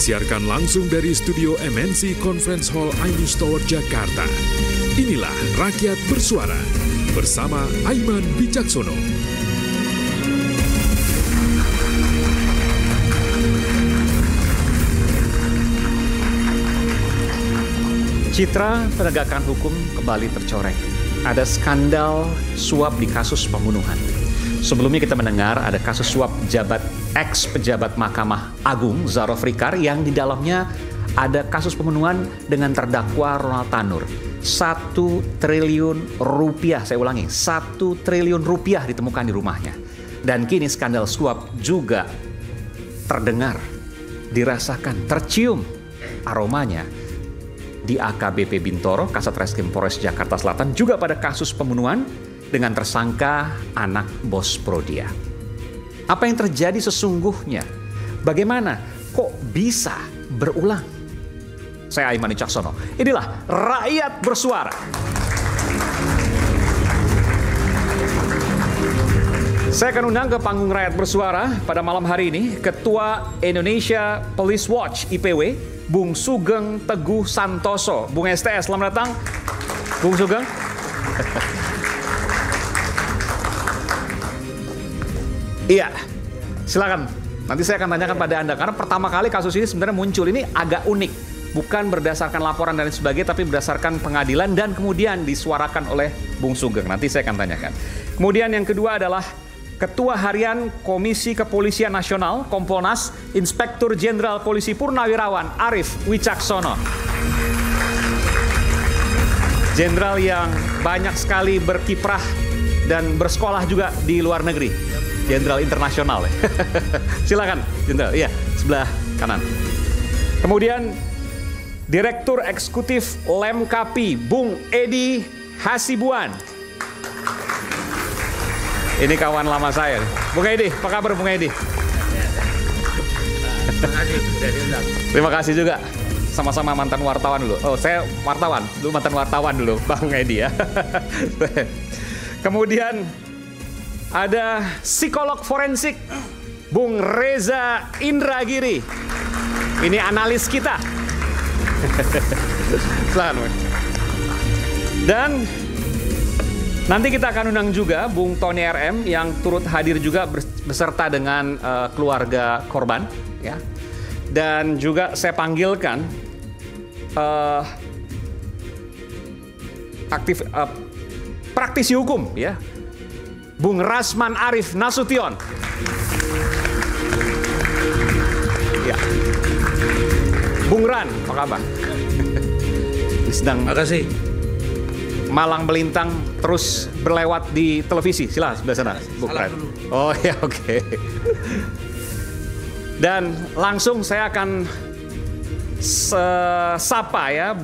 Disiarkan langsung dari studio MNC Conference Hall Ainus Tower, Jakarta. Inilah Rakyat Bersuara bersama Aiman Wicaksono. Citra penegakan hukum kembali tercoreng. Ada skandal suap di kasus pembunuhan. Sebelumnya kita mendengar ada kasus suap ex-pejabat Mahkamah Agung Zaro Frikar yang di dalamnya ada kasus pembunuhan dengan terdakwa Ronald Tanur. 1 triliun rupiah, saya ulangi, 1 triliun rupiah ditemukan di rumahnya. Dan kini skandal suap juga terdengar, dirasakan, tercium aromanya di AKBP Bintoro, Kasat Reskrim Polres Jakarta Selatan, juga pada kasus pembunuhan dengan tersangka anak bos Prodia. Apa yang terjadi sesungguhnya? Bagaimana kok bisa berulang? Saya Aiman Wicaksono. Inilah Rakyat Bersuara. Saya akan undang ke panggung Rakyat Bersuara pada malam hari ini Ketua Indonesia Police Watch IPW, Bung Sugeng Teguh Santoso. Bung STS, selamat datang. Bung Sugeng. Iya, silakan. Nanti saya akan tanyakan pada Anda, karena pertama kali kasus ini sebenarnya muncul. Ini agak unik, bukan berdasarkan laporan dan sebagainya, tapi berdasarkan pengadilan dan kemudian disuarakan oleh Bung Sugeng. Nanti saya akan tanyakan. Kemudian yang kedua adalah Ketua Harian Komisi Kepolisian Nasional, Kompolnas, Inspektur Jenderal Polisi Purnawirawan Arief Wicaksono. Jenderal yang banyak sekali berkiprah dan bersekolah juga di luar negeri. Jenderal internasional. Silakan, Jenderal. Iya, sebelah kanan. Kemudian Direktur Eksekutif Lemkapi, Bung Edi Hasibuan. Ini kawan lama saya. Bung Edi, apa kabar Bung Edi? Terima kasih juga. Sama-sama mantan wartawan dulu. Oh, saya wartawan. Dulu mantan wartawan dulu, Bung Edi ya. Kemudian ada psikolog forensik, Bung Reza Indragiri. Ini analis kita. Selamat. Dan nanti kita akan undang juga Bung Tony RM yang turut hadir juga beserta dengan keluarga korban, ya. Dan juga saya panggilkan praktisi hukum, ya, Bung Rasman Arif Nasution. Ya. Bung Ran, apa kabar? Sedang Makasih. malang melintang terus berlewat di televisi. Silakan sebelah sana, Bung Ran. Oh ya, oke. Dan langsung saya akan sapa ya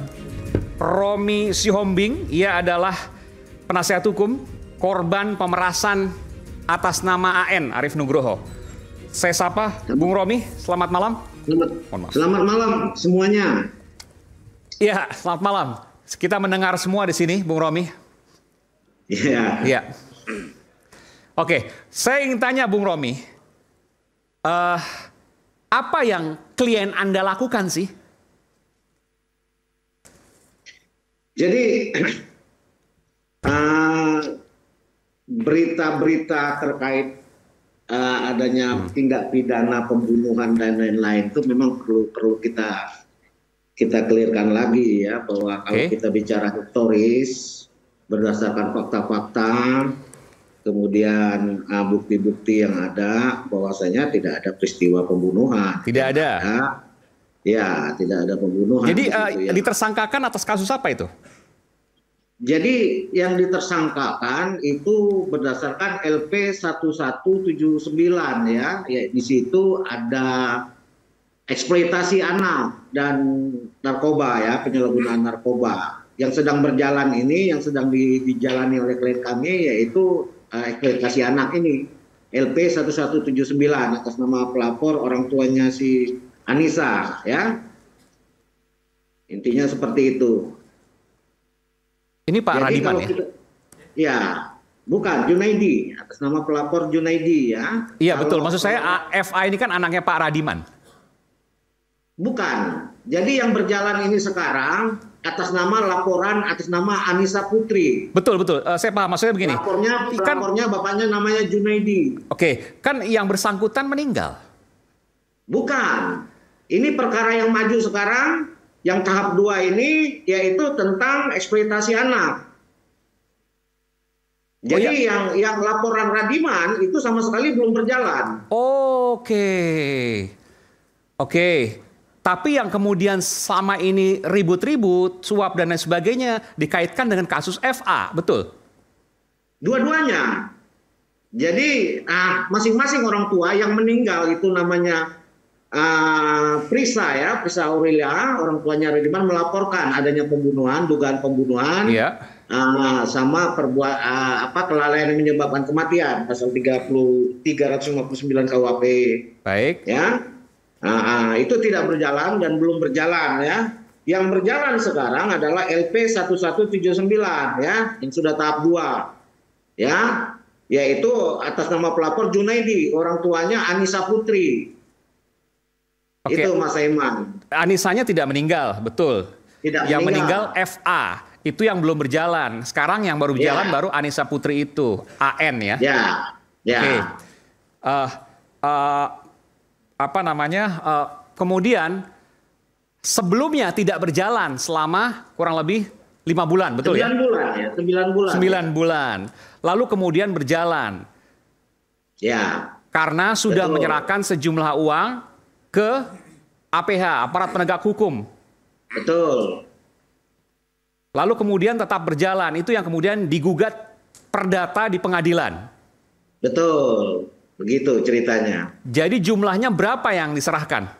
Romi Sihombing. Ia adalah penasihat hukum korban pemerasan atas nama AN, Arief Nugroho. Saya sapa Bung Romi, selamat malam. Selamat malam semuanya. Iya, selamat malam. Kita mendengar semua di sini, Bung Romi. Iya. Iya. Oke, saya ingin tanya Bung Romi, apa yang klien Anda lakukan sih? Jadi berita-berita terkait adanya tindak pidana pembunuhan dan lain-lain itu memang perlu kita clearkan lagi ya, bahwa kalau kita bicara historis berdasarkan fakta-fakta, kemudian bukti-bukti yang ada, bahwasanya tidak ada peristiwa pembunuhan. Tidak ada. Ya, tidak ada pembunuhan. Jadi ya. ditersangkakan atas kasus apa itu? Jadi yang ditersangkakan itu berdasarkan LP 1179 ya. Di situ ada eksploitasi anak dan narkoba ya, penyalahgunaan narkoba. Yang sedang berjalan ini, yang sedang dijalani oleh klien kami, yaitu eksploitasi anak ini. LP 1179 atas nama pelapor, orang tuanya si Anissa ya. Intinya seperti itu. Ini Pak Radiman ya? Ya, bukan, Junaidi, atas nama pelapor Junaidi ya. Iya betul, maksud saya FA ini kan anaknya Pak Radiman. Bukan. Jadi yang berjalan ini sekarang atas nama laporan atas nama Anissa Putri. Betul. Saya paham. Maksudnya begini. Lapornya bapaknya namanya Junaidi. Oke, kan yang bersangkutan meninggal. Bukan. Ini perkara yang maju sekarang, yang tahap 2 ini yaitu tentang eksploitasi anak. Jadi yang laporan Radiman itu sama sekali belum berjalan. Oke. Tapi yang kemudian selama ini ribut-ribut, suap dan lain sebagainya dikaitkan dengan kasus FA, betul? Dua-duanya. Jadi masing-masing orang tua yang meninggal itu namanya Prisa Aurelia, orang tuanya Radiman melaporkan adanya pembunuhan, dugaan pembunuhan, sama kelalaian yang menyebabkan kematian, pasal 359 KUHP. Baik. Ya. Itu tidak berjalan dan belum berjalan ya. Yang berjalan sekarang adalah LP 1179 ya, yang sudah tahap 2. Ya, yaitu atas nama pelapor Junaidi, orang tuanya Anissa Putri. Oke. Itu Mas Aiman. Anissanya tidak meninggal, betul. Yang meninggal FA, itu yang belum berjalan. Sekarang yang baru berjalan baru Anissa Putri itu, AN ya. Ya. Oke. Kemudian sebelumnya tidak berjalan selama kurang lebih 5 bulan, betul 9 bulan ya, 9 bulan. 9 bulan. Lalu kemudian berjalan. Ya. Karena sudah menyerahkan sejumlah uang ke APH, aparat penegak hukum. Betul. Lalu kemudian tetap berjalan, itu yang kemudian digugat perdata di pengadilan. Betul. Begitu ceritanya. Jadi jumlahnya berapa yang diserahkan?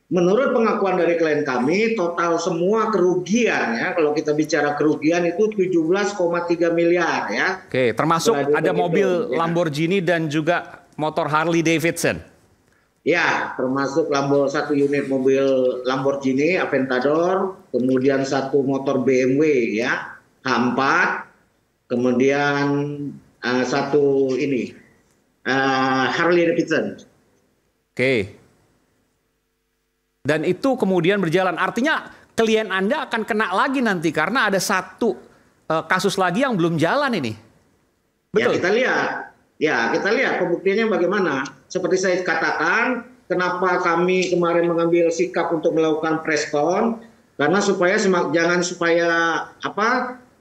Menurut pengakuan dari klien kami, total semua kerugian ya, kalau kita bicara kerugian itu 17,3 miliar ya. Oke, termasuk ada mobil Lamborghini dan juga motor Harley Davidson. Ya, termasuk satu unit mobil Lamborghini Aventador, kemudian satu motor BMW ya, H4, kemudian satu ini Harley Davidson. Oke. Dan itu kemudian berjalan. Artinya klien Anda akan kena lagi nanti karena ada satu kasus lagi yang belum jalan ini. Betul? Ya, kita lihat pembuktiannya bagaimana. Seperti saya katakan, kenapa kami kemarin mengambil sikap untuk melakukan preskon, karena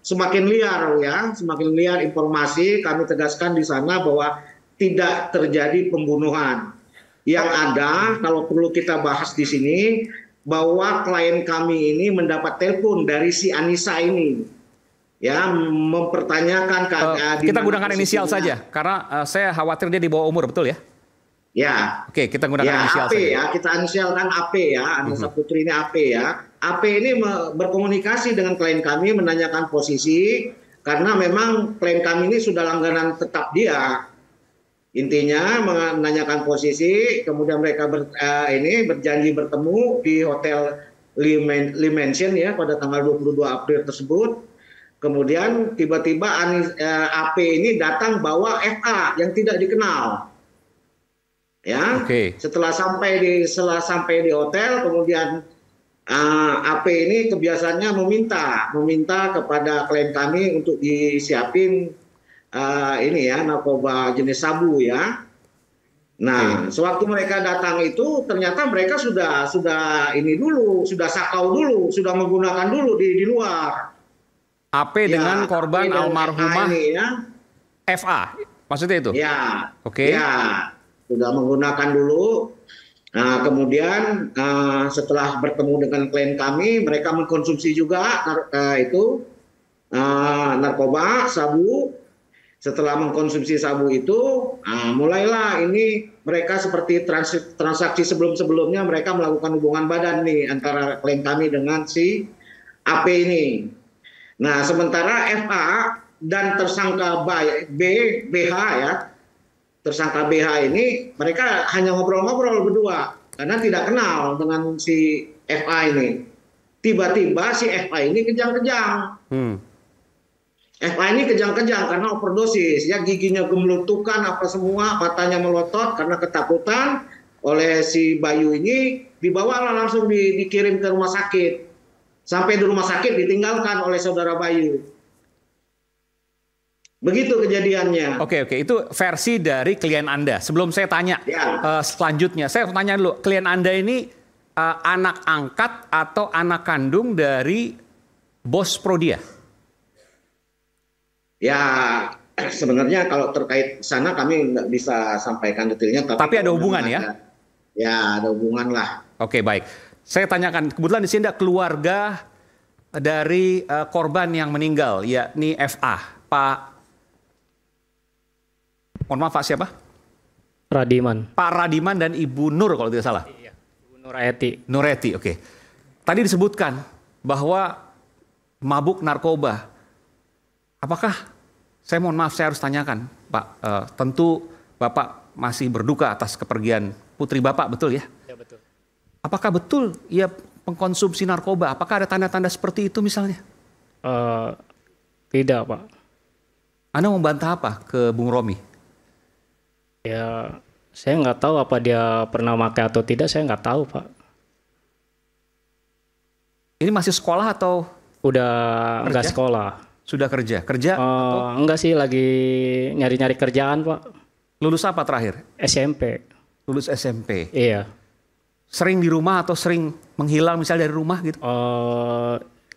semakin liar informasi, kami tegaskan di sana bahwa tidak terjadi pembunuhan. Yang ada, kalau perlu kita bahas di sini, bahwa klien kami ini mendapat telepon dari si Anissa ini, ya, mempertanyakan kita gunakan inisial saja, karena saya khawatir dia di bawah umur, betul ya? Ya. Oke, kita gunakan inisial AP saja. Ya, kita inisialkan AP ya, Anissa Putri ini AP ya. AP ini berkomunikasi dengan klien kami, menanyakan posisi, karena memang klien kami ini sudah langganan tetap dia. Intinya menanyakan posisi, kemudian mereka berjanji bertemu di Hotel Lee Mansion ya pada tanggal 22 April tersebut. Kemudian tiba-tiba AP ini datang bawa FA yang tidak dikenal. Ya. Setelah sampai di hotel, kemudian AP ini kebiasaannya meminta kepada klien kami untuk disiapin narkoba jenis sabu ya. Nah, sewaktu mereka datang itu ternyata mereka sudah sakau dulu, sudah menggunakan dulu di luar. AP dengan korban almarhumah FA, maksudnya itu? Ya. Oke. Ya, sudah menggunakan dulu. Nah, kemudian setelah bertemu dengan klien kami, mereka mengkonsumsi juga narkoba sabu. Setelah mengkonsumsi sabu itu, mulailah ini mereka seperti transaksi sebelum-sebelumnya mereka melakukan hubungan badan nih antara klien kami dengan si AP ini. Nah, sementara FA dan tersangka BH ya, tersangka BH ini mereka hanya ngobrol-ngobrol berdua karena tidak kenal dengan si FA ini. Tiba-tiba si FA ini kejang-kejang. FA ini kejang-kejang karena overdosis, ya giginya gemelutukan apa semua, matanya melotot karena ketakutan. oleh si Bayu ini, dibawa langsung dikirim ke rumah sakit. Sampai di rumah sakit ditinggalkan oleh saudara Bayu. Begitu kejadiannya. Oke, itu versi dari klien Anda. Sebelum saya tanya selanjutnya, saya tanya dulu, klien Anda ini anak angkat atau anak kandung dari bos Prodia? Ya, sebenarnya kalau terkait sana kami nggak bisa sampaikan detailnya. Tapi ada hubungan ya? Ya, ada hubungan lah. Oke, baik. Saya tanyakan, kebetulan di sini ada keluarga dari korban yang meninggal, yakni FA. Mohon maaf, Pak siapa? Radiman. Pak Radiman dan Ibu Nur kalau tidak salah. Iya, Ibu Nureti. Nureti, oke. Tadi disebutkan bahwa mabuk narkoba. Apakah, saya mohon maaf saya harus tanyakan, Pak. Tentu Bapak masih berduka atas kepergian putri Bapak, betul ya? Ya, betul. Apakah betul ia pengkonsumsi narkoba? Apakah ada tanda-tanda seperti itu misalnya? Tidak, Pak. Anda membantah apa ke Bung Romi? Ya, saya nggak tahu apa dia pernah pakai atau tidak, saya nggak tahu, Pak. Ini masih sekolah atau? Udah kerja? nggak sekolah. Sudah kerja? Kerja? Enggak sih, lagi nyari-nyari kerjaan, Pak. Lulus apa terakhir? SMP. Lulus SMP. Iya. Sering di rumah atau sering menghilang misalnya dari rumah gitu?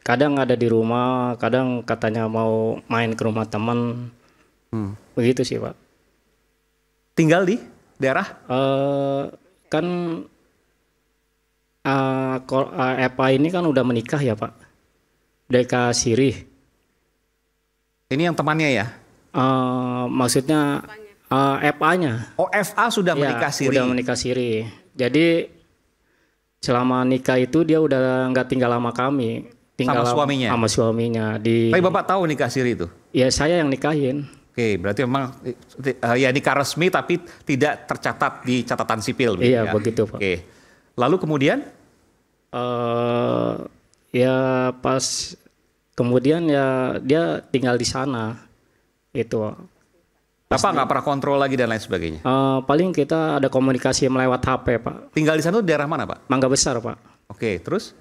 Kadang ada di rumah, kadang katanya mau main ke rumah teman. Begitu sih, Pak. Tinggal di daerah? Kan Epa ini kan udah menikah ya, Pak. Deka Sirih. Ini yang temannya ya? Maksudnya FA-nya. Oh, FA sudah menikah siri. Udah menikah siri. Jadi selama nikah itu dia udah nggak tinggal sama kami. Tinggal sama suaminya? Sama suaminya. Tapi Bapak tahu nikah siri itu? Ya saya yang nikahin. Oke, berarti memang ya nikah resmi tapi tidak tercatat di catatan sipil. Iya, ya? begitu, Pak. Oke. Lalu kemudian? Ya pas kemudian ya dia tinggal di sana. Itu. Bapak nggak pernah kontrol lagi dan lain sebagainya? Paling kita ada komunikasi melewat HP, Pak. Tinggal di sana tuh daerah mana, Pak? Mangga Besar, Pak. Oke, terus?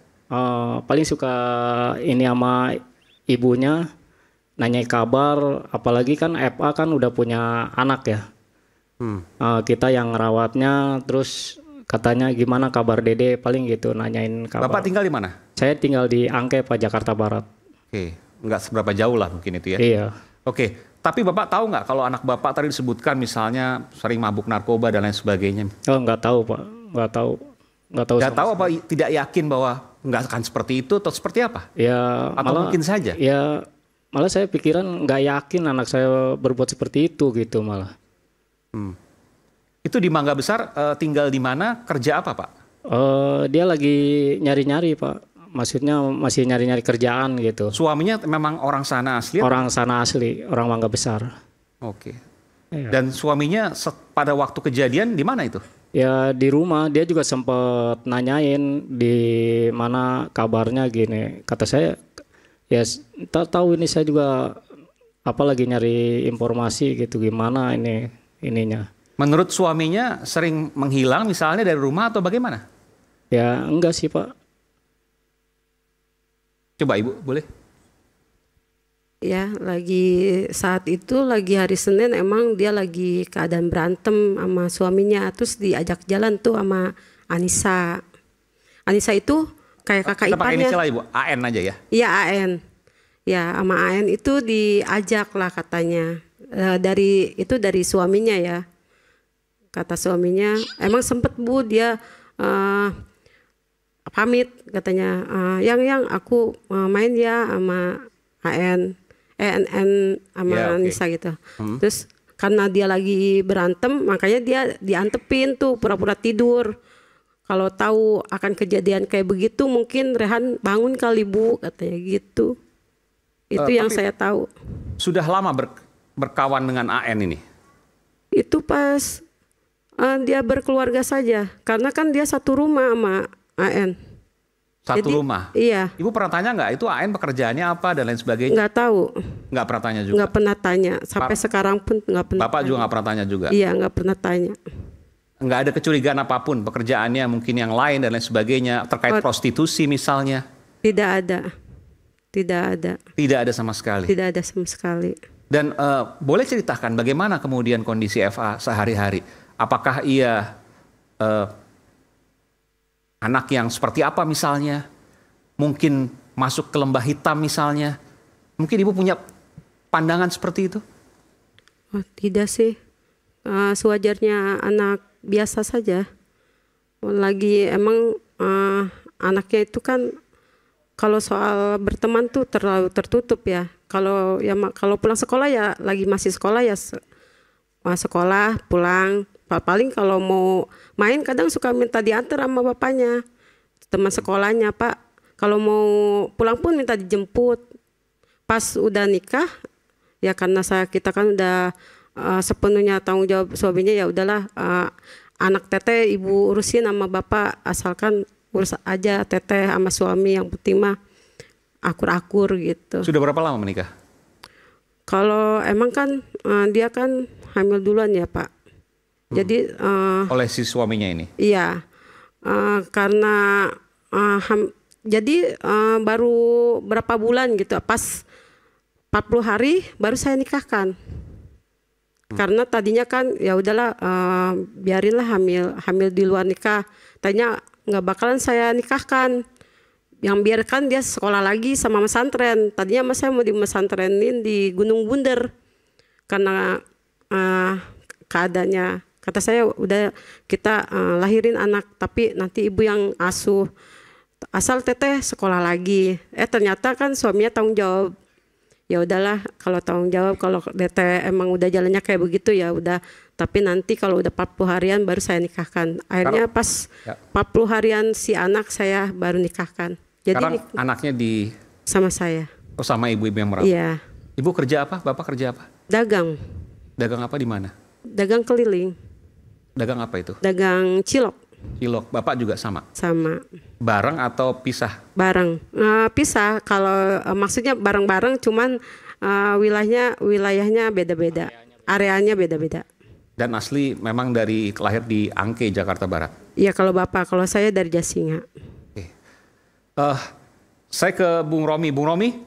Paling suka ini sama ibunya, nanya kabar, apalagi kan FA kan udah punya anak ya. Kita yang ngerawatnya, terus katanya gimana kabar Dede, paling gitu nanyain kabar. Bapak tinggal di mana? Saya tinggal di Angke, Pak, Jakarta Barat. Oke, nggak seberapa jauh lah mungkin itu ya? Iya. Oke, tapi Bapak tahu nggak kalau anak Bapak tadi disebutkan misalnya sering mabuk narkoba dan lain sebagainya? Oh, nggak tahu, Pak. Nggak tahu. Nggak tahu apa tidak yakin bahwa nggak akan seperti itu atau seperti apa? Ya, atau malah, mungkin saja? Ya, malah saya pikiran nggak yakin anak saya berbuat seperti itu gitu malah. Itu di Mangga Besar tinggal di mana? Kerja apa, Pak? Dia lagi nyari-nyari, Pak. Maksudnya masih nyari-nyari kerjaan gitu. Suaminya memang orang sana asli? Orang sana asli, orang Mangga Besar. Oke. Iya. Dan suaminya pada waktu kejadian di mana itu? Ya di rumah, dia juga sempat nanyain di mana kabarnya gini. Kata saya, ya tahu ini saya juga lagi nyari informasi gitu gimana ininya. Menurut suaminya sering menghilang misalnya dari rumah atau bagaimana? Ya enggak sih, Pak. Coba Ibu, boleh? Ya, saat itu lagi hari Senin emang dia lagi keadaan berantem sama suaminya, terus diajak jalan tuh sama Anissa. Anissa itu kayak kakak kita pakai iparnya. inisial Ibu, AN aja ya? Iya, AN. Ya, sama AN itu diajak lah katanya. Dari suaminya ya. Kata suaminya, emang sempet Bu dia pamit katanya, yang aku main ya sama AN sama ya, Nisa gitu. Terus karena dia lagi berantem, makanya dia diantepin tuh pura-pura tidur. Kalau tahu akan kejadian kayak begitu, mungkin Rehan bangun kali Bu, katanya gitu. Itu yang saya tahu. Sudah lama berkawan dengan AN ini? Itu pas dia berkeluarga saja, karena kan dia satu rumah sama AN. Satu rumah? Iya. Ibu pernah tanya nggak itu AN pekerjaannya apa dan lain sebagainya? Nggak tahu. Nggak pernah tanya juga? Nggak pernah tanya. Sampai sekarang pun nggak pernah Bapak tanya. juga nggak pernah tanya juga? Iya, nggak pernah tanya. nggak ada kecurigaan apapun, pekerjaannya mungkin yang lain dan lain sebagainya, terkait prostitusi misalnya? Tidak ada. Tidak ada. Tidak ada sama sekali? Tidak ada sama sekali. Dan boleh ceritakan bagaimana kemudian kondisi FA sehari-hari? Apakah ia anak yang seperti apa misalnya? Mungkin masuk ke lembah hitam misalnya? Mungkin Ibu punya pandangan seperti itu? Oh, tidak sih. Sewajarnya anak biasa saja. Lagi emang anaknya itu kan kalau soal berteman tuh terlalu tertutup ya. Kalau pulang sekolah ya lagi masih sekolah ya sekolah pulang. Paling kalau mau main kadang suka minta diantar sama bapaknya, teman sekolahnya, Pak. Kalau mau pulang pun minta dijemput. Pas udah nikah ya karena kita kan udah sepenuhnya tanggung jawab suaminya, ya udahlah, anak teteh ibu urusin sama bapak, asalkan urus aja teteh sama suami, yang penting mah akur-akur gitu. Sudah berapa lama menikah? Kalau emang kan dia kan hamil duluan ya Pak. Jadi oleh si suaminya ini? Iya, karena jadi baru berapa bulan gitu, pas 40 hari baru saya nikahkan. Karena tadinya kan ya udahlah, biarinlah hamil di luar nikah. Tadinya nggak bakalan saya nikahkan, yang biarkan dia sekolah lagi sama pesantren. Tadinya saya mau di pesantrenin di Gunung Bunder, karena keadaannya kata saya udah kita lahirin anak tapi nanti ibu yang asuh, asal teteh sekolah lagi. Ternyata kan suaminya tanggung jawab. Ya udahlah, kalau tanggung jawab, kalau teteh emang udah jalannya kayak begitu ya udah. Tapi nanti kalau udah 40 harian baru saya nikahkan. Akhirnya pas 40 harian si anak saya baru nikahkan. Jadi sekarang anaknya sama saya. Oh, sama ibu-ibu yang merawat? Iya. Ibu kerja apa? Bapak kerja apa? Dagang. Dagang apa, di mana? Dagang keliling. Dagang apa itu? Dagang cilok. Cilok. Bapak juga sama? Sama. Bareng atau pisah? Bareng. Pisah. Kalau maksudnya bareng-bareng, cuman wilayahnya beda-beda. Areanya beda-beda. Dan asli memang lahir di Angke, Jakarta Barat? Iya, kalau Bapak. Kalau saya dari Jasinga. Oke. Saya ke Bung Romi. Bung Romi,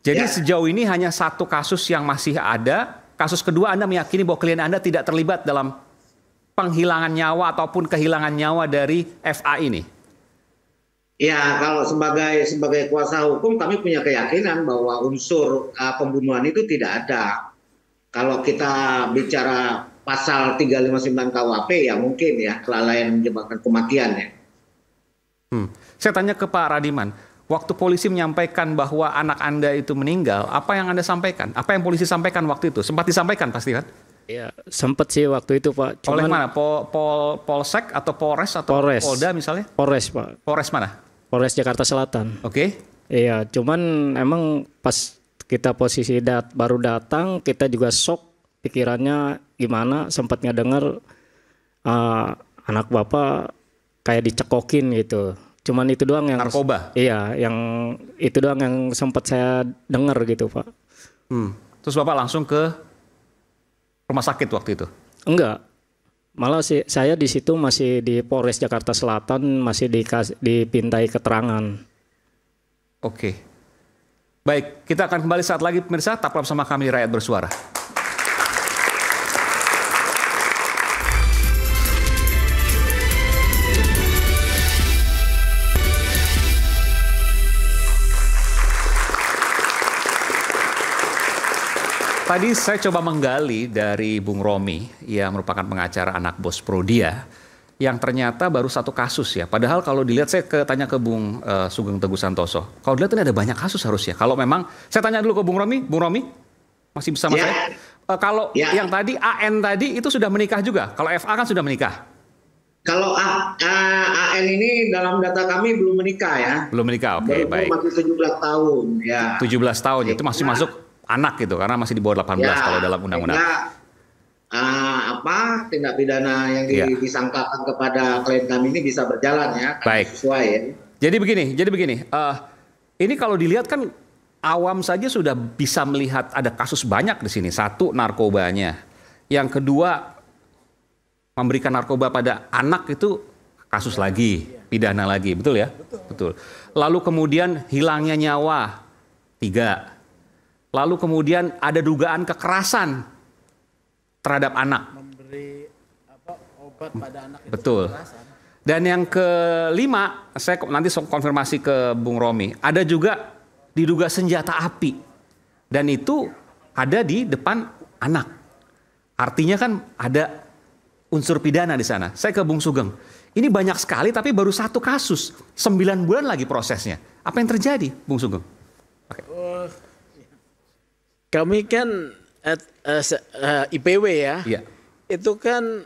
jadi sejauh ini hanya satu kasus yang masih ada. Kasus kedua, Anda meyakini bahwa klien Anda tidak terlibat dalam penghilangan nyawa ataupun kehilangan nyawa dari FA ini? Ya, kalau sebagai kuasa hukum kami punya keyakinan bahwa unsur pembunuhan itu tidak ada. Kalau kita bicara pasal 359 KUHP ya mungkin ya kelalaian menyebabkan kematian ya. Saya tanya ke Pak Radiman, waktu polisi menyampaikan bahwa anak Anda itu meninggal, apa yang Anda sampaikan? Apa yang polisi sampaikan waktu itu? Sempat disampaikan pasti kan? Iya, sempat sih waktu itu Pak. Oleh mana? Polsek atau Polres atau Polres. Polda misalnya? Polres Pak. Polres mana? Polres Jakarta Selatan. Oke. Iya, cuman emang pas kita posisi baru datang, kita juga shock, pikirannya gimana, sempat ngedenger anak Bapak kayak dicekokin gitu. Cuman itu doang yang narkoba. Iya, yang itu doang yang sempat saya dengar gitu Pak. Terus Bapak langsung ke rumah sakit waktu itu? Enggak, malah sih saya di situ masih di Polres Jakarta Selatan, masih dipintai keterangan. Oke, baik, kita akan kembali saat lagi pemirsa, tetaplah bersama kami di Rakyat Bersuara. Tadi saya coba menggali dari Bung Romi, yang merupakan pengacara anak bos Prodia, yang ternyata baru satu kasus ya. Padahal kalau dilihat, saya tanya ke Bung Sugeng Teguh Santoso, kalau dilihat ini ada banyak kasus harusnya. Kalau memang, saya tanya dulu ke Bung Romi masih bersama saya. Kalau yang tadi AN tadi itu sudah menikah juga, kalau FA kan sudah menikah. Kalau AN ini dalam data kami belum menikah ya. Belum menikah, oke, baik. Masih 17 tahun ya. 17 tahun, itu masih masuk anak gitu, karena masih di bawah 18 kalau dalam undang-undang. Tindak pidana yang disangkakan kepada klien kami ini bisa berjalan ya. Baik. Sesuai ya. Jadi begini, ini kalau dilihat kan awam saja sudah bisa melihat ada kasus banyak di sini. Satu, narkobanya. Yang kedua, memberikan narkoba pada anak itu kasus lagi, pidana lagi, betul ya? Betul. Lalu kemudian hilangnya nyawa 3. Lalu kemudian ada dugaan kekerasan terhadap anak. Memberi obat pada anak itu Betul. kekerasan. Dan yang kelima, saya nanti konfirmasi ke Bung Romi, ada juga diduga senjata api. Dan itu ada di depan anak. Artinya kan ada unsur pidana di sana. Saya ke Bung Sugeng. Ini banyak sekali tapi baru 1 kasus. 9 bulan lagi prosesnya. Apa yang terjadi, Bung Sugeng? Kami kan IPW ya. Iya. Itu kan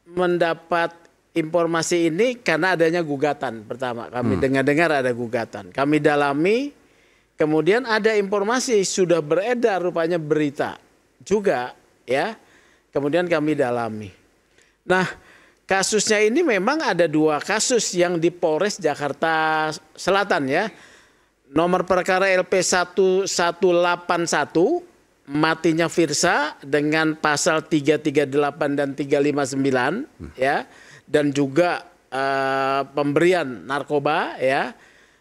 mendapat informasi ini karena adanya gugatan pertama. Kami dengar ada gugatan. Kami dalami, kemudian ada informasi sudah beredar rupanya berita juga ya. Kemudian kami dalami. Nah, kasusnya ini memang ada 2 kasus yang di Polres Jakarta Selatan ya. Nomor perkara LP 1181 matinya Firsa dengan pasal 338 dan 359 ya, dan juga pemberian narkoba ya.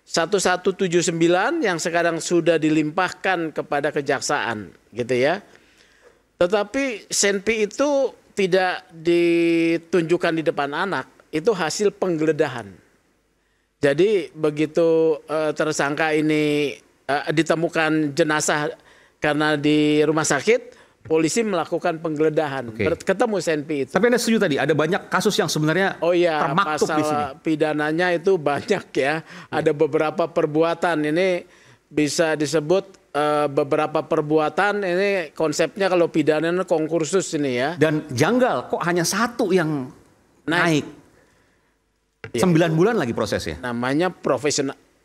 1179 yang sekarang sudah dilimpahkan kepada kejaksaan gitu ya. Tetapi Senpi itu tidak ditunjukkan di depan anak, itu hasil penggeledahan. Jadi begitu tersangka ini ditemukan jenazah karena di rumah sakit, polisi melakukan penggeledahan. Ketemu Senpi itu. Tapi Anda setuju tadi ada banyak kasus yang sebenarnya termaktub pasal di sini. Pidananya itu banyak ya. Ada beberapa perbuatan ini bisa disebut beberapa perbuatan ini konsepnya kalau pidana konkursus ini ya. Dan janggal kok hanya 1 yang naik. 9 bulan lagi prosesnya. Namanya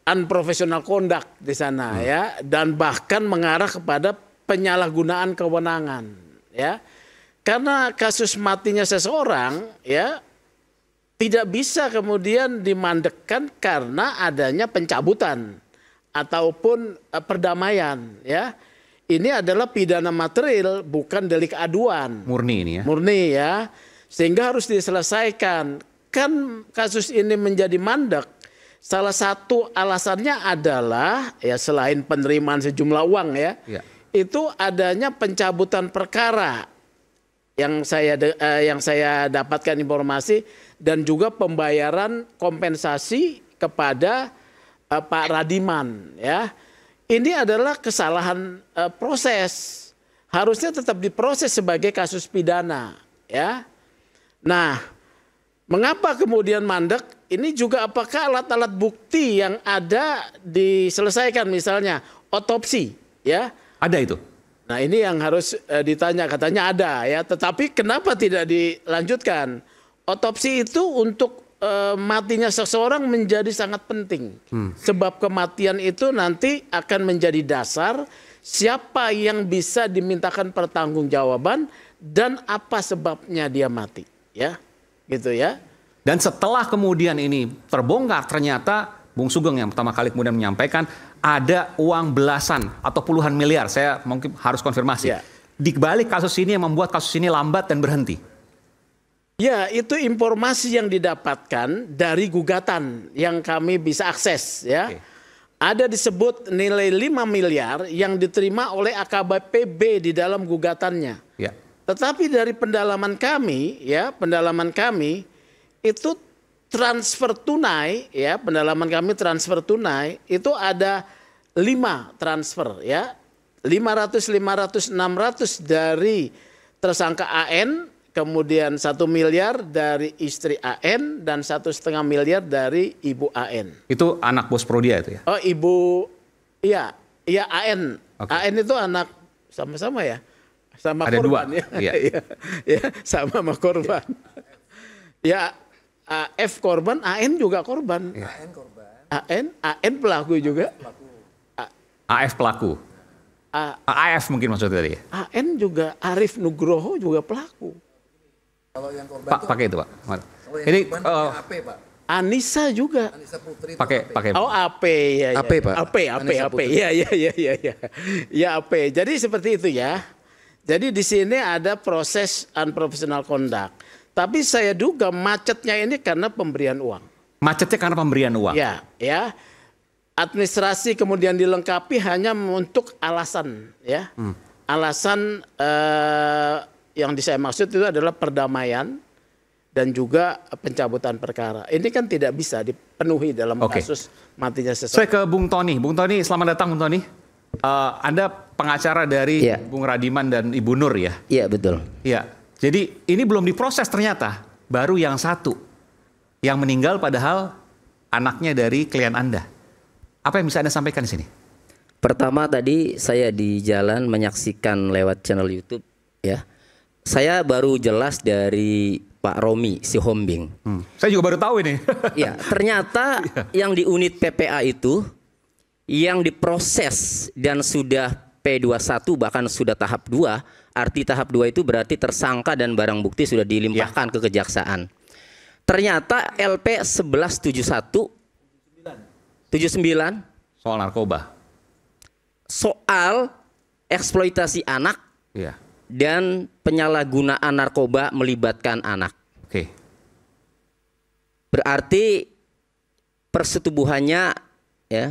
unprofessional conduct di sana ya, dan bahkan mengarah kepada penyalahgunaan kewenangan ya. Karena kasus matinya seseorang ya tidak bisa kemudian dimandekkan karena adanya pencabutan ataupun perdamaian ya. Ini adalah pidana material, bukan delik aduan. Murni ini ya. Murni ya. Sehingga harus diselesaikan. Kan kasus ini menjadi mandek. Salah satu alasannya adalah ya selain penerimaan sejumlah uang ya. Itu adanya pencabutan perkara yang saya dapatkan informasi, dan juga pembayaran kompensasi kepada Pak Radiman ya. Ini adalah kesalahan proses. Harusnya tetap diproses sebagai kasus pidana ya. Nah, mengapa kemudian mandek? Ini juga apakah alat-alat bukti yang ada diselesaikan, misalnya otopsi ya? Ada itu. Nah, ini yang harus ditanya, katanya ada ya, tetapi kenapa tidak dilanjutkan? Otopsi itu untuk matinya seseorang menjadi sangat penting. Sebab kematian itu nanti akan menjadi dasar siapa yang bisa dimintakan pertanggungjawaban dan apa sebabnya dia mati, ya. Gitu ya. Dan setelah kemudian ini terbongkar, ternyata Bung Sugeng yang pertama kali kemudian menyampaikan ada uang belasan atau puluhan miliar. Saya mungkin harus konfirmasi. Ya. Di balik kasus ini yang membuat kasus ini lambat dan berhenti. Ya, itu informasi yang didapatkan dari gugatan yang kami bisa akses ya. Ada disebut nilai 5 miliar yang diterima oleh AKBP di dalam gugatannya. Ya. Tetapi dari pendalaman kami ya, itu transfer tunai ya, pendalaman kami transfer tunai itu ada 5 transfer ya. 500, 600 dari tersangka AN, kemudian 1 miliar dari istri AN, dan 1,5 miliar dari ibu AN. Itu anak bos Prodia itu ya? Oh, ibu, iya AN. Okay. AN itu anak sama-sama ya, sama ada korban 2. ya, ya, sama korban. Ya, F korban, AN juga korban. Ya. AN korban. AN pelaku juga. AF pelaku. AF mungkin maksudnya tadi. AN juga, Arif Nugroho juga pelaku. Kalau yang korban Pak, pakai itu Pak. Ini AP Pak. Anissa juga. Anissa Putri. Pakai. Oh, AP ya. AP Pak. AP. Ya. Ya, AP. Jadi seperti itu ya. Jadi di sini ada proses unprofessional conduct. Tapi saya duga macetnya ini karena pemberian uang. Macetnya karena pemberian uang. Ya, ya. Administrasi kemudian dilengkapi hanya untuk alasan, ya. Alasan yang saya maksud itu adalah perdamaian dan juga pencabutan perkara. Ini kan tidak bisa dipenuhi dalam kasus matinya seseorang. Saya ke Bung Tony. Bung Tony, selamat datang Bung Tony. Anda pengacara dari Bung Radiman dan Ibu Nur ya? Iya, betul. Iya. Jadi ini belum diproses ternyata. Baru yang satu. Yang meninggal padahal anaknya dari klien Anda. Apa yang bisa Anda sampaikan di sini? Pertama tadi saya di jalan menyaksikan lewat channel YouTube ya. Saya baru jelas dari Pak Romi Sihombing. Saya juga baru tahu ini. Ya, ternyata yang di unit PPA itu yang diproses dan sudah P21 bahkan sudah tahap 2. Arti tahap 2 itu berarti tersangka dan barang bukti sudah dilimpahkan ke kejaksaan. Ternyata LP 1171 79 soal narkoba. Soal eksploitasi anak dan penyalahgunaan narkoba melibatkan anak. Oke. Berarti persetubuhannya ya,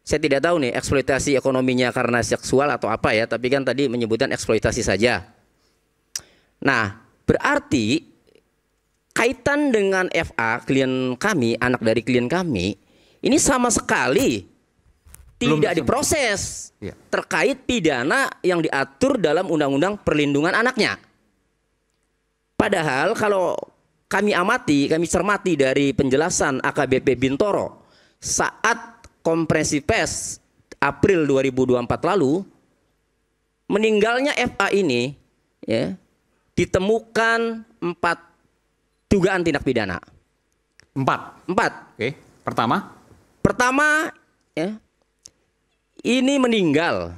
saya tidak tahu nih eksploitasi ekonominya karena seksual atau apa ya, tapi kan tadi menyebutkan eksploitasi saja. Nah, berarti kaitan dengan FA, klien kami, anak dari klien kami, ini sama sekali tidak diproses terkait pidana yang diatur dalam Undang-Undang Perlindungan Anaknya. Padahal kalau kami amati, kami cermati dari penjelasan AKBP Bintoro saat konferensi pers April 2024 lalu, meninggalnya FA ini ya, ditemukan 4 dugaan tindak pidana. 4. Oke. Pertama ya, ini meninggal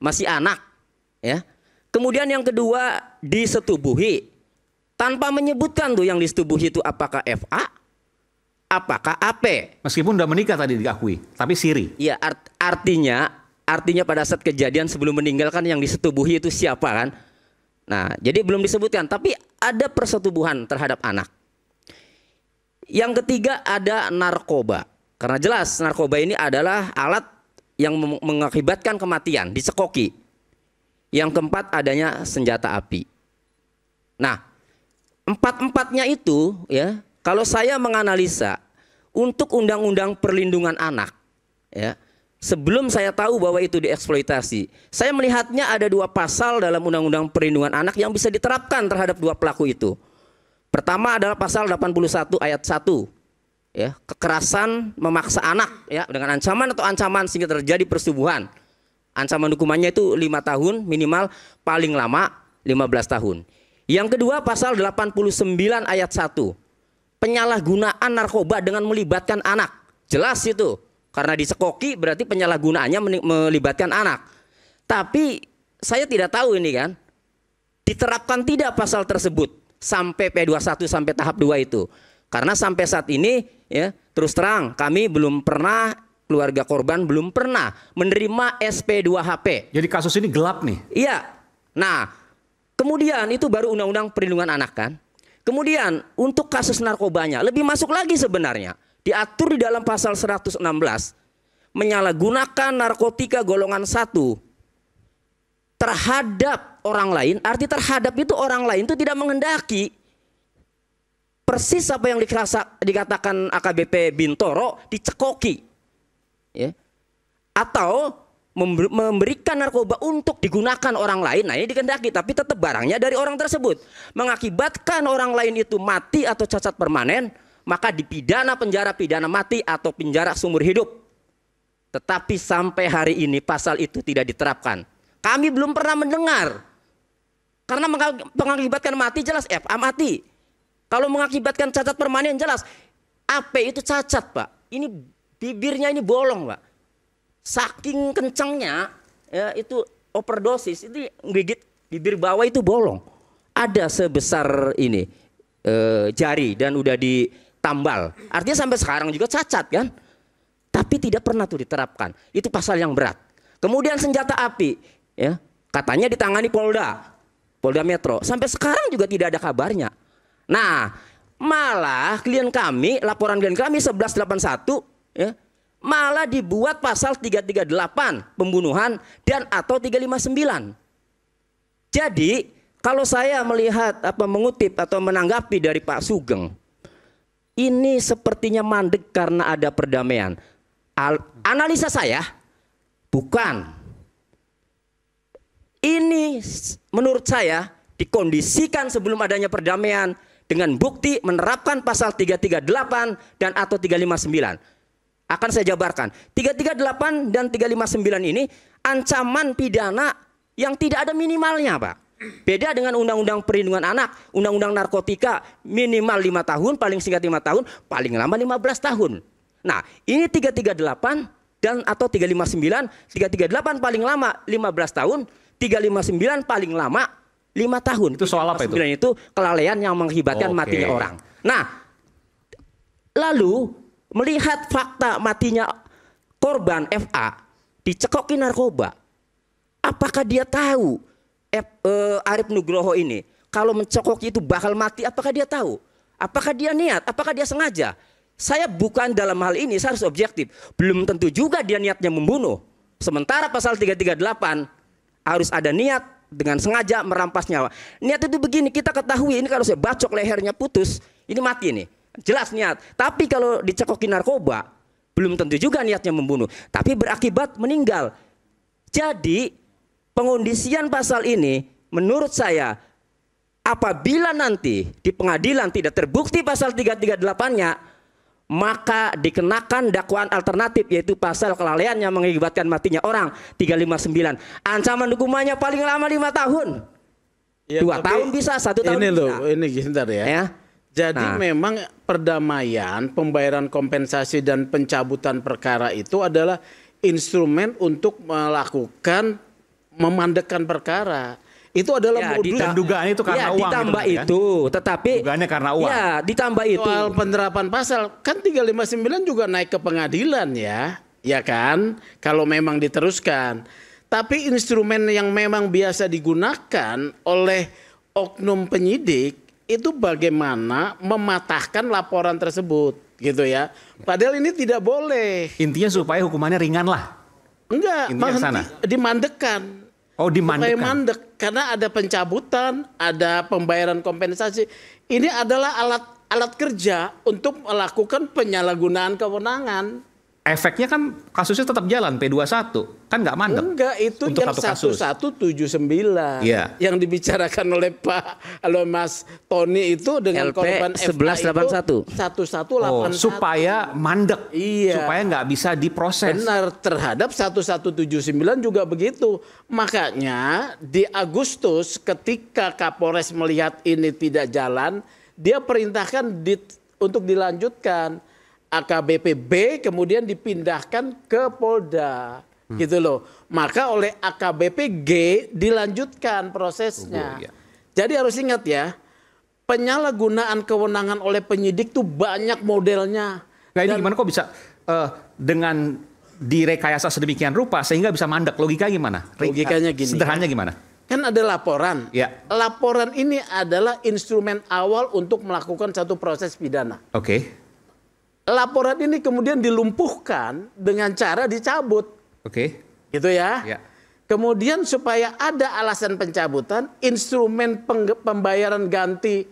masih anak ya. Kemudian yang kedua disetubuhi tanpa menyebutkan tuh yang disetubuhi itu apakah FA, apakah AP. Meskipun udah menikah tadi diakui, tapi siri. Iya, artinya pada saat kejadian sebelum meninggalkan yang disetubuhi itu siapa kan? Nah, jadi belum disebutkan, tapi ada persetubuhan terhadap anak. Yang ketiga ada narkoba. Karena jelas narkoba ini adalah alat yang mengakibatkan kematian, dicekoki. Yang keempat adanya senjata api. Nah, empat-empatnya itu ya, kalau saya menganalisa untuk Undang-Undang Perlindungan Anak ya, sebelum saya tahu bahwa itu dieksploitasi, saya melihatnya ada 2 pasal dalam Undang-Undang Perlindungan Anak yang bisa diterapkan terhadap 2 pelaku itu. Pertama adalah pasal 81 ayat 1 ya, kekerasan memaksa anak ya dengan ancaman atau ancaman sehingga terjadi persetubuhan. Ancaman hukumannya itu 5 tahun minimal, paling lama 15 tahun. Yang kedua pasal 89 ayat 1, penyalahgunaan narkoba dengan melibatkan anak. Jelas itu, karena dicekoki berarti penyalahgunaannya melibatkan anak. Tapi saya tidak tahu ini kan, diterapkan tidak pasal tersebut sampai P21 sampai tahap 2 itu. Karena sampai saat ini ya, terus terang kami belum pernah, keluarga korban belum pernah menerima SP2HP. Jadi kasus ini gelap nih. Iya. Nah, kemudian itu baru Undang-Undang Perlindungan Anak kan. Kemudian untuk kasus narkobanya lebih masuk lagi sebenarnya. Diatur di dalam pasal 116, menyalahgunakan narkotika golongan 1 terhadap orang lain. Arti terhadap itu orang lain itu tidak menghendaki. Persis apa yang dikatakan AKBP Bintoro, dicekoki ya. Atau memberikan narkoba untuk digunakan orang lain. Nah, ini dikehendaki, tapi tetap barangnya dari orang tersebut. Mengakibatkan orang lain itu mati atau cacat permanen, maka dipidana penjara pidana mati atau penjara seumur hidup. Tetapi sampai hari ini pasal itu tidak diterapkan. Kami belum pernah mendengar. Karena mengakibatkan mati jelas FA mati. Kalau mengakibatkan cacat permanen jelas AP itu cacat, Pak. Ini bibirnya ini bolong, Pak. Saking kencangnya ya, itu overdosis, itu gigit bibir bawah itu bolong. Ada sebesar ini jari dan udah ditambal. Artinya sampai sekarang juga cacat kan. Tapi tidak pernah tuh diterapkan. Itu pasal yang berat. Kemudian senjata api ya, katanya ditangani Polda Metro. Sampai sekarang juga tidak ada kabarnya. Nah, malah laporan klien kami 1181 ya, malah dibuat pasal 338 pembunuhan dan atau 359. Jadi kalau saya melihat mengutip atau menanggapi dari Pak Sugeng, ini sepertinya mandek karena ada perdamaian. Analisa saya bukan. Ini menurut saya dikondisikan sebelum adanya perdamaian dengan bukti menerapkan pasal 338 dan atau 359. Akan saya jabarkan. 338 dan 359 ini ancaman pidana yang tidak ada minimalnya, Pak. Beda dengan Undang-Undang Perlindungan Anak, Undang-Undang Narkotika minimal 5 tahun, paling singkat 5 tahun, paling lama 15 tahun. Nah, ini 338 dan atau 359, 338 paling lama 15 tahun, 359 paling lama 5 tahun. Itu soal apa itu? Itu kelalaian yang mengakibatkan matinya orang. Nah, lalu melihat fakta matinya korban FA dicekoki narkoba, apakah dia tahu Arif Nugroho ini kalau mencekoki itu bakal mati? Apakah dia tahu? Apakah dia niat? Apakah dia sengaja? Saya bukan dalam hal ini, saya harus objektif. Belum tentu juga dia niatnya membunuh. Sementara pasal 338 harus ada niat dengan sengaja merampas nyawa. Niat itu begini, kita ketahui ini kalau saya bacok lehernya putus, ini mati nih. Jelas niat. Tapi kalau dicekoki narkoba, belum tentu juga niatnya membunuh. Tapi berakibat meninggal. Jadi pengondisian pasal ini menurut saya apabila nanti di pengadilan tidak terbukti pasal 338-nya, maka dikenakan dakwaan alternatif yaitu pasal kelalaian yang mengakibatkan matinya orang 359. Ancaman hukumannya paling lama 5 tahun. Ya, 2 tahun bisa, 1 tahun ini bisa. Loh, ini sebentar ya. Jadi memang perdamaian, pembayaran kompensasi dan pencabutan perkara itu adalah instrumen untuk melakukan memandekkan perkara. Itu adalah modus. Dan dugaan itu karena uang. Ditambah itu, tetapi dugaannya karena uang. Ya, ditambah itu. Soal penerapan pasal kan 359 juga naik ke pengadilan ya. Ya kan? Kalau memang diteruskan. Tapi instrumen yang memang biasa digunakan oleh oknum penyidik itu bagaimana mematahkan laporan tersebut, gitu ya. Padahal ini tidak boleh. Intinya supaya hukumannya ringan lah. Enggak, dimandekkan. Oh, dimandekkan. Supaya mandek karena ada pencabutan, ada pembayaran kompensasi. Ini adalah alat kerja untuk melakukan penyalahgunaan kewenangan. Efeknya kan kasusnya tetap jalan P21, kan nggak mandek. Enggak, itu untuk yang 1179 yang dibicarakan oleh Mas Tony itu dengan LP korban FA 1181 1181 supaya mandek, iya, supaya nggak bisa diproses. Benar, terhadap 1179 juga begitu. Makanya di Agustus ketika Kapolres melihat ini tidak jalan, dia perintahkan untuk dilanjutkan. AKBP B kemudian dipindahkan ke Polda, gitu loh. Maka oleh AKBP G dilanjutkan prosesnya. Jadi harus ingat ya, penyalahgunaan kewenangan oleh penyidik tuh banyak modelnya. Nah ini gimana kok bisa dengan direkayasa sedemikian rupa sehingga bisa mandek? Logika gimana? Logikanya gini. Sederhananya gimana? Kan ada laporan. Ya. Laporan ini adalah instrumen awal untuk melakukan satu proses pidana. Oke. Laporan ini kemudian dilumpuhkan dengan cara dicabut. Oke. Gitu ya. Ya. Kemudian supaya ada alasan pencabutan, instrumen pembayaran ganti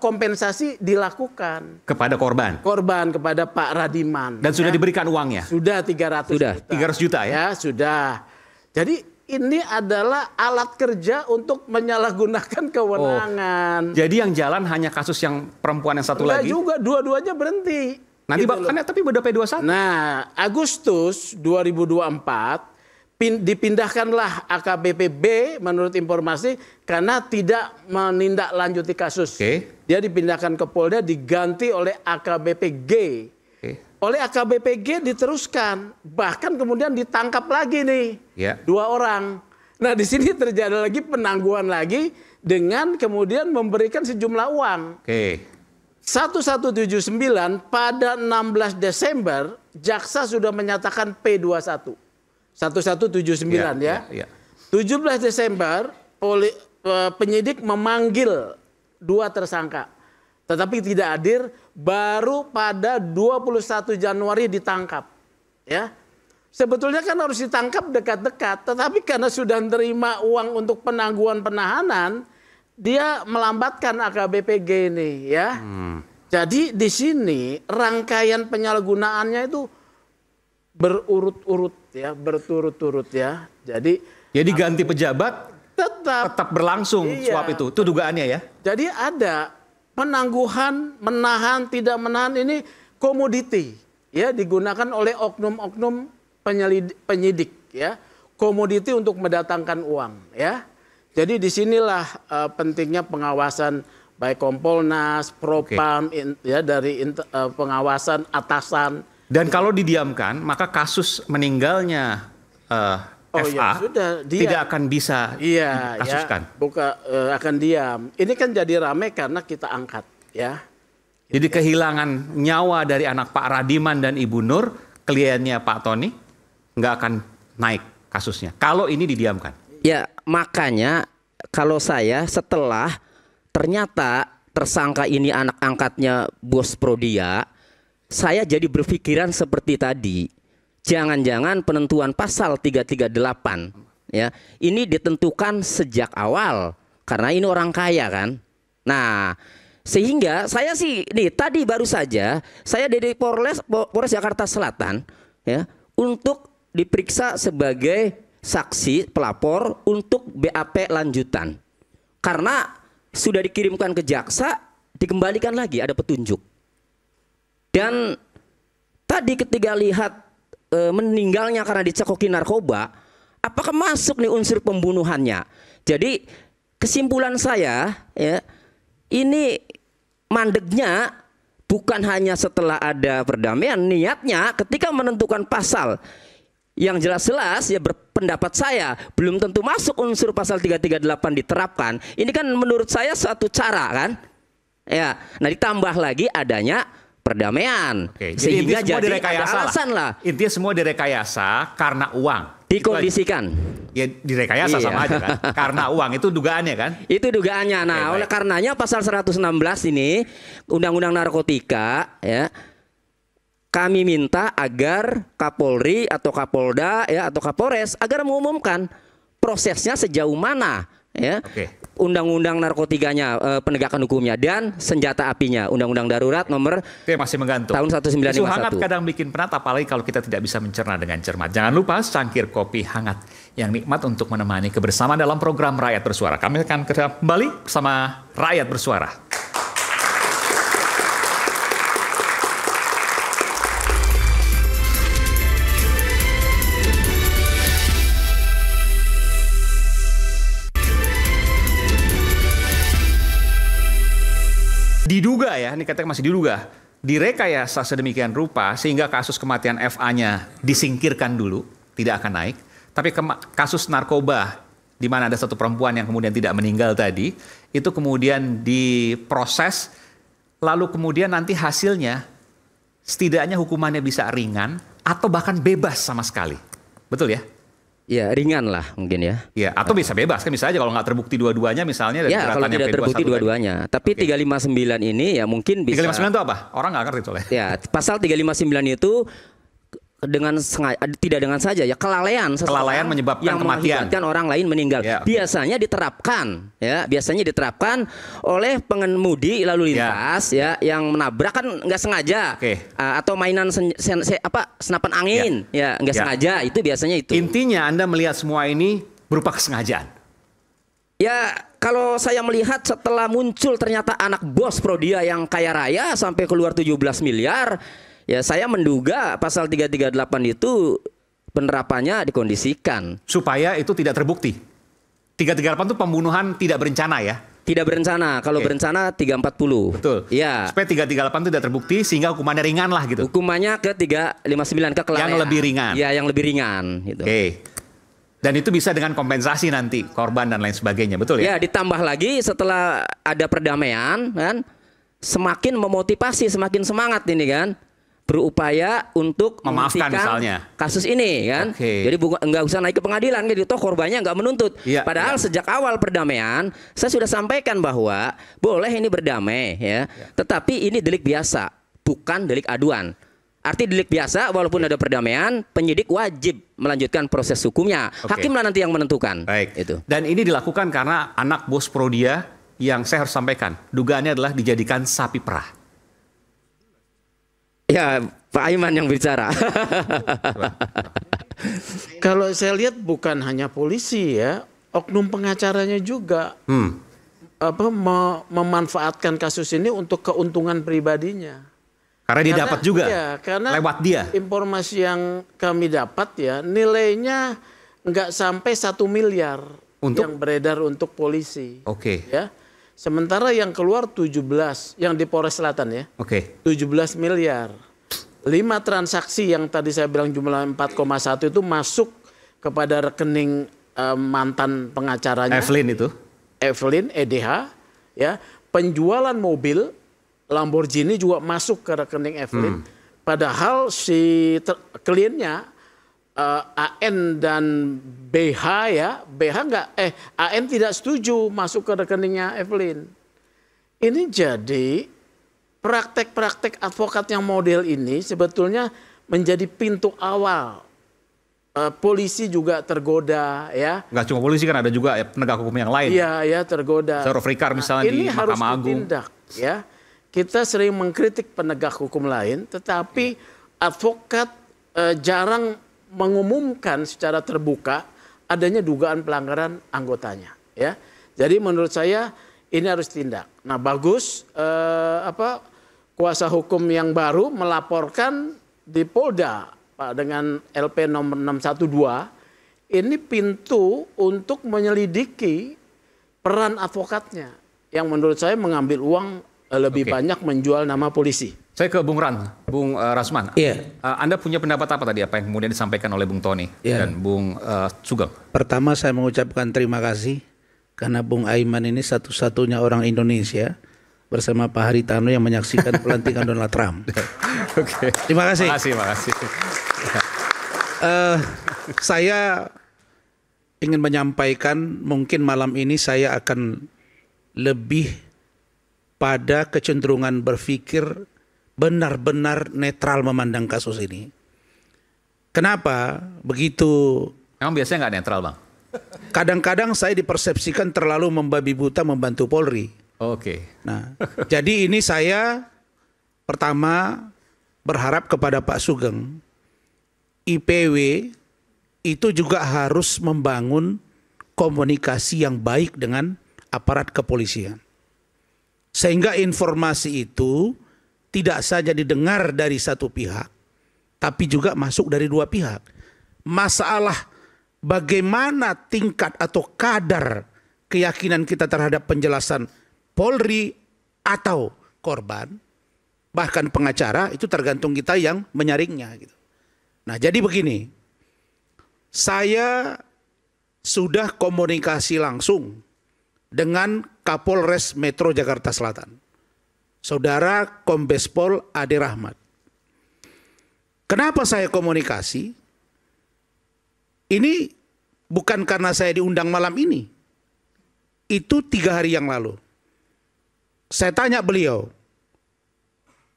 kompensasi dilakukan kepada korban. Korban kepada Pak Radiman. Dan sudah diberikan uangnya. Sudah 300 juta. 300 juta ya. Ya, sudah. Jadi ini adalah alat kerja untuk menyalahgunakan kewenangan. Jadi yang jalan hanya kasus yang perempuan yang satu lagi? Juga, dua-duanya berhenti. Nanti gitu tapi udah P21. Nah, Agustus 2024 dipindahkanlah AKBP B menurut informasi karena tidak menindaklanjuti kasus. Dia dipindahkan ke Polda diganti oleh AKBP G. Oleh AKBP G diteruskan, bahkan kemudian ditangkap lagi nih 2 orang. Nah di sini terjadi lagi penangguhan lagi dengan kemudian memberikan sejumlah uang. 1179 pada 16 Desember jaksa sudah menyatakan P21. 1179 ya. 17 Desember penyidik memanggil 2 tersangka. tetapi tidak hadir, baru pada 21 Januari ditangkap. Ya. Sebetulnya kan harus ditangkap dekat-dekat, tetapi karena sudah menerima uang untuk penangguhan penahanan, dia melambatkan AKBPG ini, ya. Jadi di sini rangkaian penyalahgunaannya itu berurut-urut ya, berturut-turut ya. Jadi ganti pejabat tetap berlangsung suap itu dugaannya ya. Jadi ada penangguhan, menahan, tidak menahan ini komoditi ya, digunakan oleh oknum-oknum penyidik ya, komoditi untuk mendatangkan uang ya. Jadi disinilah pentingnya pengawasan baik Kompolnas, Propam ya, dari pengawasan atasan. Dan kalau didiamkan maka kasus meninggalnya FA tidak akan bisa dikasuskan. Akan diam. Ini kan jadi ramai karena kita angkat ya. Jadi kehilangan nyawa dari anak Pak Radiman dan Ibu Nur, kliennya Pak Tony, nggak akan naik kasusnya kalau ini didiamkan. Ya, makanya kalau saya setelah ternyata tersangka ini anak angkatnya bos Prodia, saya jadi berpikiran seperti tadi. Jangan-jangan penentuan pasal 338 ya, ini ditentukan sejak awal karena ini orang kaya kan. Nah, sehingga saya sih nih tadi baru saja saya dari Polres Jakarta Selatan ya, untuk diperiksa sebagai saksi pelapor untuk BAP lanjutan. Karena sudah dikirimkan ke jaksa, dikembalikan lagi ada petunjuk. Dan tadi ketika lihat meninggalnya karena dicekoki narkoba, apakah masuk nih unsur pembunuhannya? Jadi kesimpulan saya ya, ini mandeknya bukan hanya setelah ada perdamaian, niatnya ketika menentukan pasal yang jelas-jelas ya, berpendapat saya belum tentu masuk unsur pasal 338 diterapkan. Ini kan menurut saya suatu cara kan. Ya, nah ditambah lagi adanya perdamaian. Sehingga jadi ada alasan lah. Intinya semua direkayasa karena uang. Dikondisikan. Ya direkayasa sama aja kan. Karena uang itu dugaannya kan? Itu dugaannya. Nah, oleh karenanya pasal 116 ini Undang-Undang Narkotika ya, kami minta agar Kapolri atau Kapolda ya atau Kapolres agar mengumumkan prosesnya sejauh mana ya. Undang-undang narkotikanya, penegakan hukumnya dan senjata apinya, Undang-Undang Darurat nomor masih menggantung tahun 1951. Isu hangat kadang bikin penat, apalagi kalau kita tidak bisa mencerna dengan cermat. Jangan lupa cangkir kopi hangat yang nikmat untuk menemani kebersamaan dalam program Rakyat Bersuara. Kami akan kembali bersama Rakyat Bersuara. Diduga ya, ini katanya masih diduga, direkayasa sedemikian rupa sehingga kasus kematian FA-nya disingkirkan dulu, tidak akan naik. Tapi kasus narkoba, di mana ada satu perempuan yang kemudian tidak meninggal tadi, itu kemudian diproses, lalu kemudian nanti hasilnya setidaknya hukumannya bisa ringan atau bahkan bebas sama sekali. Betul ya? Ya ringan lah mungkin ya. Ya atau bisa bebas kan, bisa aja kalau nggak terbukti dua-duanya misalnya. Ya kalau tidak terbukti dua-duanya. Tapi 359 ini ya mungkin bisa. 359 itu apa? Orang nggak ngerti soalnya. Ya pasal 359 itu dengan sengaja, tidak dengan saja ya, kelalaian menyebabkan yang kematian, mengakibatkan orang lain meninggal. Ya, biasanya diterapkan oleh pengemudi lalu lintas ya yang menabrak kan nggak sengaja, atau mainan senapan angin nggak sengaja, itu biasanya itu. Intinya Anda melihat semua ini berupa kesengajaan. Ya kalau saya melihat setelah muncul ternyata anak bos Prodia yang kaya raya sampai keluar 17 miliar. Ya saya menduga pasal 338 itu penerapannya dikondisikan. Supaya itu tidak terbukti. 338 itu pembunuhan tidak berencana ya? Tidak berencana, kalau berencana 340. Betul. Ya. Supaya 338 itu tidak terbukti sehingga hukumannya ringan lah gitu. Hukumannya ke 359 ke kelalaian. Yang lebih ringan. Ya yang lebih ringan. Gitu. Dan itu bisa dengan kompensasi nanti korban dan lain sebagainya, betul ya? Ya ditambah lagi setelah ada perdamaian kan, semakin memotivasi, semakin semangat ini kan. berupaya untuk memaafkan misalnya kasus ini kan. Jadi nggak usah naik ke pengadilan gitu, toh korbannya nggak menuntut. Padahal sejak awal perdamaian saya sudah sampaikan bahwa boleh ini berdamai ya, tetapi ini delik biasa, bukan delik aduan. Arti delik biasa, walaupun ada perdamaian, penyidik wajib melanjutkan proses hukumnya. Hakimlah nanti yang menentukan. Itu. Dan ini dilakukan karena anak bos Prodia yang saya harus sampaikan, dugaannya adalah dijadikan sapi perah. Ya, Pak Aiman yang bicara. Kalau saya lihat bukan hanya polisi ya, oknum pengacaranya juga memanfaatkan kasus ini untuk keuntungan pribadinya. Karena dia dapat juga karena lewat dia. Informasi yang kami dapat ya, nilainya nggak sampai 1 miliar yang beredar untuk polisi. Ya. Sementara yang keluar 17, yang di Polres Selatan ya. 17 miliar. 5 transaksi yang tadi saya bilang jumlah 4,1 itu masuk kepada rekening mantan pengacaranya. Evelyn itu. Evelyn, EDH. Ya. Penjualan mobil Lamborghini juga masuk ke rekening Evelyn. Padahal si kliennya AN dan BH ya, AN tidak setuju masuk ke rekeningnya Evelyn. Ini jadi praktek-praktek advokat yang model ini sebetulnya menjadi pintu awal. Polisi juga tergoda ya. Nggak cuma polisi kan, ada juga penegak hukum yang lain. Iya, tergoda. Seorang Frikar misalnya di Mahkamah Agung. Ini harus ditindak ya. Kita sering mengkritik penegak hukum lain, tetapi advokat jarang mengumumkan secara terbuka adanya dugaan pelanggaran anggotanya ya. Jadi menurut saya ini harus tindak. Nah, bagus kuasa hukum yang baru melaporkan di Polda Pak dengan LP nomor 612 ini pintu untuk menyelidiki peran advokatnya yang menurut saya mengambil uang lebih banyak menjual nama polisi. Saya ke Bung Rasman. Anda punya pendapat apa tadi, apa yang kemudian disampaikan oleh Bung Tony dan Bung Sugeng? Pertama saya mengucapkan terima kasih karena Bung Aiman ini satu-satunya orang Indonesia bersama Pak Haritano yang menyaksikan pelantikan Donald Trump. Terima kasih. Terima kasih. Saya ingin menyampaikan mungkin malam ini saya akan lebih pada kecenderungan berpikir benar-benar netral memandang kasus ini. Kenapa begitu? Emang biasanya nggak netral, Bang? Kadang-kadang saya dipersepsikan terlalu membabi buta membantu Polri. Nah, jadi ini saya pertama berharap kepada Pak Sugeng, IPW itu juga harus membangun komunikasi yang baik dengan aparat kepolisian. Sehingga informasi itu tidak saja didengar dari satu pihak, tapi juga masuk dari dua pihak. Masalah bagaimana tingkat atau kadar keyakinan kita terhadap penjelasan Polri atau korban, bahkan pengacara, itu tergantung kita yang menyaringnya. Gitu. Nah, jadi begini, saya sudah komunikasi langsung dengan Kapolres Metro Jakarta Selatan, Saudara Kombes Pol Ade Rahmat. Kenapa saya komunikasi? Ini bukan karena saya diundang malam ini. Itu 3 hari yang lalu. Saya tanya beliau,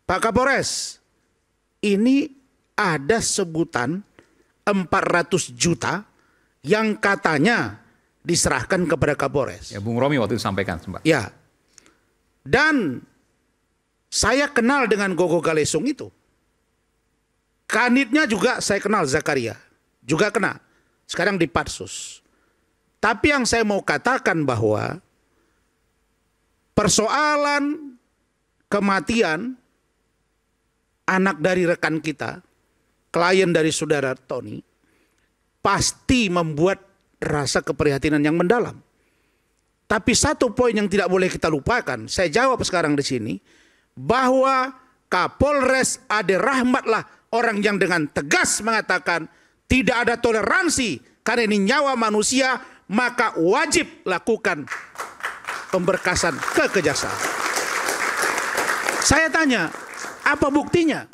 Pak Kapolres, ini ada sebutan 400 juta yang katanya diserahkan kepada Kapolres. Ya, Bung Romi waktu itu sampaikan sempat. Ya. Dan saya kenal dengan Gogo Galesung itu. Kanitnya juga saya kenal, Zakaria. Juga kena. Sekarang di Patsus. Tapi yang saya mau katakan bahwa persoalan kematian anak dari rekan kita, klien dari saudara Tony, pasti membuat rasa keprihatinan yang mendalam. Tapi satu poin yang tidak boleh kita lupakan, saya jawab sekarang di sini, bahwa Kapolres Ade Rahmatlah orang yang dengan tegas mengatakan tidak ada toleransi karena ini nyawa manusia, maka wajib lakukan pemberkasan ke kejaksaan. Saya tanya, apa buktinya?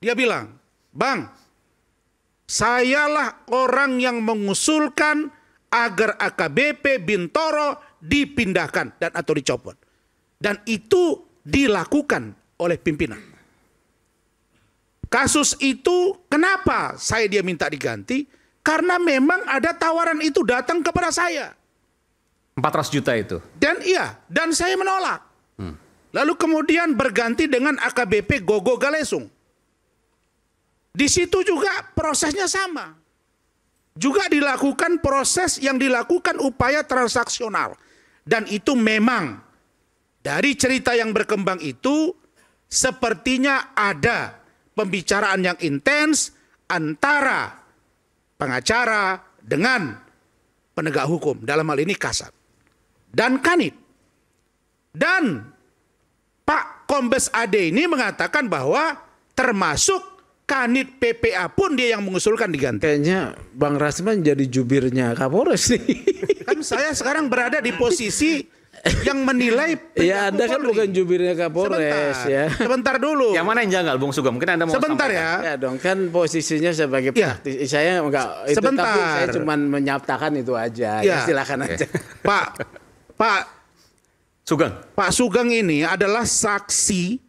Dia bilang, Bang, sayalah orang yang mengusulkan agar AKBP Bintoro dipindahkan dan atau dicopot. Dan itu dilakukan oleh pimpinan. Kasus itu kenapa dia minta diganti? Karena memang ada tawaran itu datang kepada saya. 400 juta itu? Dan saya menolak. Lalu kemudian berganti dengan AKBP Gogo Galesung. Di situ juga prosesnya sama. Juga dilakukan proses yang dilakukan upaya transaksional. Dan itu memang dari cerita yang berkembang itu sepertinya ada pembicaraan yang intens antara pengacara dengan penegak hukum. Dalam hal ini Kasat dan Kanit. Dan Pak Kombes Ade ini mengatakan bahwa termasuk Kanit PPA pun dia yang mengusulkan diganti. Kayaknya Bang Rasman jadi jubirnya Kapolres nih. Kan saya sekarang berada di posisi yang menilai. Ya Anda kan bukan jubirnya Kapolres ya. Sebentar dulu. Yang mana yang janggal Bung Sugeng? Mungkin Anda mau sebentar sampaikan. ya. Ya dong, kan posisinya sebagai praktisi. Saya enggak itu, sebentar. tapi saya cuma menyatakan itu aja. Ya, silakan aja. Pak Sugeng ini adalah saksi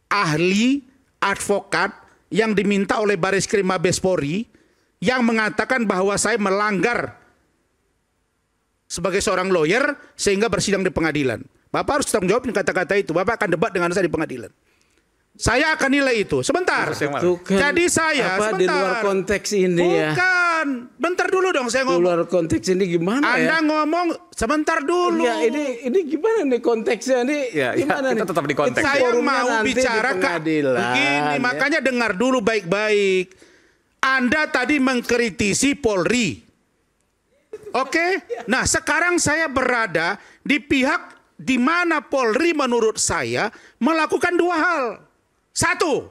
ahli advokat yang diminta oleh Bareskrim Mabes Polri yang mengatakan bahwa saya melanggar sebagai seorang lawyer sehingga bersidang di pengadilan. Bapak harus tanggung jawab kata-kata itu. Bapak akan debat dengan saya di pengadilan. Saya akan nilai itu. Sebentar. Jadi saya apa sebentar. Di luar konteks ini ya. Bukan. Bentar dulu dong saya ngomong. Di luar konteks ini gimana Anda ngomong sebentar dulu. Ya ini gimana nih konteksnya nih? Gimana kita nih? tetap di konteks. Saya mau bicara begini, makanya dengar dulu baik-baik. Anda tadi mengkritisi Polri. Oke? Nah, sekarang saya berada di pihak di mana Polri menurut saya melakukan dua hal. Satu,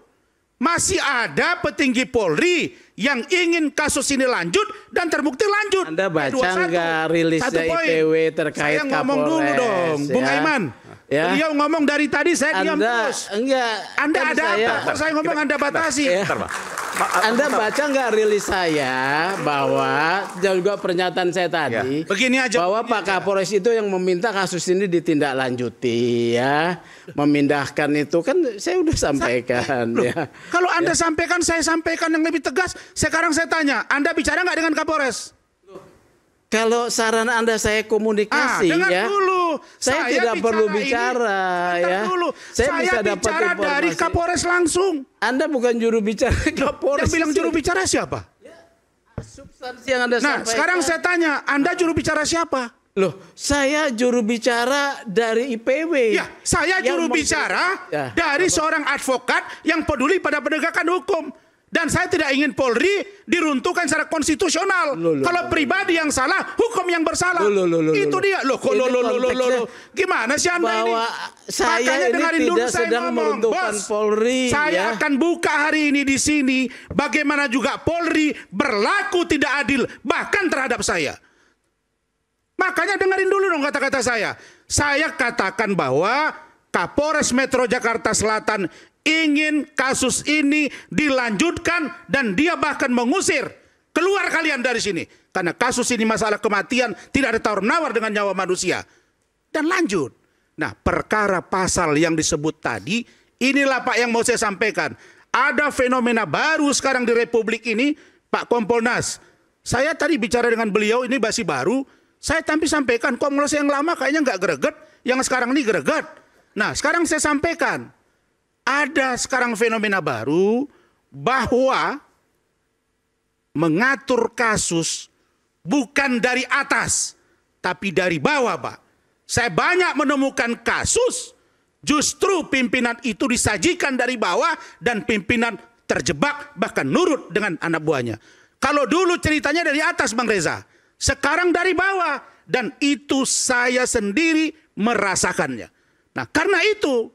masih ada petinggi Polri yang ingin kasus ini lanjut dan terbukti lanjut. Anda baca nggak rilisnya IPW terkait Kapolres? Saya ngomong dulu dong, Bung Aiman. Ya. Beliau ngomong dari tadi saya diam terus. Anda ada apa? Saya ngomong Anda batasi. Anda baca nggak rilis saya bahwa juga pernyataan saya tadi begini aja, bahwa Pak Kapolres itu yang meminta kasus ini ditindaklanjuti ya, memindahkan itu kan saya udah sampaikan ya. Kalau Anda sampaikan, saya sampaikan yang lebih tegas. Sekarang saya tanya, Anda bicara nggak dengan Kapolres? Kalau saran Anda saya komunikasi dengar dulu. Saya tidak perlu bicara ya. Dulu. Saya bisa dapat bicara informasi dari Kapolres langsung. Anda bukan juru bicara Kapolres. Yang bilang juru bicara siapa? Substansi yang Anda sampaikan. Sekarang saya tanya, Anda juru bicara siapa? Loh, saya juru bicara dari IPW. Ya, saya juru bicara dari seorang advokat yang peduli pada penegakan hukum. Dan saya tidak ingin Polri diruntuhkan secara konstitusional. Kalau pribadi yang salah, hukum yang bersalah. Itu dia. Gimana sih Anda ini? Saya ini tidak sedang meruntuhkan Polri. Saya akan buka hari ini di sini bagaimana juga Polri berlaku tidak adil bahkan terhadap saya. Makanya dengerin dulu dong kata-kata saya. Saya katakan bahwa Kapolres Metro Jakarta Selatan ingin kasus ini dilanjutkan dan dia bahkan mengusir keluar kalian dari sini karena kasus ini masalah kematian, tidak ada tawar-menawar dengan nyawa manusia. Dan lanjut. Nah, perkara pasal yang disebut tadi, inilah Pak yang mau saya sampaikan. Ada fenomena baru sekarang di Republik ini, Pak Kompolnas. Saya tadi bicara dengan beliau, ini masih baru. Saya sampaikan, Kompolnas yang lama kayaknya nggak greget, yang sekarang ini greget. Nah, sekarang saya sampaikan. Ada sekarang fenomena baru bahwa mengatur kasus bukan dari atas, tapi dari bawah, Pak. Saya banyak menemukan kasus justru pimpinan itu disajikan dari bawah dan pimpinan terjebak bahkan nurut dengan anak buahnya. Kalau dulu ceritanya dari atas, Bang Reza, sekarang dari bawah, dan itu saya sendiri merasakannya. Nah, karena itu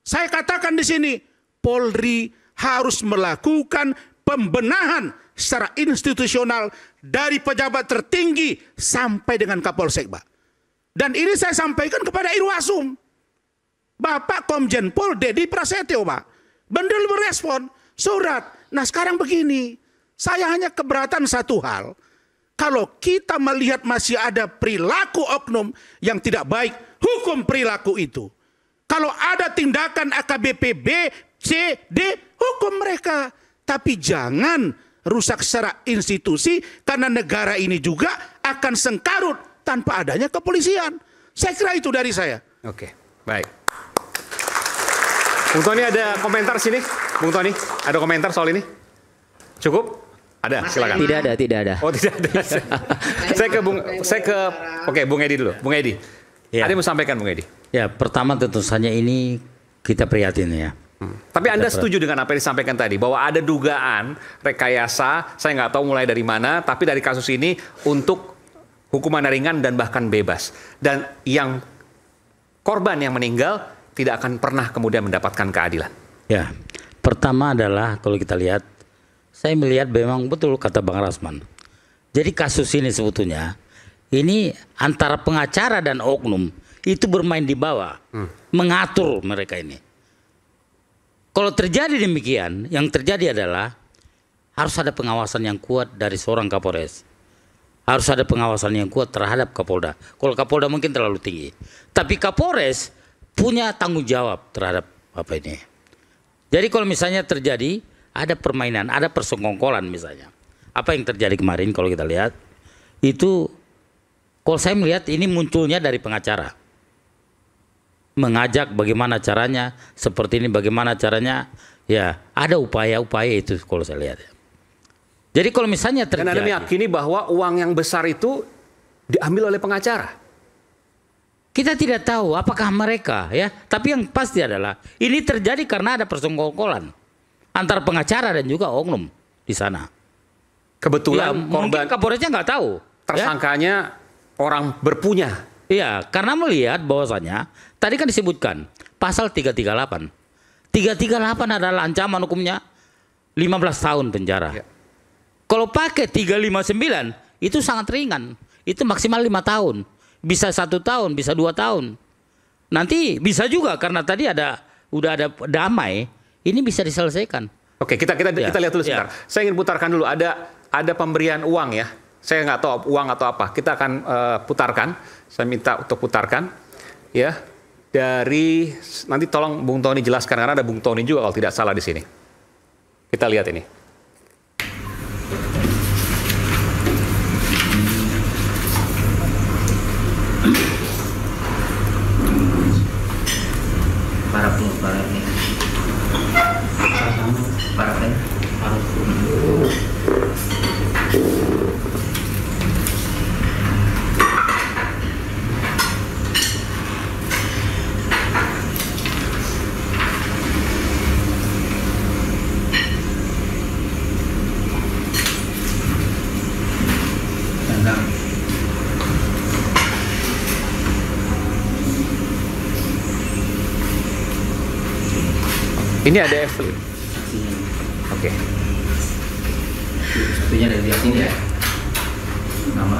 saya katakan di sini, Polri harus melakukan pembenahan secara institusional dari pejabat tertinggi sampai dengan Kapolsek, Pak. Dan ini saya sampaikan kepada Irwasum. Bapak Komjen Pol Dedi Prasetyo, Pak. Beliau berespon. surat. Nah sekarang begini, saya hanya keberatan satu hal. Kalau kita melihat masih ada perilaku oknum yang tidak baik, hukum perilaku itu. Kalau ada tindakan AKBP B, C, D, hukum mereka. Tapi jangan rusak secara institusi, karena negara ini juga akan sengkarut tanpa adanya kepolisian. Saya kira itu dari saya. Oke, baik. Bung Tony ada komentar sini? Bung Tony, ada komentar soal ini? Cukup? Ada, silakan. Tidak ada. Oh, tidak ada. Oke, Bung Edi dulu. Bung Edi. Ya. Ada yang mau sampaikan, Bung Edi? Ya, pertama tentu saja ini kita prihatin ya. Tapi Anda setuju dengan apa yang disampaikan tadi, bahwa ada dugaan rekayasa, saya nggak tahu mulai dari mana, tapi dari kasus ini untuk hukuman ringan dan bahkan bebas. Dan yang korban yang meninggal tidak akan pernah kemudian mendapatkan keadilan. Ya, pertama adalah kalau kita lihat, saya melihat memang betul kata Bang Rasman. Jadi kasus ini sebetulnya, ini antara pengacara dan oknum itu bermain di bawah, mengatur mereka ini. Kalau terjadi demikian, yang terjadi adalah harus ada pengawasan yang kuat dari seorang Kapolres. Harus ada pengawasan yang kuat terhadap Kapolda. Kalau Kapolda mungkin terlalu tinggi. Tapi Kapolres punya tanggung jawab terhadap apa ini. Jadi kalau misalnya terjadi ada permainan, ada persengkongkolan misalnya. Apa yang terjadi kemarin kalau kita lihat, itu kalau saya melihat ini munculnya dari pengacara. Mengajak bagaimana caranya, seperti ini bagaimana caranya, ya ada upaya-upaya itu kalau saya lihat. Jadi kalau misalnya terjadi. Dan Anda meyakini bahwa uang yang besar itu diambil oleh pengacara? Kita tidak tahu apakah mereka ya, tapi yang pasti adalah ini terjadi karena ada persengkongkolan antara pengacara dan juga oknum di sana. Kebetulan ya, mungkin Kapolresnya nggak tahu. Tersangkanya orang berpunya. Iya, karena melihat bahwasanya tadi kan disebutkan pasal 338. 338 adalah ancaman hukumnya 15 tahun penjara. Ya. Kalau pakai 359 itu sangat ringan. Itu maksimal 5 tahun. Bisa 1 tahun, bisa 2 tahun. Nanti bisa juga karena tadi udah ada damai, ini bisa diselesaikan. Oke, kita lihat dulu sebentar. Saya ingin putarkan dulu, ada pemberian uang ya. Saya nggak tahu uang atau apa. Kita akan putarkan. Saya minta untuk putarkan, ya. Dari nanti tolong Bung Tony jelaskan karena ada Bung Tony juga kalau tidak salah di sini. Kita lihat ini. Ini ada Evelyn. Oke. Satunya dari sini ya. Nama.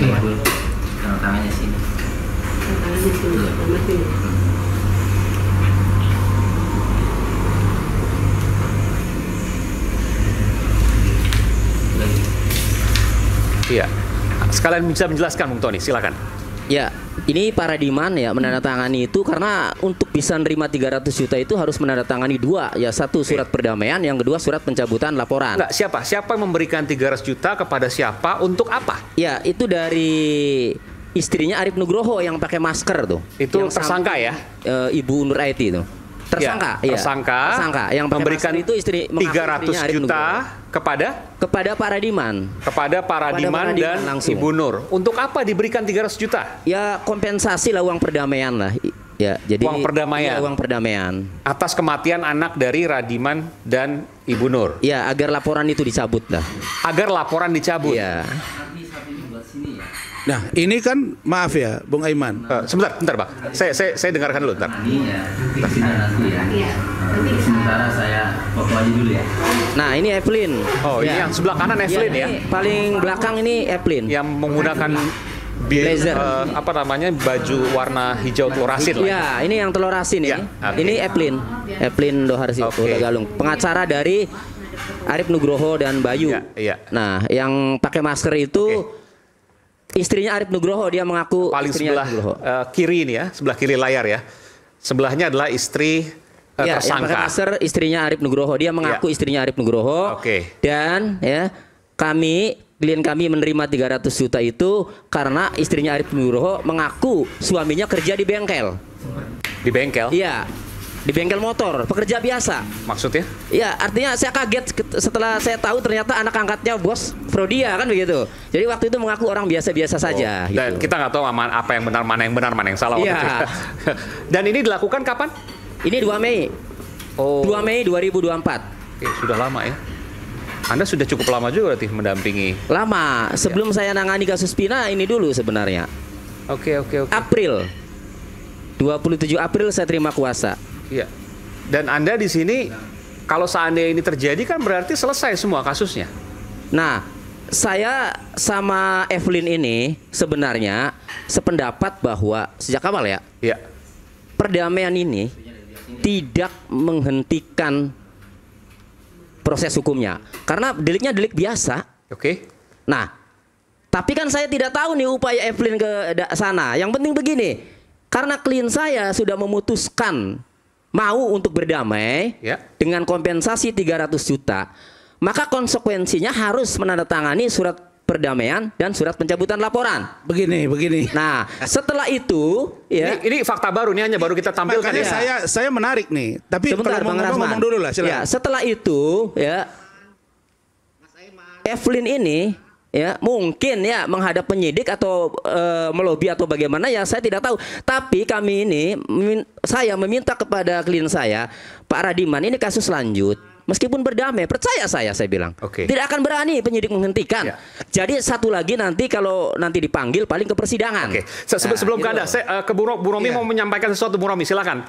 Iya. Tanda tangannya sini. Iya. Sekalian bisa menjelaskan Bung Tony, silakan. Ya, ini Paradiman ya menandatangani itu karena untuk bisa nerima 300 juta itu harus menandatangani 2, ya 1 surat perdamaian, yang kedua surat pencabutan laporan. Enggak, siapa yang memberikan 300 juta kepada siapa untuk apa? Ya, itu dari istrinya Arif Nugroho yang pakai masker tuh. Itu yang tersangka ya? Ibu Nur Aiti itu. Tersangka, ya, tersangka yang memberikan itu istri 300 juta kepada Paradiman. Kepada Paradiman dan langsung. Ibu Nur. Untuk apa diberikan 300 juta? Ya kompensasi lah, uang perdamaian lah. Ya, jadi uang perdamaian. Ya, uang perdamaian. Atas kematian anak dari Radiman dan Ibu Nur. Ya, agar laporan itu dicabut lah. Agar laporan dicabut. Ya. Nah, ini kan maaf ya, Bung Aiman. Sebentar, Pak. Saya dengarkan dulu, bentar. Sementara saya foto aja dulu ya. Nah, ini Evelyn. Oh, ini yang sebelah kanan Evelyn ya. Paling belakang ini Evelyn. Yang menggunakan blazer. Apa namanya, baju warna hijau telur asin lah. Ya, ini yang telur asin ini. Ini Eplin Doharsi Polda Galung, pengacara dari Arif Nugroho dan Bayu. Nah, yang pakai masker itu istrinya Arif Nugroho, dia mengaku paling sebelah kiri ini ya, sebelah kiri layar ya. Sebelahnya adalah istri ya, tersangka. Yang pakai masker istrinya Arif Nugroho, dia mengaku istrinya Arif Nugroho. Dan ya, klien kami menerima 300 juta itu karena istrinya Arif Nugroho mengaku suaminya kerja di bengkel. Di bengkel? Iya. Di bengkel motor, pekerja biasa. Maksudnya? Ya, artinya saya kaget setelah saya tahu ternyata anak angkatnya bos Frodia, kan begitu. Jadi waktu itu mengaku orang biasa-biasa saja. Dan kita nggak tahu apa yang benar, mana yang salah. Iya. Dan ini dilakukan kapan? Ini 2 Mei. 2 Mei 2024. Oke, sudah lama ya. Anda sudah cukup lama juga berarti mendampingi. Lama. Sebelum saya nangani kasus Pina ini dulu sebenarnya. Oke. April. 27 April saya terima kuasa. Iya. Dan Anda di sini kalau seandainya ini terjadi kan berarti selesai semua kasusnya. Nah, saya sama Evelyn ini sebenarnya sependapat bahwa sejak awal ya. Perdamaian ini tidak menghentikan proses hukumnya karena deliknya delik biasa. Nah, tapi kan saya tidak tahu nih upaya Evelyn ke sana. Yang penting begini, karena klien saya sudah memutuskan mau untuk berdamai dengan kompensasi 300 juta, maka konsekuensinya harus menandatangani surat perdamaian dan surat pencabutan laporan. Begini. Nah, setelah itu ini fakta baru, ini hanya baru kita tampilkan. Makanya saya menarik nih. Tapi sebentar, kalau ngomong dulu lah, silakan. Ya, setelah itu Evelyn ini mungkin menghadap penyidik atau melobi atau bagaimana ya saya tidak tahu. Tapi kami ini saya meminta kepada klien saya, Pak Radiman, ini kasus lanjut. Meskipun berdamai, percaya saya bilang tidak akan berani penyidik menghentikan. Jadi satu lagi nanti kalau nanti dipanggil paling ke persidangan. Sebelum ke Anda, saya ke Bu Romi mau menyampaikan sesuatu. Bu Romi, silakan.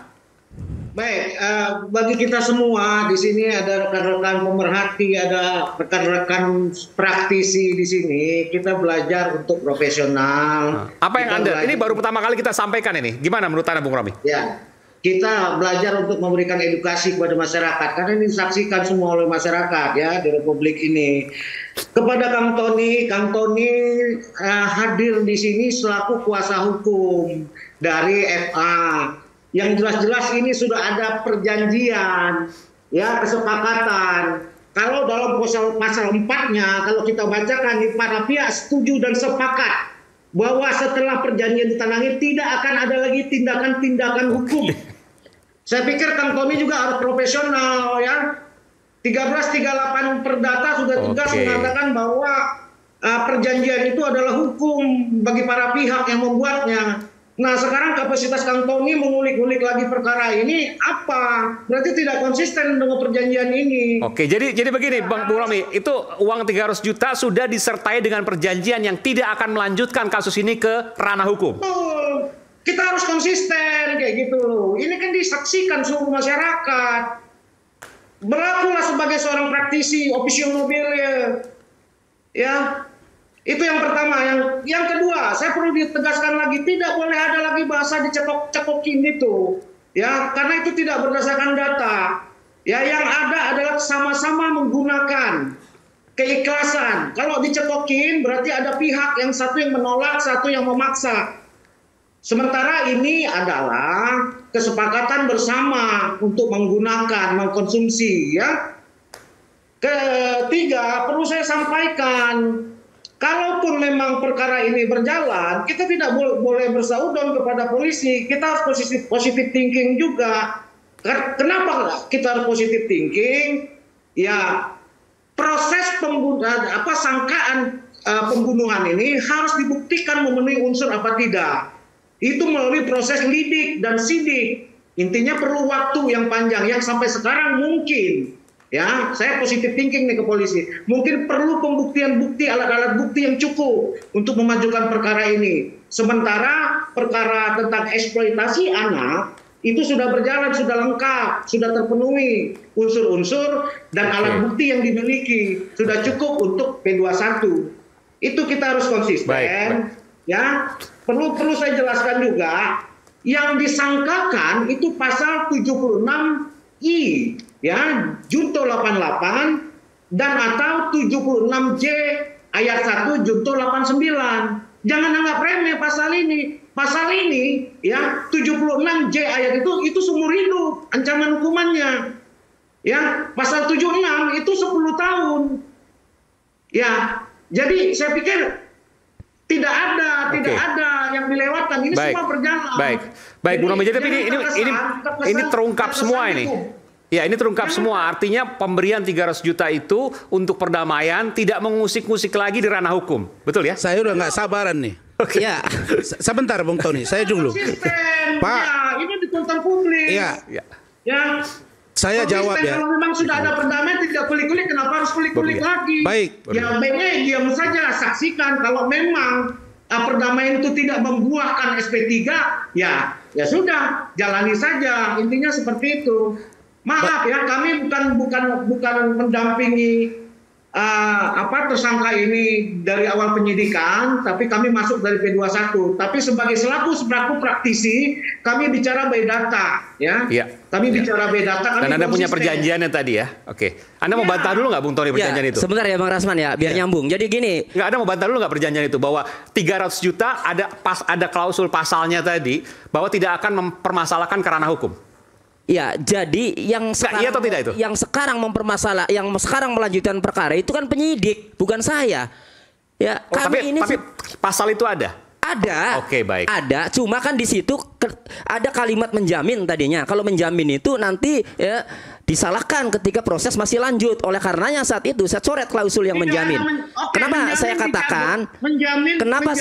Baik, bagi kita semua di sini ada rekan-rekan pemerhati, ada rekan-rekan praktisi di sini. Kita belajar untuk profesional. Apa yang ini baru pertama kali kita sampaikan ini. Gimana menurut Anda, Bung Romi? Ya, kita belajar untuk memberikan edukasi kepada masyarakat karena ini disaksikan semua oleh masyarakat ya di Republik ini. Kepada Kang Tony hadir di sini selaku kuasa hukum dari FA. Yang jelas-jelas ini sudah ada perjanjian, kesepakatan. Kalau dalam pasal 4-nya, kalau kita bacakan, para pihak setuju dan sepakat bahwa setelah perjanjian ditandatangani tidak akan ada lagi tindakan-tindakan hukum. Saya pikir Kang Tony juga harus profesional ya. 1338 Perdata sudah tegas mengatakan bahwa perjanjian itu adalah hukum bagi para pihak yang membuatnya. Nah, sekarang kapasitas Kang Tony mengulik-ulik lagi perkara ini apa? Berarti tidak konsisten dengan perjanjian ini. Jadi begini, Bang Bu Romi, itu uang 300 juta sudah disertai dengan perjanjian yang tidak akan melanjutkan kasus ini ke ranah hukum. Betul. Kita harus konsisten kayak gitu loh. Ini kan disaksikan seluruh masyarakat. Berlakulah sebagai seorang praktisi, officio nobilia. Ya. Itu yang pertama. Yang kedua, saya perlu ditegaskan lagi, tidak boleh ada lagi bahasa dicekok-cekokin itu. Ya, karena itu tidak berdasarkan data. Ya, yang ada adalah sama-sama menggunakan keikhlasan. Kalau dicekokin berarti ada pihak yang satu yang menolak, satu yang memaksa. Sementara ini adalah kesepakatan bersama untuk menggunakan, mengkonsumsi ya. Ketiga, perlu saya sampaikan, kalaupun memang perkara ini berjalan, kita tidak boleh bersaudon kepada polisi. Kita harus positif thinking juga. Kenapa kita harus positif thinking? Ya, proses sangkaan pembunuhan ini harus dibuktikan memenuhi unsur apa tidak. Itu melalui proses lidik dan sidik. Intinya perlu waktu yang panjang, yang sampai sekarang mungkin. Ya, saya positif thinking nih ke polisi. Mungkin perlu pembuktian bukti, alat-alat bukti yang cukup untuk memajukan perkara ini. Sementara perkara tentang eksploitasi anak itu sudah berjalan, sudah lengkap, sudah terpenuhi unsur-unsur dan alat bukti yang dimiliki sudah cukup untuk P21. Itu kita harus konsisten. ya, perlu saya jelaskan juga, yang disangkakan itu pasal 76I, ya, Junto 88 dan atau 76J ayat 1 Junto 89. Jangan anggap remeh pasal ini. Pasal ini, ya, 76J ayat itu seumur hidup ancaman hukumannya. Ya, pasal 76 itu 10 tahun. Ya, jadi saya pikir tidak ada yang dilewatkan. Ini semua berjalan. Baik, Bu Romi. Jadi ini terungkap semua ini. Ya, ini terungkap semua. Artinya pemberian 300 juta itu untuk perdamaian, tidak mengusik-ngusik lagi di ranah hukum. Betul ya? Saya udah nggak sabaran nih. Ya, sebentar Bung Tony, saya dulu. Pak, ya, ini dituntut publik. Iya. Ya. Saya jawab ya. Kalau memang sudah ada perdamaian tidak kulik-kulik, kenapa harus kulik-kulik lagi? Baik. Ya baiknya diam saja, saksikan. Kalau memang perdamaian itu tidak membuahkan SP3, ya sudah, jalani saja. Intinya seperti itu. Maaf ya, kami bukan mendampingi tersangka ini dari awal penyidikan, tapi kami masuk dari P21. Tapi sebagai selaku praktisi, kami bicara by data, ya. Kami bicara by data. Dan Anda punya perjanjiannya tadi ya? Oke. Anda mau bantah dulu nggak, Bung Tony, perjanjian itu? Sebentar ya, Bang Rasman ya, biar nyambung. Jadi gini. Nggak, Anda mau bantah dulu nggak perjanjian itu? Bahwa 300 juta ada klausul pasalnya tadi, bahwa tidak akan mempermasalahkan kerana hukum. Ya, jadi yang sekarang, iya atau tidak itu? Yang sekarang yang sekarang melanjutkan perkara itu kan penyidik, bukan saya. Ya, tapi pasal itu ada. Ada. Oke, baik. Ada, cuma kan di situ ada kalimat menjamin tadinya. Kalau menjamin itu nanti ya disalahkan ketika proses masih lanjut. Oleh karenanya saat itu saya coret klausul yang menjamin. Kenapa saya katakan? Kenapa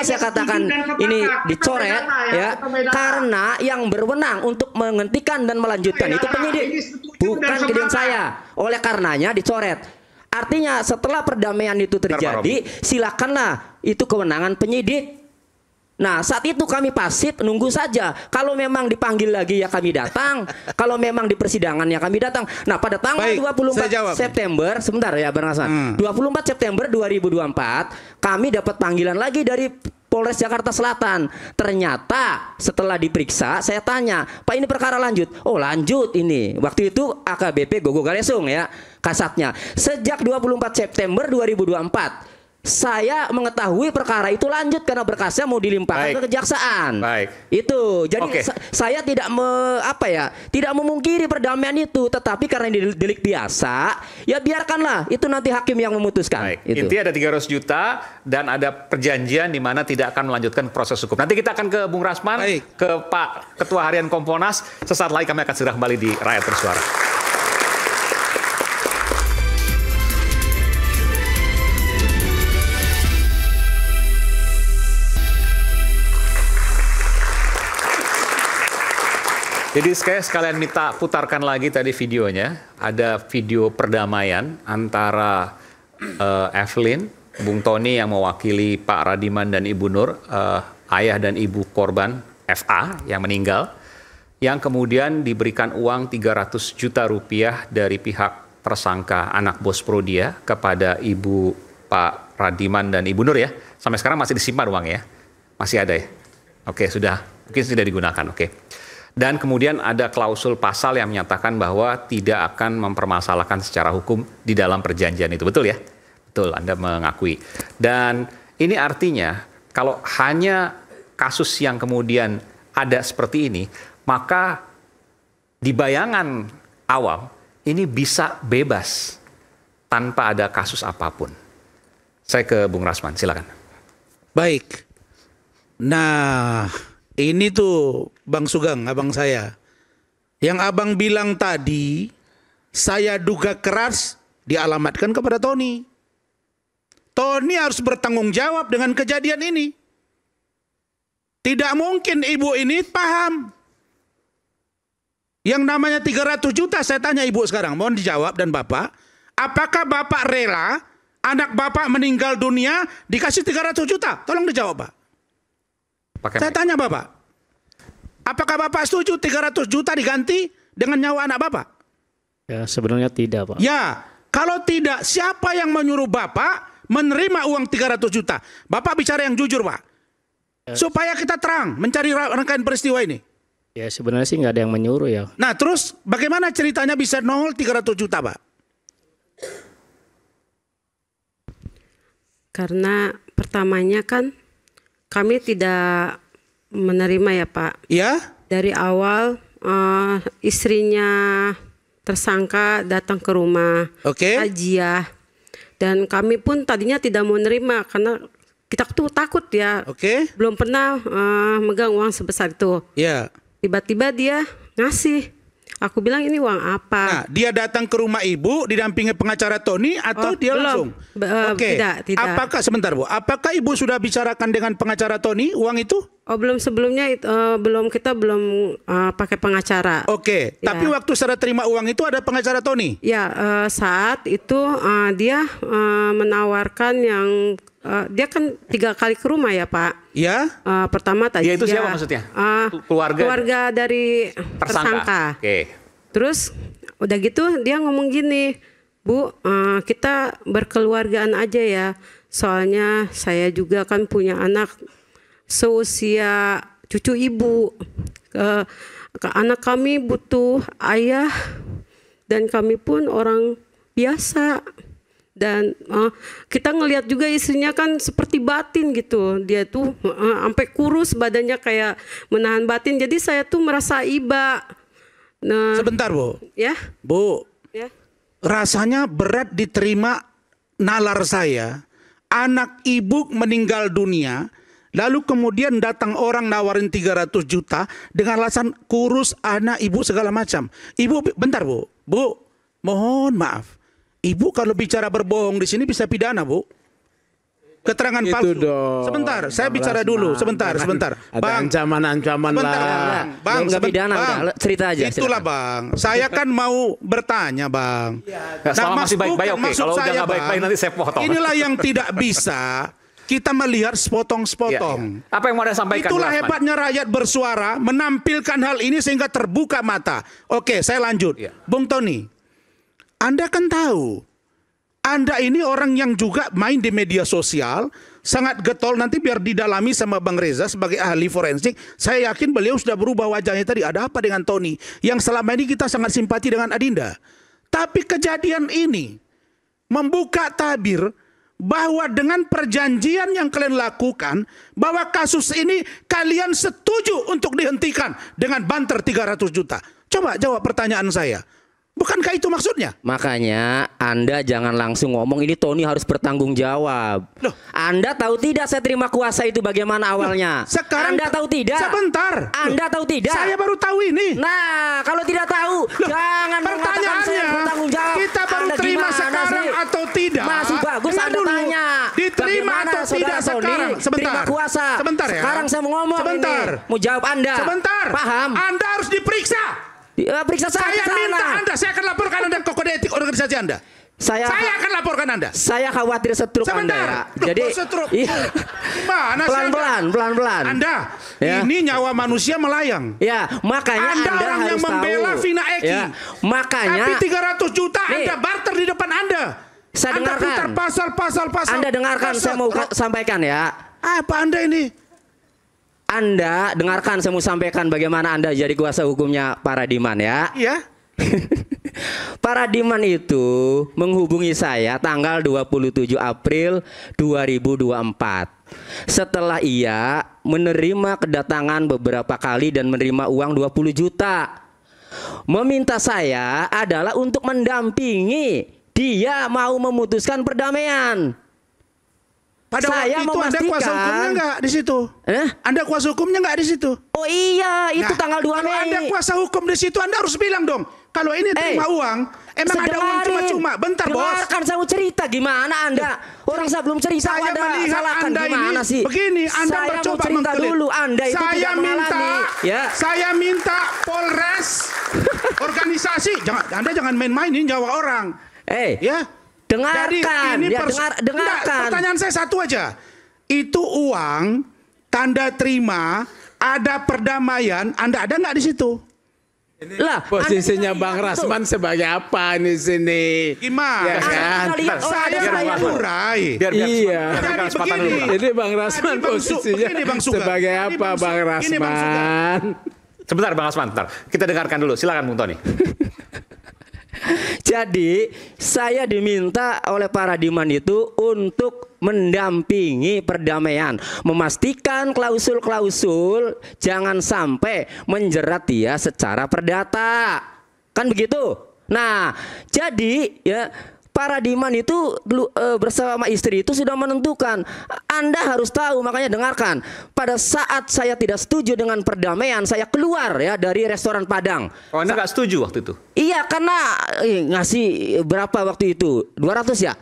saya katakan ini dicoret ya? Karena yang berwenang untuk menghentikan dan melanjutkan itu penyidik, bukan klien saya. Oleh karenanya dicoret. Artinya setelah perdamaian itu terjadi, silakanlah itu kewenangan penyidik. Nah, saat itu kami pasif nunggu saja. Kalau memang dipanggil lagi ya kami datang. Kalau memang di persidangan ya kami datang. Nah, pada tanggal 24 September, sebentar ya Bang Hasan. 24 September 2024, kami dapat panggilan lagi dari Polres Jakarta Selatan. Ternyata setelah diperiksa, saya tanya, Pak ini perkara lanjut? Oh lanjut ini. Waktu itu AKBP Gogo Galesung ya, kasatnya. Sejak 24 September 2024, saya mengetahui perkara itu lanjut karena berkasnya mau dilimpahkan ke kejaksaan. Itu. Jadi saya tidak tidak memungkiri perdamaian itu, tetapi karena ini delik biasa, ya biarkanlah itu nanti hakim yang memutuskan. Itu. Intinya ada 300 juta dan ada perjanjian di mana tidak akan melanjutkan proses hukum. Nanti kita akan ke Bung Rasman, ke Pak Ketua Harian Kompolnas. Sesaat lagi kami akan segera kembali di Rakyat Bersuara. Jadi sekalian minta putarkan lagi tadi videonya. Ada video perdamaian antara Evelyn, Bung Tony yang mewakili Pak Radiman dan Ibu Nur, ayah dan ibu korban FA yang meninggal, yang kemudian diberikan uang 300 juta rupiah dari pihak tersangka anak bos Prodia kepada ibu Pak Radiman dan Ibu Nur ya. Sampai sekarang masih disimpan uangnya, masih ada ya. Oke, mungkin sudah digunakan. Oke. Dan kemudian ada klausul pasal yang menyatakan bahwa tidak akan mempermasalahkan secara hukum di dalam perjanjian itu. Betul ya? Betul, Anda mengakui. Dan ini artinya kalau hanya kasus yang kemudian ada seperti ini, maka di bayangan awal ini bisa bebas tanpa ada kasus apapun. Saya ke Bung Rasman, silakan. Baik. Nah, ini tuh Bang Sugeng, abang saya. Yang abang bilang tadi, saya duga keras dialamatkan kepada Tony. Tony harus bertanggung jawab dengan kejadian ini. Tidak mungkin ibu ini paham. Yang namanya 300 juta, saya tanya ibu sekarang, mohon dijawab dan bapak. Apakah bapak rela anak bapak meninggal dunia dikasih 300 juta? Tolong dijawab, Pak. Saya tanya Bapak, apakah Bapak setuju 300 juta diganti dengan nyawa anak Bapak? Ya, sebenarnya tidak, Pak. Ya, kalau tidak, siapa yang menyuruh Bapak menerima uang 300 juta? Bapak bicara yang jujur, Pak. Supaya kita terang mencari rangkaian peristiwa ini. Ya sebenarnya sih nggak ada yang menyuruh ya. Nah terus bagaimana ceritanya bisa 300 juta, Pak? Karena pertamanya kan kami tidak menerima ya Pak. Ya. Dari awal istrinya tersangka datang ke rumah Hajiah. Dan kami pun tadinya tidak mau menerima karena kita tuh takut ya. Belum pernah megang uang sebesar itu. Ya. Tiba-tiba dia ngasih. Aku bilang ini uang apa? Nah, dia datang ke rumah ibu didampingi pengacara Tony atau dia belum. langsung? Tidak. Apakah sebentar Bu? Apakah ibu sudah bicarakan dengan pengacara Tony uang itu? Oh belum, sebelumnya kita belum pakai pengacara. Tapi waktu saudara terima uang itu ada pengacara Tony? Ya, saat itu dia menawarkan yang dia kan 3 kali ke rumah ya Pak. Ya. Ya Pertama tadi. itu siapa maksudnya? Keluarga dari tersangka. Terus udah gitu dia ngomong gini, Bu, kita berkeluargaan aja ya. Soalnya saya juga kan punya anak seusia cucu ibu. Anak kami butuh ayah dan kami pun orang biasa. Dan kita ngelihat juga istrinya kan seperti batin gitu. Dia tuh sampai kurus badannya kayak menahan batin. Jadi saya tuh merasa iba. Nah, sebentar Bu. Ya. Bu. Ya. Rasanya berat diterima nalar saya. Anak ibu meninggal dunia. Lalu kemudian datang orang nawarin 300 juta dengan alasan kurus anak ibu segala macam. Ibu, bentar Bu. Bu, mohon maaf. Ibu kalau bicara berbohong di sini bisa pidana, Bu. Keterangan palsu. Sebentar, saya bicara dulu. Sebentar. Ada ancaman-ancaman lah. Bang, pidana, cerita aja. Itulah Bang. Saya kan mau bertanya, Bang. Selama masih baik-baik, oke. Kalau udah nggak baik-baik nanti saya potong. Inilah yang tidak bisa kita melihat sepotong-sepotong. Apa yang mau Anda sampaikan? Itulah hebatnya rakyat bersuara, menampilkan hal ini sehingga terbuka mata. Oke, saya lanjut. Bung Tony, Anda kan tahu, Anda ini orang yang juga main di media sosial, sangat getol. Nanti biar didalami sama Bang Reza sebagai ahli forensik. Saya yakin beliau sudah berubah wajahnya tadi. Ada apa dengan Tony? Yang selama ini kita sangat simpati dengan Adinda. Tapi kejadian ini membuka tabir bahwa dengan perjanjian yang kalian lakukan, bahwa kasus ini kalian setuju untuk dihentikan dengan banter 300 juta. Coba jawab pertanyaan saya. Bukankah itu maksudnya? Makanya Anda jangan langsung ngomong ini Tony harus bertanggung jawab. Loh. Anda tahu tidak saya terima kuasa itu bagaimana awalnya? Sekarang Anda tahu tidak? Sebentar. Anda tahu tidak? Saya baru tahu ini. Nah, kalau tidak tahu, jangan mengatakan saya bertanggung jawab. Kita baru Anda terima gimana sekarang sih? atau tidak? Masih bagus Anda tanya. Diterima bagaimana atau tidak sekarang? Sebentar. Terima kuasa. Sebentar ya. Sekarang saya mau ngomong Sebentar. ini. Mau jawab Anda. Sebentar. Paham? Anda harus diperiksa. Periksa saya minta Anda, saya akan laporkan Anda ke kode etik organisasi Anda. Saya akan laporkan Anda. Saya khawatir setruk Anda ya. Jadi setruk. Pelan-pelan. Anda, ini nyawa manusia melayang. Ya, makanya Anda orang harus yang membela tahu. Vina Eki. Ya, makanya. Tapi 300 juta Anda barter di depan Anda. Saya Anda dengarkan. putar pasal. Anda dengarkan, saya mau sampaikan ya. Apa Anda ini? Anda dengarkan, saya mau sampaikan bagaimana Anda jadi kuasa hukumnya Paradiman ya. Iya. Paradiman itu menghubungi saya tanggal 27 April 2024. Setelah ia menerima kedatangan beberapa kali dan menerima uang 20 juta. Meminta saya adalah untuk mendampingi dia mau memutuskan perdamaian. Pada saya waktu itu Anda kuasa hukumnya nggak di situ? Anda kuasa hukumnya nggak di situ? Oh iya, itu tanggal 2 Mei. Kalau Anda kuasa hukum di situ, Anda harus bilang dong. Kalau ini terima uang, emang ada uang cuma-cuma. Bentar bos. Dengarkan saya mau cerita gimana Anda? Orang saya belum cerita. Saya Anda melihat salahkan Anda gimana ini sih? begini. Anda saya mencoba mau cerita mengklinik. dulu. Anda itu saya tidak mengalami. Ya. Saya minta Polres organisasi. Anda jangan main-main ini nyawa orang. Ya. Dengarkan. Jadi ini dengarkan. Pertanyaan saya satu aja. Itu uang tanda terima, ada perdamaian, Anda ada nggak di situ? Lah, posisinya Bang Rasman sebagai apa di sini? Gimana? Ya kan? Saya urai. Iya. Jadi Bang Rasman posisinya sebagai apa Bang Rasman? Sebentar Bang Rasman, bentar. Kita dengarkan dulu. Silakan Bung Tony. Jadi saya diminta oleh para diman itu untuk mendampingi perdamaian, memastikan klausul-klausul jangan sampai menjerat dia secara perdata, kan begitu. Nah, jadi ya para diman itu bersama istri itu sudah menentukan. Anda harus tahu, makanya dengarkan. Pada saat saya tidak setuju dengan perdamaian, saya keluar ya dari restoran Padang. Oh, Anda nggak setuju waktu itu? Iya, karena ngasih berapa waktu itu? 200 ya?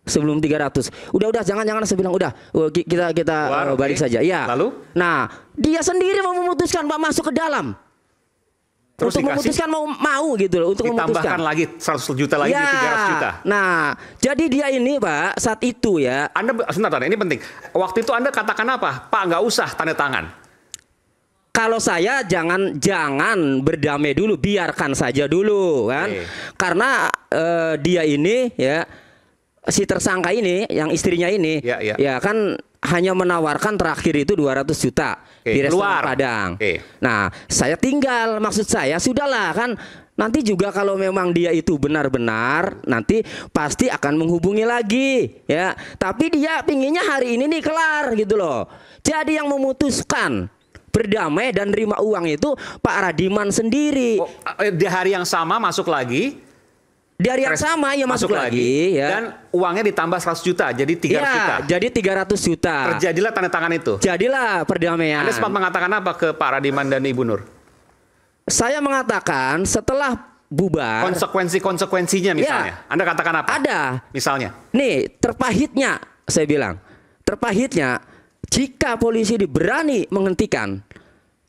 Sebelum 300. Udah jangan saya bilang udah kita balik saja. Iya. Lalu? Nah, dia sendiri mau memutuskan Pak masuk ke dalam. Terus untuk memutuskan mau gitu loh, untuk memutuskan. Ditambahkan lagi 100 juta lagi, ya, 300 juta. Nah, jadi dia ini Pak saat itu ya. Anda sebentar, ini penting. Waktu itu Anda katakan apa? Pak, nggak usah tanda tangan. Kalau saya jangan berdamai dulu, biarkan saja dulu kan. Karena dia ini ya, si tersangka ini, yang istrinya ini ya kan hanya menawarkan terakhir itu 200 juta di restoran Padang. Nah, saya tinggal, maksud saya sudahlah kan, nanti juga kalau memang dia itu benar-benar nanti pasti akan menghubungi lagi ya. Tapi dia pinginnya hari ini nih kelar gitu loh. Jadi yang memutuskan berdamai dan nerima uang itu Pak Radiman sendiri. Di hari yang sama masuk lagi. Di hari yang sama ya masuk lagi ya. Dan uangnya ditambah 100 juta jadi 300 juta. Jadi 300 juta. Terjadilah tanda tangan itu. Jadilah perdamaian. Anda sempat mengatakan apa ke Pak Radiman dan Ibu Nur? Saya mengatakan setelah bubar. Konsekuensinya misalnya. Anda katakan apa? Ada. Misalnya. Nih terpahitnya saya bilang. Terpahitnya jika polisi berani menghentikan,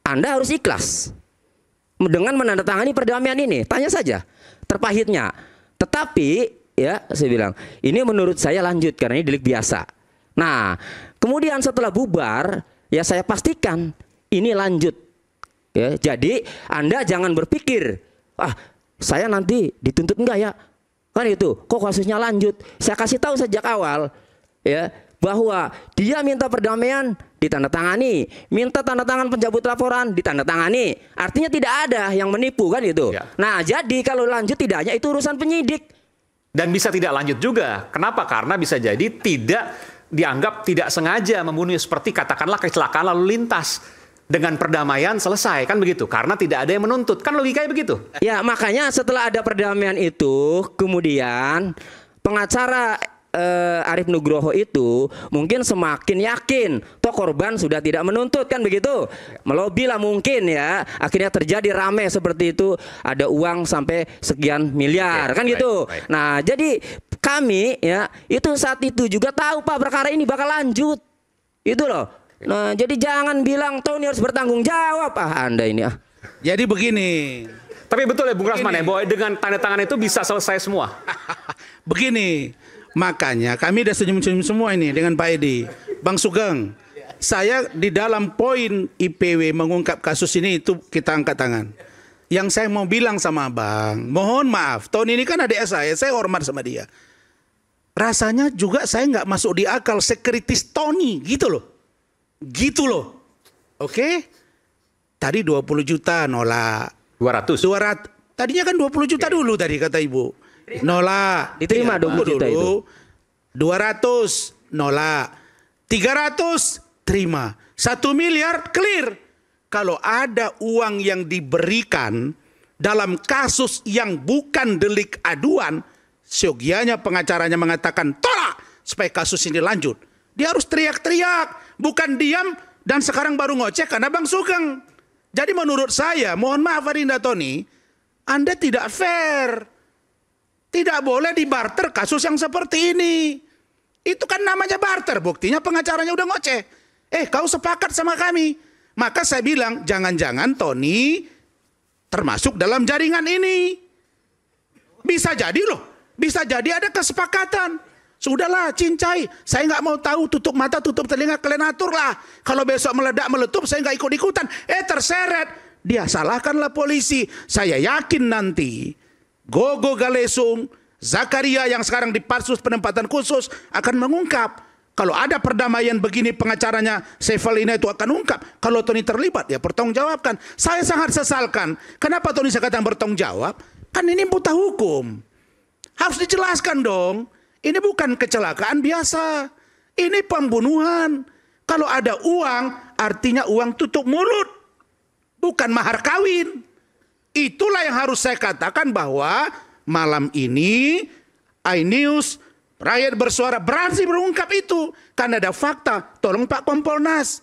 Anda harus ikhlas dengan menandatangani perdamaian ini. Tanya saja. Terpahitnya. Tetapi ya saya bilang ini menurut saya lanjut karena ini delik biasa. Nah kemudian setelah bubar ya saya pastikan ini lanjut ya. Jadi Anda jangan berpikir saya nanti dituntut enggak ya kan itu, kok kasusnya lanjut. Saya kasih tahu sejak awal ya bahwa dia minta perdamaian ditandatangani, minta tanda tangan pencabut laporan ditandatangani. Artinya tidak ada yang menipu kan itu. Nah, jadi kalau lanjut tidaknya itu urusan penyidik. Dan bisa tidak lanjut juga. Kenapa? Karena bisa jadi tidak dianggap tidak sengaja membunuh, seperti katakanlah kecelakaan lalu lintas. Dengan perdamaian selesai kan begitu. Karena tidak ada yang menuntut. Kan logikanya begitu. Ya, makanya setelah ada perdamaian itu, kemudian pengacara Arif Nugroho itu mungkin semakin yakin toh korban sudah tidak menuntut kan begitu, melobi lah mungkin ya, akhirnya terjadi rame seperti itu, ada uang sampai sekian miliar kan gitu. Nah jadi kami ya itu saat itu juga tahu Pak perkara ini bakal lanjut itu loh. Nah jadi jangan bilang Tony harus bertanggung jawab Anda ini Jadi begini. Tapi betul ya Bung Rasman ya, bahwa dengan tanda tangan itu bisa selesai semua. Begini. Makanya kami udah senyum-senyum semua ini dengan Pak Edi. Bang Sugeng, saya di dalam poin IPW mengungkap kasus ini itu kita angkat tangan. Yang saya mau bilang sama Bang, mohon maaf, Tony ini kan adik saya hormat sama dia. Rasanya juga saya nggak masuk di akal sekuritis Tony, gitu loh. Gitu loh. Oke? Tadi 20 juta nolak. 200. Tadinya kan 20 juta dulu tadi kata Ibu. Nolak, diterima 20 juta itu. 200 nolak, 300 terima, 1 miliar clear. Kalau ada uang yang diberikan dalam kasus yang bukan delik aduan, seyogianya pengacaranya mengatakan tolak supaya kasus ini lanjut. Dia harus teriak-teriak, bukan diam dan sekarang baru ngoceh karena Bang Sugeng. Jadi menurut saya, mohon maaf Arinda Tony, Anda tidak fair. Tidak boleh dibarter kasus yang seperti ini. Itu kan namanya barter. Buktinya pengacaranya udah ngoceh. Kau sepakat sama kami. Maka saya bilang, jangan-jangan Tony termasuk dalam jaringan ini. Bisa jadi loh. Bisa jadi ada kesepakatan. Sudahlah, cincai. Saya nggak mau tahu, tutup mata, tutup telinga, kalian atur lah. Kalau besok meledak, meletup, saya nggak ikut-ikutan. Terseret. dia salahkanlah polisi. Saya yakin nanti Gogo Galesung, Zakaria yang sekarang di Pansus Penempatan Khusus akan mengungkap. Kalau ada perdamaian begini, pengacaranya Sefalina itu akan ungkap. Kalau Tony terlibat, ya pertanggungjawabkan. Saya sangat sesalkan. Kenapa Tony sekarang bertanggung jawab? Kan ini buta hukum. Harus dijelaskan dong. Ini bukan kecelakaan biasa. Ini pembunuhan. Kalau ada uang, artinya uang tutup mulut. Bukan mahar kawin. Itulah yang harus saya katakan bahwa malam ini iNews, Rakyat Bersuara berani berungkap itu. Karena ada fakta. Tolong Pak Kompolnas.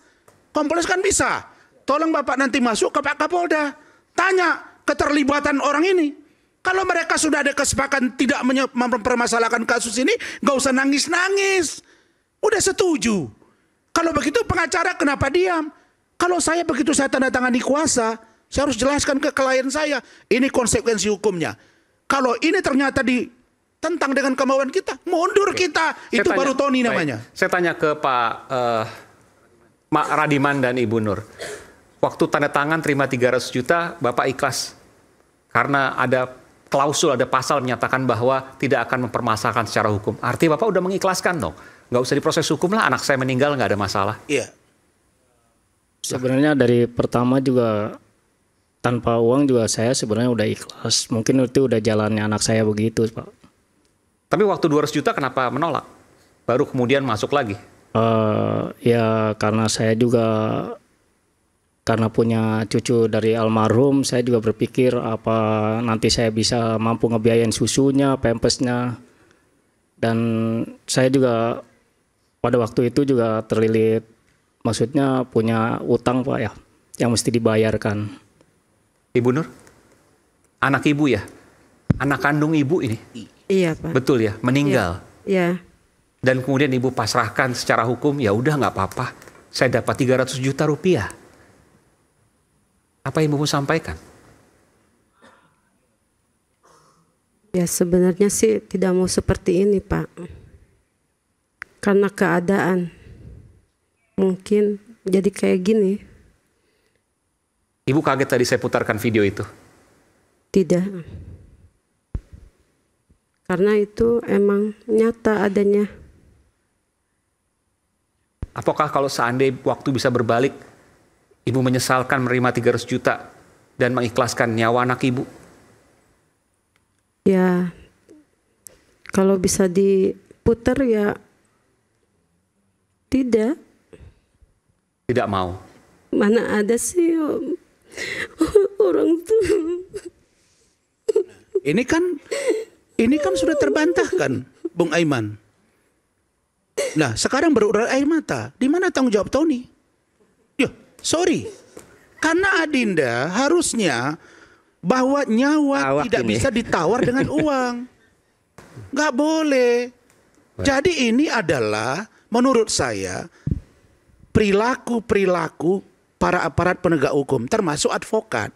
Kompolnas kan bisa. Tolong Bapak nanti masuk ke Pak Kapolda. Tanya keterlibatan orang ini. Kalau mereka sudah ada kesepakatan tidak mempermasalahkan kasus ini, gak usah nangis-nangis. Udah setuju. Kalau begitu pengacara kenapa diam? Kalau saya begitu saya tanda tangani kuasa, saya harus jelaskan ke klien saya, ini konsekuensi hukumnya. Kalau ini ternyata ditentang dengan kemauan kita, mundur kita. Itu baru Tony namanya. Saya tanya ke Pak Radiman dan Ibu Nur. Waktu tanda tangan terima 300 juta, Bapak ikhlas. Karena ada klausul, ada pasal menyatakan bahwa tidak akan mempermasalahkan secara hukum. Artinya Bapak udah mengikhlaskan dong. Nggak usah diproses hukum lah, anak saya meninggal nggak ada masalah. Iya. Sebenarnya dari pertama juga tanpa uang juga saya sebenarnya udah ikhlas. Mungkin itu udah jalannya anak saya begitu, Pak. Tapi waktu 200 juta kenapa menolak? Baru kemudian masuk lagi? Ya karena saya juga karena punya cucu dari almarhum, saya juga berpikir apa nanti saya bisa mampu ngebiayain susunya, pampasnya. Dan saya juga pada waktu itu juga terlilit, maksudnya punya utang Pak ya, yang mesti dibayarkan. Ibu Nur, anak ibu ya? Anak kandung ibu ini? Iya Pak. Betul ya, meninggal. Iya. Dan kemudian ibu pasrahkan secara hukum, ya udah nggak apa-apa. Saya dapat 300 juta rupiah. Apa yang ibu mau sampaikan? Ya sebenarnya sih tidak mau seperti ini Pak. Karena keadaan. Mungkin jadi kayak gini. Ibu kaget tadi saya putarkan video itu? Tidak. Karena itu emang nyata adanya. Apakah kalau seandainya waktu bisa berbalik, ibu menyesalkan menerima 300 juta dan mengikhlaskan nyawa anak ibu? Ya, kalau bisa diputar ya tidak. Tidak mau? Mana ada sih orang tuh. Ini kan sudah terbantahkan, Bung Aiman. Nah, sekarang berurai air mata. Di mana tanggung jawab Tony? Ya, sorry. Karena Adinda harusnya bahwa nyawa tidak bisa ditawar dengan uang. Nggak boleh. Jadi ini adalah menurut saya perilaku para aparat penegak hukum, termasuk advokat.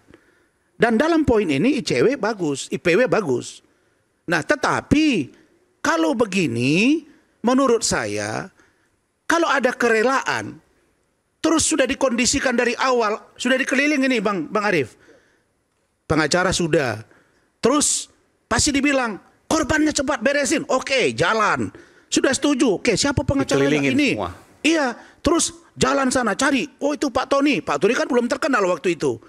Dan dalam poin ini IPW bagus. Nah, tetapi kalau begini, menurut saya, kalau ada kerelaan, terus sudah dikondisikan dari awal, sudah dikeliling ini Bang Arif. Pengacara sudah. Terus pasti dibilang, korbannya cepat beresin. Oke, jalan. Sudah setuju. Oke, siapa pengacaranya ini? Semua. Iya, terus jalan sana cari. Oh, itu Pak Tony. Pak Tony kan belum terkenal waktu itu.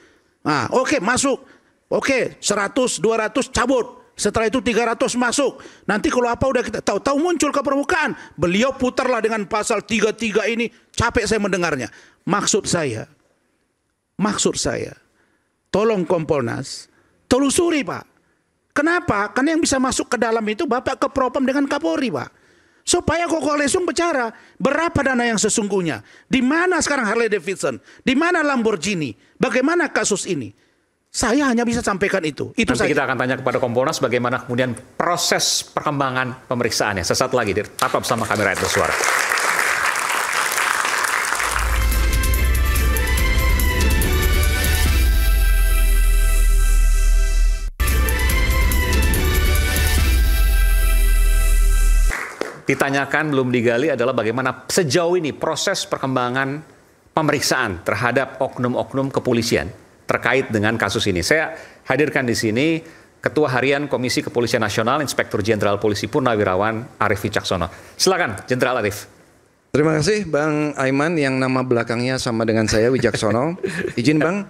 Nah, oke, masuk. Oke, 100, 200 cabut. Setelah itu 300 masuk. Nanti kalau apa udah kita tahu muncul ke permukaan. Beliau putarlah dengan pasal 33 ini. Capek saya mendengarnya. Maksud saya. Tolong Kompolnas. Telusuri Pak. Kenapa? Karena yang bisa masuk ke dalam itu Bapak ke Propam dengan Kapolri Pak. Supaya Gogo Galesung bicara. Berapa dana yang sesungguhnya? Di mana sekarang Harley Davidson? Di mana Lamborghini? Bagaimana kasus ini? Saya hanya bisa sampaikan itu. Nanti saja. Kita akan tanya kepada Kompolnas bagaimana kemudian proses perkembangan pemeriksaannya. Sesaat lagi, tetap bersama kami Rakyat Bersuara. Ditanyakan, belum digali adalah bagaimana sejauh ini proses perkembangan pemeriksaan terhadap oknum-oknum kepolisian terkait dengan kasus ini. Saya hadirkan di sini Ketua Harian Komisi Kepolisian Nasional, Inspektur Jenderal Polisi Purnawirawan Arief Wicaksono. Silakan, Jenderal Arief. Terima kasih Bang Aiman yang nama belakangnya sama dengan saya, Wicaksono. Izin Bang,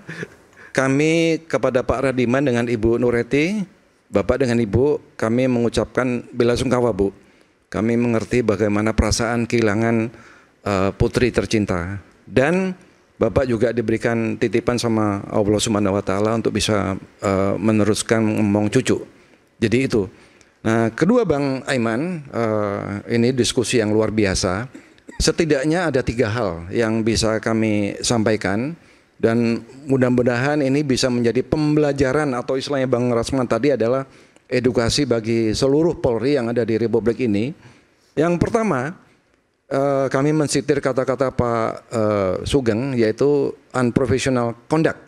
kami kepada Pak Radiman dengan Ibu Nureti, Bapak dengan Ibu, kami mengucapkan belasungkawa Bu. Kami mengerti bagaimana perasaan kehilangan putri tercinta. Dan Bapak juga diberikan titipan sama Allah Subhanahu wa Ta'ala untuk bisa meneruskan ngomong cucu. Jadi itu. Nah, kedua Bang Aiman, ini diskusi yang luar biasa. Setidaknya ada 3 hal yang bisa kami sampaikan dan mudah-mudahan ini bisa menjadi pembelajaran atau istilahnya Bang Rasman tadi adalah edukasi bagi seluruh Polri yang ada di Republik ini. Yang pertama, kami mensitir kata-kata Pak Sugeng yaitu unprofessional conduct.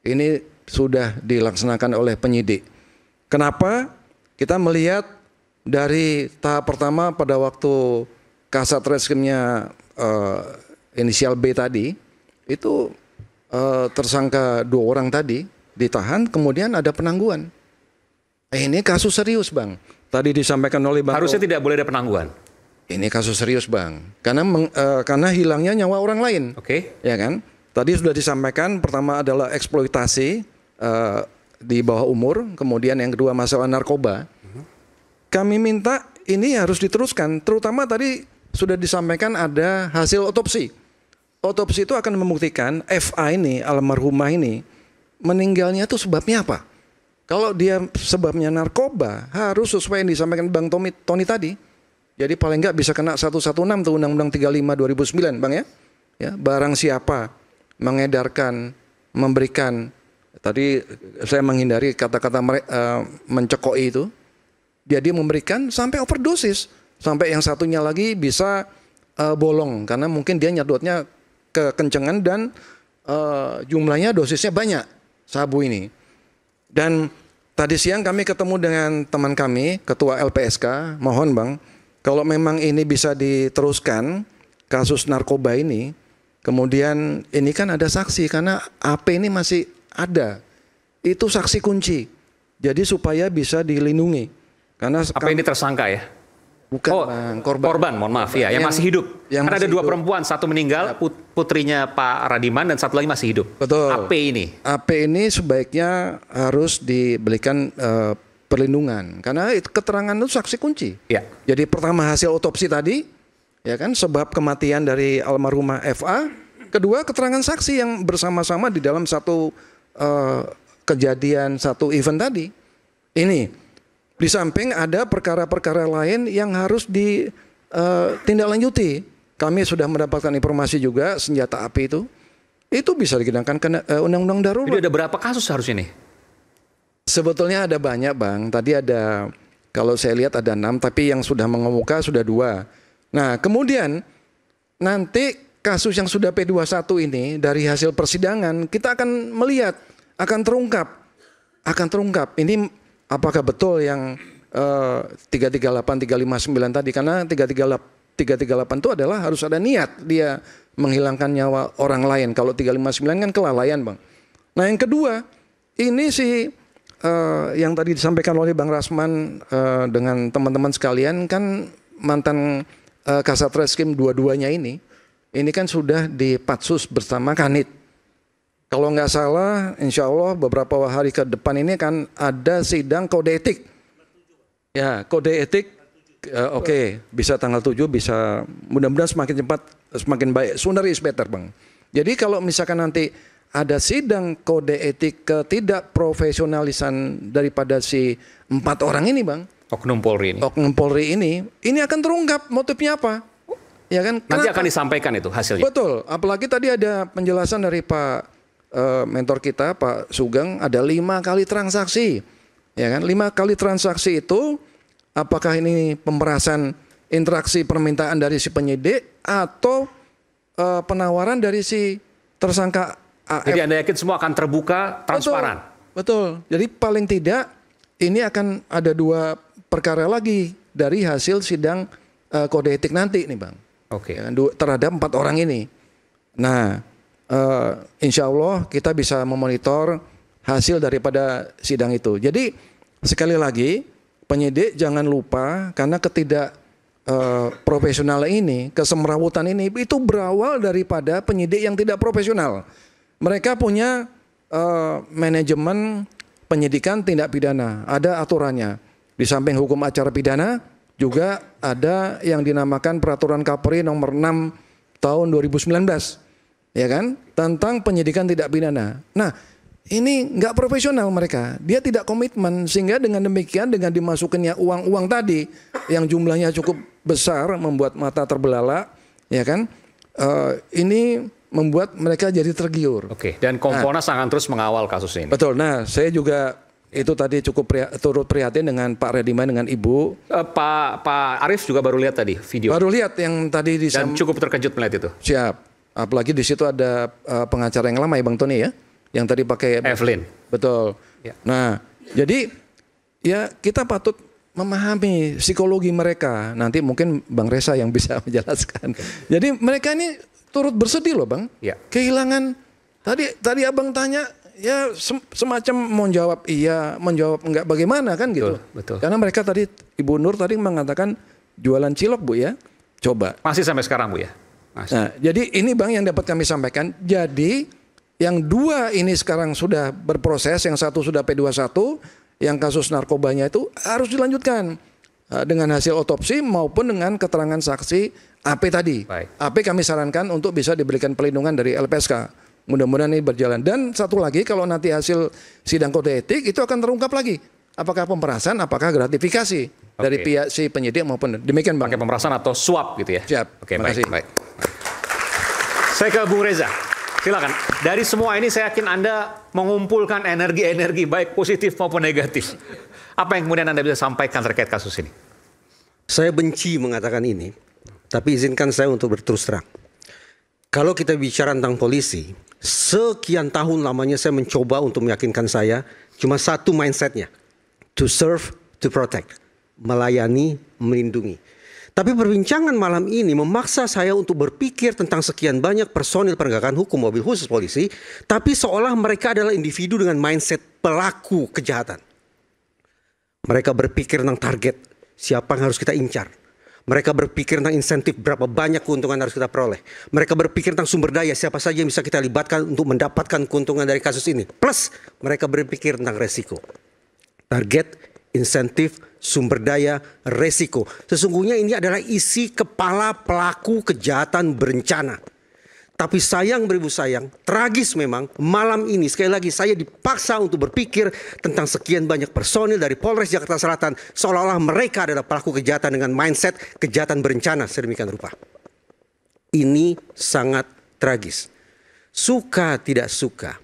Ini sudah dilaksanakan oleh penyidik. Kenapa? Kita melihat dari tahap pertama pada waktu Kasat Reskrimnya inisial B tadi, itu tersangka 2 orang tadi ditahan, kemudian ada penangguhan. Ini kasus serius Bang. Tadi disampaikan oleh Bang. Harusnya tidak boleh ada penangguhan. Ini kasus serius Bang, karena hilangnya nyawa orang lain. Oke. Ya kan? Tadi sudah disampaikan, pertama adalah eksploitasi di bawah umur, kemudian yang kedua masalah narkoba. Kami minta ini harus diteruskan, terutama tadi sudah disampaikan ada hasil otopsi. Otopsi itu akan membuktikan FA ini, almarhumah ini, meninggalnya itu sebabnya apa? Kalau dia sebabnya narkoba, harus sesuai yang disampaikan Bang Tony tadi. Jadi paling nggak bisa kena 116 tuh Undang-Undang 35 2009 Bang ya. Ya, barang siapa mengedarkan, memberikan, tadi saya menghindari kata-kata mencekoi itu. Jadi memberikan sampai overdosis. Sampai yang satunya lagi bisa bolong karena mungkin dia nyedotnya kekencengan dan jumlahnya dosisnya banyak sabu ini. Dan tadi siang kami ketemu dengan teman kami Ketua LPSK, mohon Bang, kalau memang ini bisa diteruskan kasus narkoba ini, kemudian ini kan ada saksi karena AP ini masih ada, itu saksi kunci. Jadi supaya bisa dilindungi. Karena AP ini tersangka ya? Bukan Bang, korban, mohon maaf ya, yang masih hidup. Karena ada 2 perempuan, satu meninggal, putrinya Pak Radiman dan satu lagi masih hidup. Betul. AP ini. AP ini sebaiknya harus diberikan perlindungan karena itu keterangan itu saksi kunci. Ya. Jadi pertama hasil otopsi tadi, ya kan, sebab kematian dari almarhumah FA. Kedua keterangan saksi yang bersama-sama di dalam satu kejadian, satu event tadi. Ini. Di samping ada perkara-perkara lain yang harus ditindaklanjuti. Kami sudah mendapatkan informasi juga senjata api itu bisa dikenakan ke undang-undang darurat. Jadi ada berapa kasus harusnya nih? Sebetulnya ada banyak Bang. Tadi ada, kalau saya lihat ada 6, tapi yang sudah mengemuka sudah 2. Nah kemudian nanti kasus yang sudah P21 ini dari hasil persidangan kita akan melihat, akan terungkap. Ini apakah betul yang 338, 359 tadi? Karena 338 itu adalah harus ada niat dia menghilangkan nyawa orang lain. Kalau 359 kan kelalaian Bang. Nah yang kedua, ini yang tadi disampaikan oleh Bang Rasman dengan teman-teman sekalian kan mantan Kasat Reskrim dua-duanya ini kan sudah di Patsus bersama Kanit. Kalau nggak salah, insya Allah beberapa hari ke depan ini kan ada sidang kode etik. Ya, kode etik, oke, bisa tanggal 7, bisa mudah-mudahan semakin cepat, semakin baik. Sooner is better Bang. Jadi kalau misalkan nanti ada sidang kode etik ketidakprofesionalisan daripada si 4 orang ini Bang. Oknum Polri ini akan terungkap motifnya apa. Ya kan? Nanti akan disampaikan itu hasilnya. Betul, apalagi tadi ada penjelasan dari Pak mentor kita Pak Sugeng, ada 5 kali transaksi, ya kan? 5 kali transaksi itu apakah ini pemerasan interaksi permintaan dari si penyidik atau penawaran dari si tersangka AF? Jadi Anda yakin semua akan terbuka, transparan? Betul. Jadi paling tidak ini akan ada 2 perkara lagi dari hasil sidang kode etik nanti nih Bang. Oke. Ya, terhadap 4 orang ini. Nah. insya Allah kita bisa memonitor hasil daripada sidang itu. Jadi sekali lagi penyidik jangan lupa karena profesional ini, kesemrawutan ini itu berawal daripada penyidik yang tidak profesional. Mereka punya manajemen penyidikan tindak pidana, ada aturannya. Di samping hukum acara pidana juga ada yang dinamakan Peraturan Kapolri nomor 6 tahun 2019, ya kan, tentang penyidikan tidak pidana. Nah, ini nggak profesional mereka, dia tidak komitmen, sehingga dengan demikian dengan dimasukinnya uang-uang tadi yang jumlahnya cukup besar membuat mata terbelalak, ya kan, ini membuat mereka jadi tergiur. Oke, dan Kompolnas akan terus mengawal kasus ini. Betul. Nah, saya juga itu tadi cukup turut prihatin dengan Pak Rediman dengan Ibu. Pak Arief juga baru lihat tadi video. Baru lihat yang tadi dan cukup terkejut melihat itu. Siap. Apalagi di situ ada pengacara yang lama ya Bang Tony ya, yang tadi pakai Evelyn. Betul. Ya. Nah, jadi ya kita patut memahami psikologi mereka. Nanti mungkin Bang Reza yang bisa menjelaskan. Jadi mereka ini turut bersedih loh Bang. Ya. Kehilangan tadi Abang tanya ya semacam mau jawab iya, menjawab enggak, bagaimana kan gitu. Betul. Karena mereka tadi Ibu Nur tadi mengatakan jualan cilok Bu ya. Coba. Masih sampai sekarang Bu ya. Masih. Nah, jadi ini Bang yang dapat kami sampaikan. Jadi yang dua ini sekarang sudah berproses, yang satu sudah P21, yang kasus narkobanya itu harus dilanjutkan dengan hasil otopsi maupun dengan keterangan saksi AP tadi. Baik. AP kami sarankan untuk bisa diberikan perlindungan dari LPSK. Mudah-mudahan ini berjalan. Dan satu lagi, kalau nanti hasil sidang kode etik itu akan terungkap lagi. Apakah pemerasan, apakah gratifikasi dari pihak si penyidik maupun demikian Bang. Pakai pemerasan atau suap gitu ya. Siap. Oke, Terima kasih. baik. Saya ke Bung Reza. Silakan. Dari semua ini saya yakin Anda mengumpulkan energi-energi baik positif maupun negatif. Apa yang kemudian Anda bisa sampaikan terkait kasus ini? Saya benci mengatakan ini, tapi izinkan saya untuk berterus terang. Kalau kita bicara tentang polisi, sekian tahun lamanya saya mencoba untuk meyakinkan saya cuma satu mindsetnya, to serve, to protect, melayani, melindungi. Tapi perbincangan malam ini memaksa saya untuk berpikir tentang sekian banyak personil penegakan hukum mobil khusus polisi, tapi seolah mereka adalah individu dengan mindset pelaku kejahatan. Mereka berpikir tentang target, siapa yang harus kita incar. Mereka berpikir tentang insentif, berapa banyak keuntungan harus kita peroleh. Mereka berpikir tentang sumber daya, siapa saja yang bisa kita libatkan untuk mendapatkan keuntungan dari kasus ini. Plus, mereka berpikir tentang resiko. Target, insentif, sumber daya, resiko. Sesungguhnya ini adalah isi kepala pelaku kejahatan berencana. Tapi sayang beribu sayang, tragis memang malam ini sekali lagi saya dipaksa untuk berpikir tentang sekian banyak personil dari Polres Jakarta Selatan seolah-olah mereka adalah pelaku kejahatan dengan mindset kejahatan berencana sedemikian rupa. Ini sangat tragis. Suka tidak suka,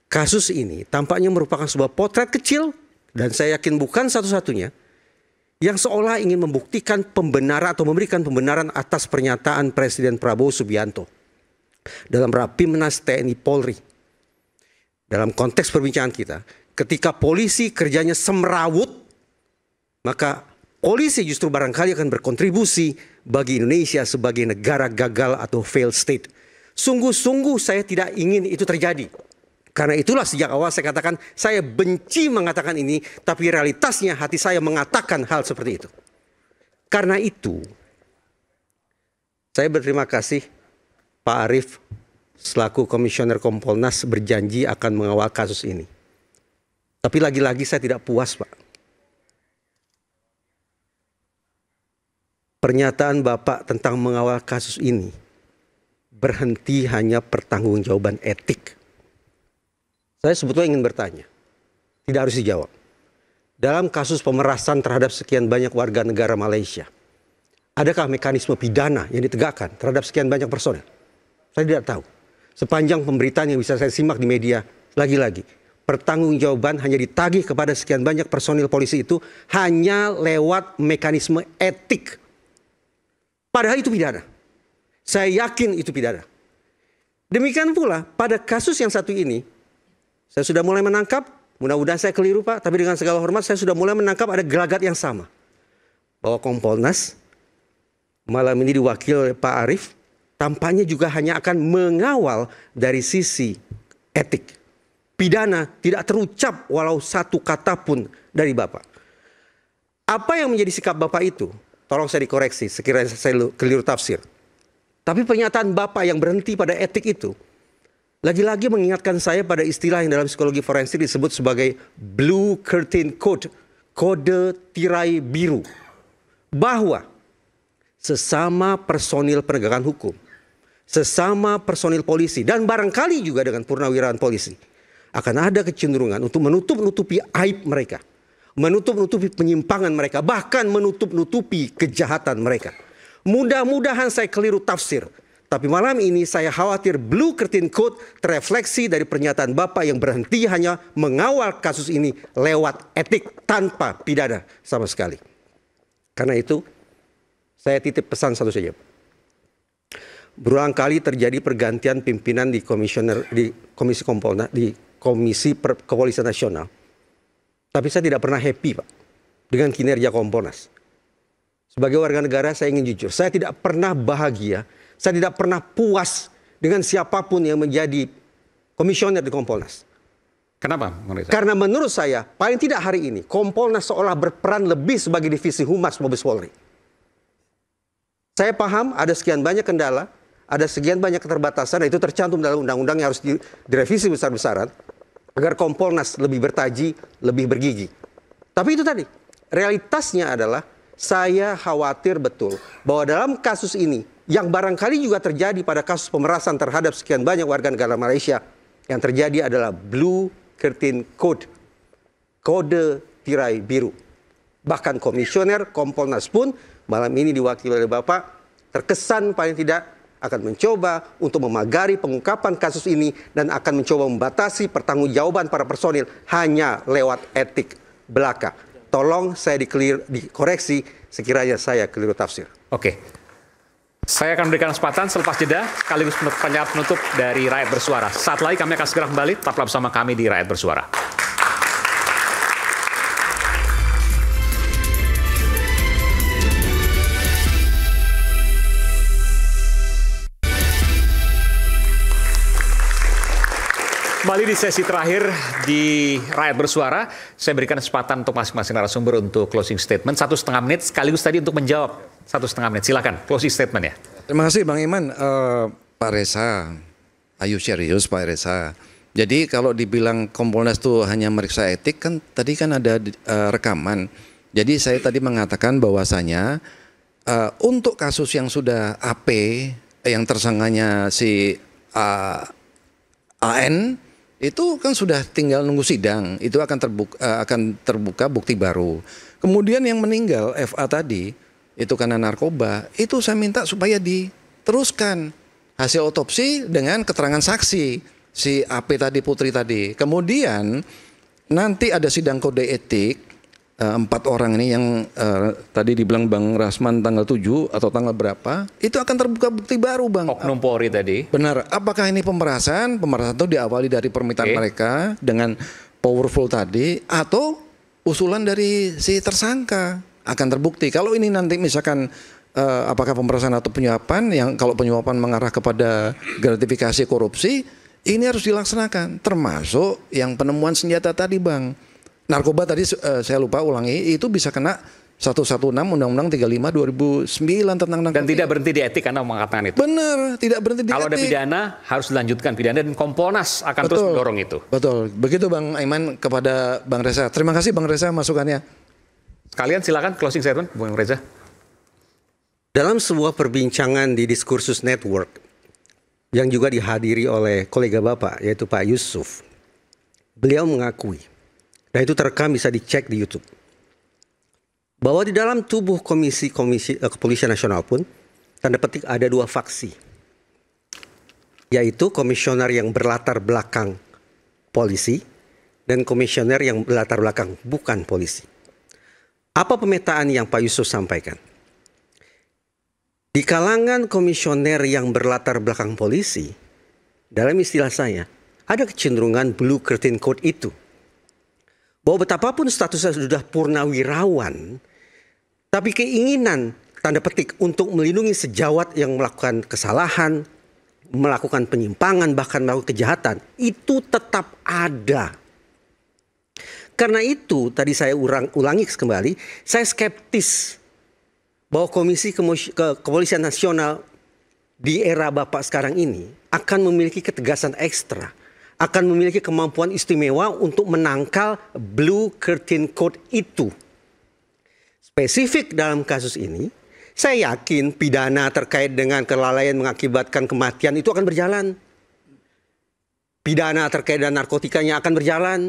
kasus ini tampaknya merupakan sebuah potret kecil dan saya yakin bukan satu-satunya yang seolah ingin membuktikan pembenaran atau memberikan pembenaran atas pernyataan Presiden Prabowo Subianto dalam Rapimnas TNI Polri. Dalam konteks perbincangan kita, ketika polisi kerjanya semrawut, maka polisi justru barangkali akan berkontribusi bagi Indonesia sebagai negara gagal atau failed state. Sungguh-sungguh saya tidak ingin itu terjadi. Karena itulah sejak awal saya katakan saya benci mengatakan ini, tapi realitasnya hati saya mengatakan hal seperti itu. Karena itu, saya berterima kasih Pak Arief selaku Komisioner Kompolnas berjanji akan mengawal kasus ini. Tapi lagi-lagi saya tidak puas, Pak. Pernyataan Bapak tentang mengawal kasus ini berhenti hanya pertanggungjawaban etik. Saya sebetulnya ingin bertanya, tidak harus dijawab. Dalam kasus pemerasan terhadap sekian banyak warga negara Malaysia, adakah mekanisme pidana yang ditegakkan terhadap sekian banyak personel? Saya tidak tahu. Sepanjang pemberitaan yang bisa saya simak di media, lagi-lagi pertanggungjawaban hanya ditagih kepada sekian banyak personil polisi itu hanya lewat mekanisme etik. Padahal itu pidana. Saya yakin itu pidana. Demikian pula pada kasus yang satu ini, saya sudah mulai menangkap, mudah-mudahan saya keliru Pak, tapi dengan segala hormat saya sudah mulai menangkap ada gelagat yang sama. Bahwa Kompolnas malam ini diwakili oleh Pak Arief, tampaknya juga hanya akan mengawal dari sisi etik. Pidana tidak terucap walau satu kata pun dari Bapak. Apa yang menjadi sikap Bapak itu? Tolong saya dikoreksi sekiranya saya keliru tafsir. Tapi pernyataan Bapak yang berhenti pada etik itu lagi-lagi mengingatkan saya pada istilah yang dalam psikologi forensik disebut sebagai Blue Curtain Code, kode tirai biru. Bahwa sesama personil penegakan hukum, sesama personil polisi, dan barangkali juga dengan purnawirawan polisi, akan ada kecenderungan untuk menutup-nutupi aib mereka, menutup-nutupi penyimpangan mereka, bahkan menutup-nutupi kejahatan mereka. Mudah-mudahan saya keliru tafsir, tapi malam ini saya khawatir Blue Curtain Code terefleksi dari pernyataan Bapak yang berhenti hanya mengawal kasus ini lewat etik tanpa pidana sama sekali. Karena itu, saya titip pesan satu saja. Berulang kali terjadi pergantian pimpinan di Komisi Kompolnas, di Komisi Kepolisian Nasional. Tapi saya tidak pernah happy, Pak, dengan kinerja Kompolnas. Sebagai warga negara saya ingin jujur, saya tidak pernah bahagia, saya tidak pernah puas dengan siapapun yang menjadi komisioner di Kompolnas. Kenapa, Bang Reza? Karena menurut saya, paling tidak hari ini, Kompolnas seolah berperan lebih sebagai divisi humas Mabes Polri. Saya paham ada sekian banyak kendala, ada sekian banyak keterbatasan, dan itu tercantum dalam undang-undang yang harus direvisi besar-besaran, agar Kompolnas lebih bertaji, lebih bergigi. Tapi itu tadi, realitasnya adalah saya khawatir betul bahwa dalam kasus ini, yang barangkali juga terjadi pada kasus pemerasan terhadap sekian banyak warga negara Malaysia, yang terjadi adalah Blue Curtain Code, kode tirai biru. Bahkan komisioner Kompolnas pun malam ini diwakili oleh Bapak, terkesan paling tidak akan mencoba untuk memagari pengungkapan kasus ini dan akan mencoba membatasi pertanggungjawaban para personil hanya lewat etik belaka. Tolong saya dikoreksi sekiranya saya keliru tafsir. Oke. Saya akan berikan kesempatan selepas jeda sekaligus pernyataan penutup dari Rakyat Bersuara. Saat lagi kami akan segera kembali, tetaplah bersama kami di Rakyat Bersuara. Kembali di sesi terakhir di Rakyat Bersuara, saya berikan kesempatan untuk masing-masing narasumber untuk closing statement 1,5 menit, sekaligus tadi untuk menjawab 1,5 menit. Silakan, closing statement ya. Terima kasih Bang Iman. Pak Reza, ayo serius Pak Reza. Jadi kalau dibilang Kompolnas itu hanya meriksa etik, kan tadi kan ada rekaman. Jadi saya tadi mengatakan bahwasanya untuk kasus yang sudah AP, yang tersangkanya si AN, itu kan sudah tinggal nunggu sidang, itu akan terbuka bukti baru. Kemudian yang meninggal FA tadi, itu karena narkoba, itu saya minta supaya diteruskan hasil otopsi dengan keterangan saksi, si AP tadi, Putri tadi. Kemudian nanti ada sidang kode etik, 4 orang ini yang tadi dibilang Bang Rasman tanggal 7 atau tanggal berapa, itu akan terbuka bukti baru Bang. Oknum Polri tadi. Benar, apakah ini pemerasan? Pemerasan itu diawali dari permintaan mereka dengan powerful tadi, atau usulan dari si tersangka akan terbukti. Kalau ini nanti misalkan apakah pemerasan atau penyuapan, yang kalau penyuapan mengarah kepada gratifikasi korupsi, ini harus dilaksanakan, termasuk yang penemuan senjata tadi Bang. Narkoba tadi saya lupa ulangi, itu bisa kena 116 Undang-Undang 35 2009 tentang narkotika. Dan tidak berhenti di etik karena mengatakan itu. Benar, tidak berhenti di etik. Kalau ada pidana harus dilanjutkan pidana, dan Kompolnas akan terus mendorong itu. Betul, begitu Bang Aiman kepada Bang Reza. Terima kasih Bang Reza masukannya. Sekalian silakan closing statement Bang Reza. Dalam sebuah perbincangan di Diskursus Network yang juga dihadiri oleh kolega Bapak yaitu Pak Yusuf, beliau mengakui, dan itu terekam bisa dicek di YouTube, bahwa di dalam tubuh Komisi Kepolisian Nasional pun tanda petik ada 2 faksi, yaitu komisioner yang berlatar belakang polisi dan komisioner yang berlatar belakang bukan polisi. Apa pemetaan yang Pak Yusuf sampaikan? Di kalangan komisioner yang berlatar belakang polisi, dalam istilah saya, ada kecenderungan Blue Curtain Code itu. Bahwa betapapun statusnya sudah purnawirawan, tapi keinginan tanda petik untuk melindungi sejawat yang melakukan kesalahan, melakukan penyimpangan, bahkan melakukan kejahatan, itu tetap ada. Karena itu tadi saya ulangi kembali, saya skeptis bahwa Komisi Kepolisian Nasional di era Bapak sekarang ini akan memiliki ketegasan ekstra, akan memiliki kemampuan istimewa untuk menangkal Blue Curtain Code itu. Spesifik dalam kasus ini, saya yakin pidana terkait dengan kelalaian mengakibatkan kematian itu akan berjalan. Pidana terkait dengan narkotikanya akan berjalan.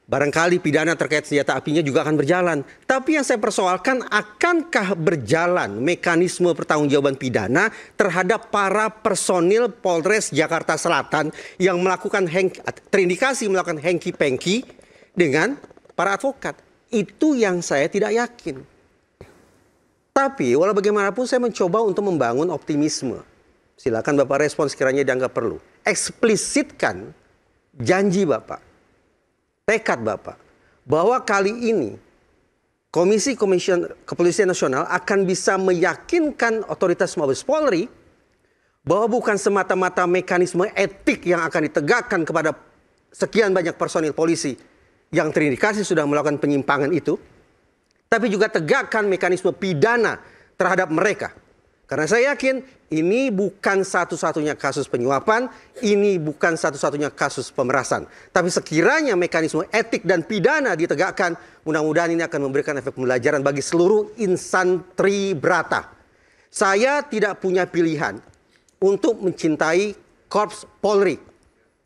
Barangkali pidana terkait senjata apinya juga akan berjalan. Tapi yang saya persoalkan, akankah berjalan mekanisme pertanggungjawaban pidana terhadap para personil Polres Jakarta Selatan yang melakukan terindikasi melakukan hengki-pengki dengan para advokat? Itu yang saya tidak yakin. Tapi walau bagaimanapun saya mencoba untuk membangun optimisme. Silakan Bapak respon sekiranya dianggap perlu. Eksplisitkan janji Bapak, tekad Bapak, bahwa kali ini Komisi Kepolisian Nasional akan bisa meyakinkan otoritas Mabes Polri bahwa bukan semata-mata mekanisme etik yang akan ditegakkan kepada sekian banyak personil polisi yang terindikasi sudah melakukan penyimpangan itu, tapi juga tegakkan mekanisme pidana terhadap mereka. Karena saya yakin ini bukan satu-satunya kasus penyuapan, ini bukan satu-satunya kasus pemerasan. Tapi sekiranya mekanisme etik dan pidana ditegakkan, mudah-mudahan ini akan memberikan efek pembelajaran bagi seluruh insan Tribrata. Saya tidak punya pilihan untuk mencintai Korps Polri.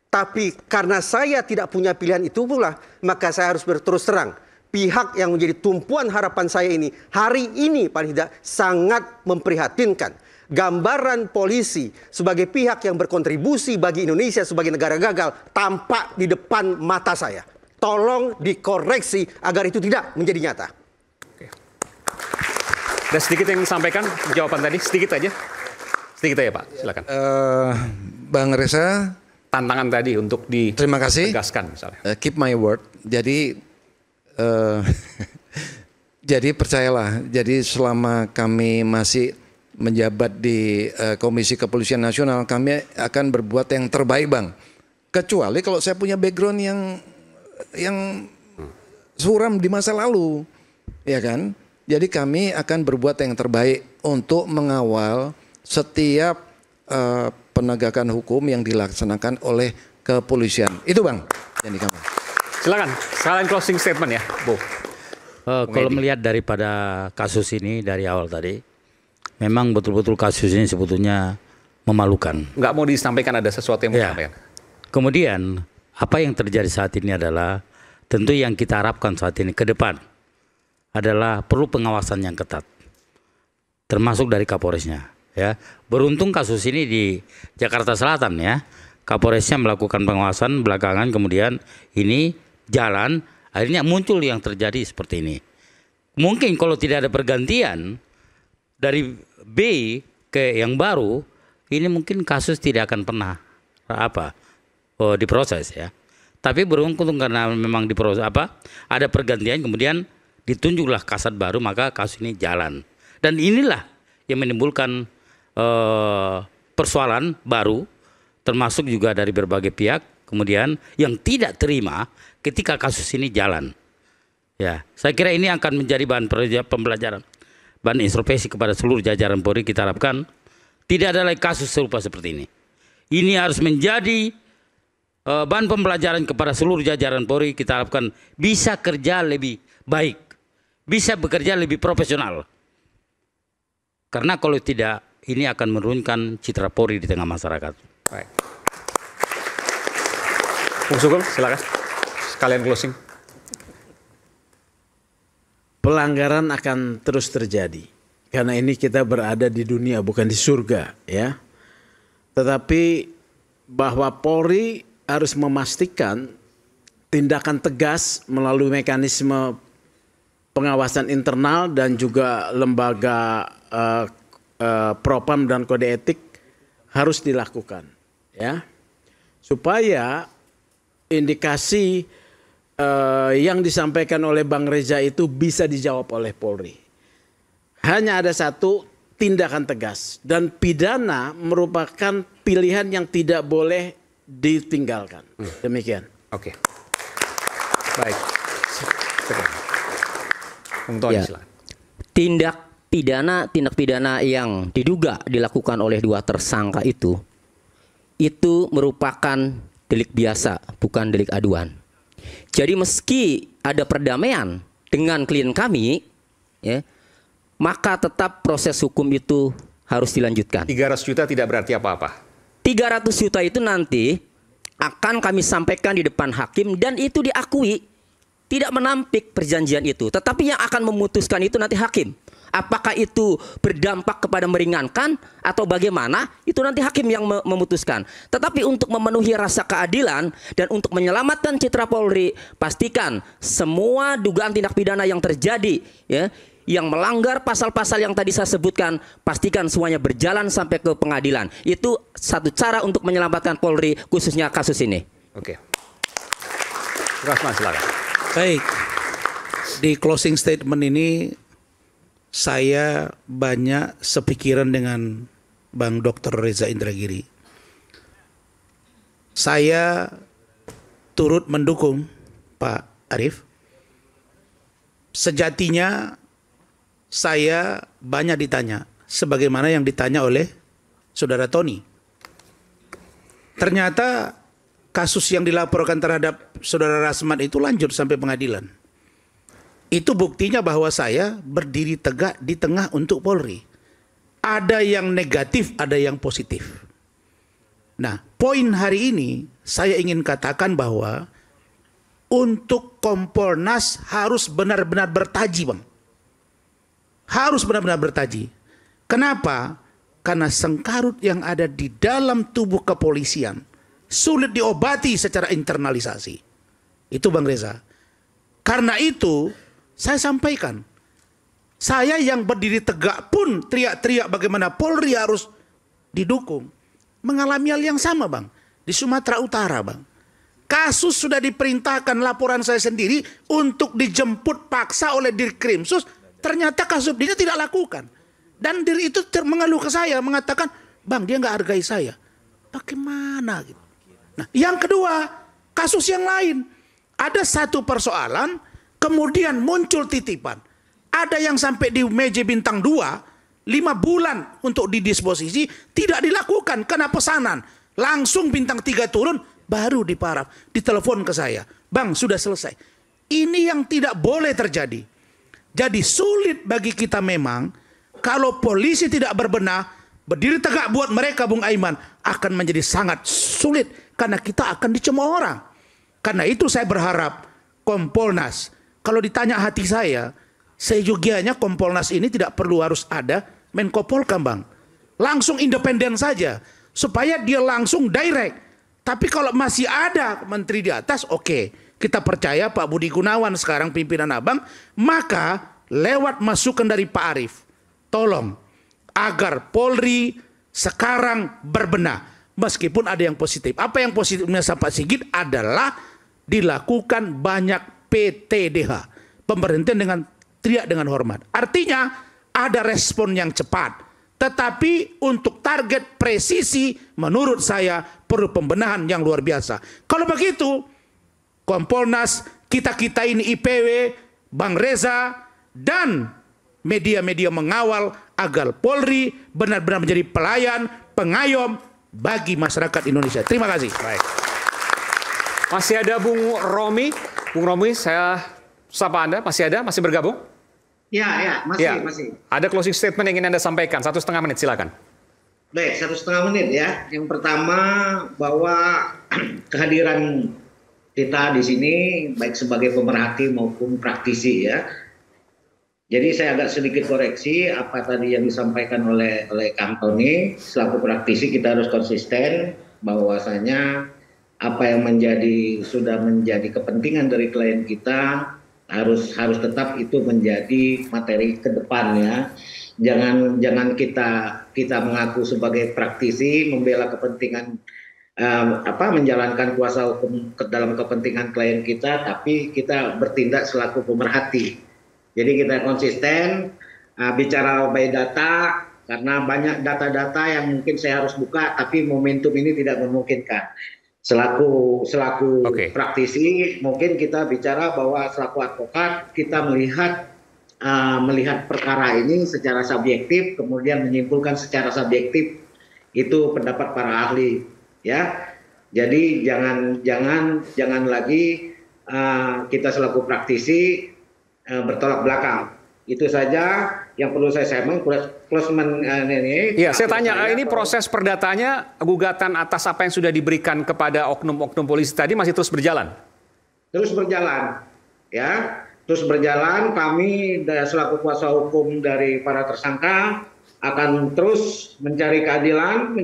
Tapi karena saya tidak punya pilihan itu pula, maka saya harus berterus terang. Pihak yang menjadi tumpuan harapan saya ini, hari ini paling tidak sangat memprihatinkan. Gambaran polisi sebagai pihak yang berkontribusi bagi Indonesia sebagai negara gagal tampak di depan mata saya. Tolong dikoreksi agar itu tidak menjadi nyata. Oke. Ada sedikit yang disampaikan jawaban tadi, sedikit aja. Sedikit aja Pak, silakan. Bang Reza. Tantangan tadi untuk terima kasih. Tegaskan misalnya. Keep my word. Jadi percayalah, jadi selama kami masih menjabat di Komisi Kepolisian Nasional, kami akan berbuat yang terbaik Bang. Kecuali kalau saya punya background yang suram di masa lalu, ya kan? Jadi kami akan berbuat yang terbaik untuk mengawal setiap penegakan hukum yang dilaksanakan oleh kepolisian. Itu Bang. Jadi kami. Silakan, sekalian closing statement ya, Bu. Kalau melihat daripada kasus ini dari awal tadi, memang betul-betul kasus ini sebetulnya memalukan. Nggak mau disampaikan ada sesuatu yang mau disampaikan. Kemudian, apa yang terjadi saat ini adalah, tentu yang kita harapkan saat ini ke depan adalah perlu pengawasan yang ketat. Termasuk dari Kapolresnya. Ya. Beruntung kasus ini di Jakarta Selatan ya. Kapolresnya melakukan pengawasan belakangan, kemudian ini jalan, akhirnya muncul yang terjadi seperti ini. Mungkin kalau tidak ada pergantian dari B ke yang baru, ini mungkin kasus tidak akan pernah diproses ya. Tapi beruntung karena memang diproses ada pergantian, kemudian ditunjuklah kasat baru, maka kasus ini jalan. Dan inilah yang menimbulkan persoalan baru, termasuk juga dari berbagai pihak, kemudian yang tidak terima ketika kasus ini jalan. Ya, saya kira ini akan menjadi bahan pembelajaran, bahan introspeksi kepada seluruh jajaran Polri. Kita harapkan tidak ada lagi kasus serupa seperti ini. Ini harus menjadi bahan pembelajaran kepada seluruh jajaran Polri. Kita harapkan bisa kerja lebih baik, bisa bekerja lebih profesional. Karena kalau tidak, ini akan menurunkan citra Polri di tengah masyarakat. Baik. Bung Sugeng, silakan. Sekalian closing. Pelanggaran akan terus terjadi. Karena ini kita berada di dunia, bukan di surga, ya. Tetapi bahwa Polri harus memastikan tindakan tegas melalui mekanisme pengawasan internal dan juga lembaga Propam dan kode etik harus dilakukan, ya, supaya indikasi yang disampaikan oleh Bang Reza itu bisa dijawab oleh Polri. Hanya ada satu, tindakan tegas dan pidana merupakan pilihan yang tidak boleh ditinggalkan. Demikian. Oke. Baik. Ya. Tindak pidana yang diduga dilakukan oleh dua tersangka itu merupakan delik biasa, bukan delik aduan. Jadi meski ada perdamaian dengan klien kami, ya, maka tetap proses hukum itu harus dilanjutkan. 300 juta tidak berarti apa-apa. 300 juta itu nanti akan kami sampaikan di depan hakim dan itu diakui. Tidak menampik perjanjian itu, tetapi yang akan memutuskan itu nanti hakim. Apakah itu berdampak kepada meringankan atau bagaimana, itu nanti hakim yang memutuskan. Tetapi untuk memenuhi rasa keadilan dan untuk menyelamatkan citra Polri, pastikan semua dugaan tindak pidana yang terjadi, ya, yang melanggar pasal-pasal yang tadi saya sebutkan, pastikan semuanya berjalan sampai ke pengadilan. Itu satu cara untuk menyelamatkan Polri, khususnya kasus ini. Oke. Rasman, silakan. Baik, di closing statement ini saya banyak sepikiran dengan Bang Dr. Reza Indragiri. Saya turut mendukung Pak Arief. Sejatinya saya banyak ditanya, sebagaimana yang ditanya oleh Saudara Tony. Ternyata kasus yang dilaporkan terhadap Saudara Rasman itu lanjut sampai pengadilan. Itu buktinya bahwa saya berdiri tegak di tengah untuk Polri. Ada yang negatif, ada yang positif. Nah, poin hari ini saya ingin katakan bahwa untuk Kompolnas harus benar-benar bertaji, Bang. Harus benar-benar bertaji. Kenapa? Karena sengkarut yang ada di dalam tubuh kepolisian sulit diobati secara internalisasi. Itu Bang Reza. Karena itu saya sampaikan, saya yang berdiri tegak pun teriak-teriak bagaimana Polri harus didukung. Mengalami hal yang sama, Bang. Di Sumatera Utara, Bang. Kasus sudah diperintahkan laporan saya sendiri untuk dijemput paksa oleh Dirkrimsus. Ternyata kasus dia tidak lakukan. Dan diri itu mengeluh ke saya, mengatakan, Bang, dia nggak hargai saya. Bagaimana? Gitu. Nah, yang kedua, kasus yang lain. Ada satu persoalan, kemudian muncul titipan. Ada yang sampai di meja bintang 2, 5 bulan untuk didisposisi, tidak dilakukan karena pesanan. Langsung bintang 3 turun, baru diparaf. Ditelepon ke saya, Bang, sudah selesai. Ini yang tidak boleh terjadi. Jadi sulit bagi kita memang, kalau polisi tidak berbenah, berdiri tegak buat mereka, Bung Aiman, akan menjadi sangat sulit. Karena kita akan dicemooh orang. Karena itu saya berharap Kompolnas, kalau ditanya hati saya, seyogianya Kompolnas ini tidak perlu harus ada Menko Polkam, Bang. Langsung independen saja. Supaya dia langsung direct. Tapi kalau masih ada menteri di atas, oke. Kita percaya Pak Budi Gunawan sekarang pimpinan Abang. Maka lewat masukan dari Pak Arief, tolong agar Polri sekarang berbenah. Meskipun ada yang positif. Apa yang positifnya Pak Sigit adalah dilakukan banyak PTDH. Pemberhentian dengan teriak dengan hormat. Artinya ada respon yang cepat. Tetapi untuk target presisi menurut saya perlu pembenahan yang luar biasa. Kalau begitu Kompolnas, kita-kita ini IPW, Bang Reza, dan media-media mengawal agar Polri benar-benar menjadi pelayan, pengayom bagi masyarakat Indonesia. Terima kasih. Baik. Masih ada Bung Romi. Bung Romi, saya sapa Anda. Masih ada? Masih bergabung? Ya, masih. Ada closing statement yang ingin Anda sampaikan. 1,5 menit, silakan. Baik, 1,5 menit ya. Yang pertama bahwa kehadiran kita di sini baik sebagai pemerhati maupun praktisi ya. Jadi saya agak sedikit koreksi apa tadi yang disampaikan oleh Kang Tony. Selaku praktisi kita harus konsisten bahwasanya apa yang sudah menjadi kepentingan dari klien kita harus tetap itu menjadi materi ke depan ya. Jangan kita mengaku sebagai praktisi membela kepentingan menjalankan kuasa hukum dalam kepentingan klien kita, tapi kita bertindak selaku pemerhati. Jadi kita konsisten bicara by data, karena banyak data-data yang mungkin saya harus buka, tapi momentum ini tidak memungkinkan. Selaku praktisi, mungkin kita bicara bahwa selaku advokat kita melihat perkara ini secara subjektif, kemudian menyimpulkan secara subjektif, itu pendapat para ahli, ya. Jadi jangan lagi kita selaku praktisi bertolak belakang. Itu saja yang perlu saya sampaikan. Closement ini. Iya, saya tanya, ini proses perdatanya, gugatan atas apa yang sudah diberikan kepada oknum-oknum polisi tadi masih terus berjalan? Terus berjalan, ya. Terus berjalan, kami selaku kuasa hukum dari para tersangka akan terus mencari keadilan.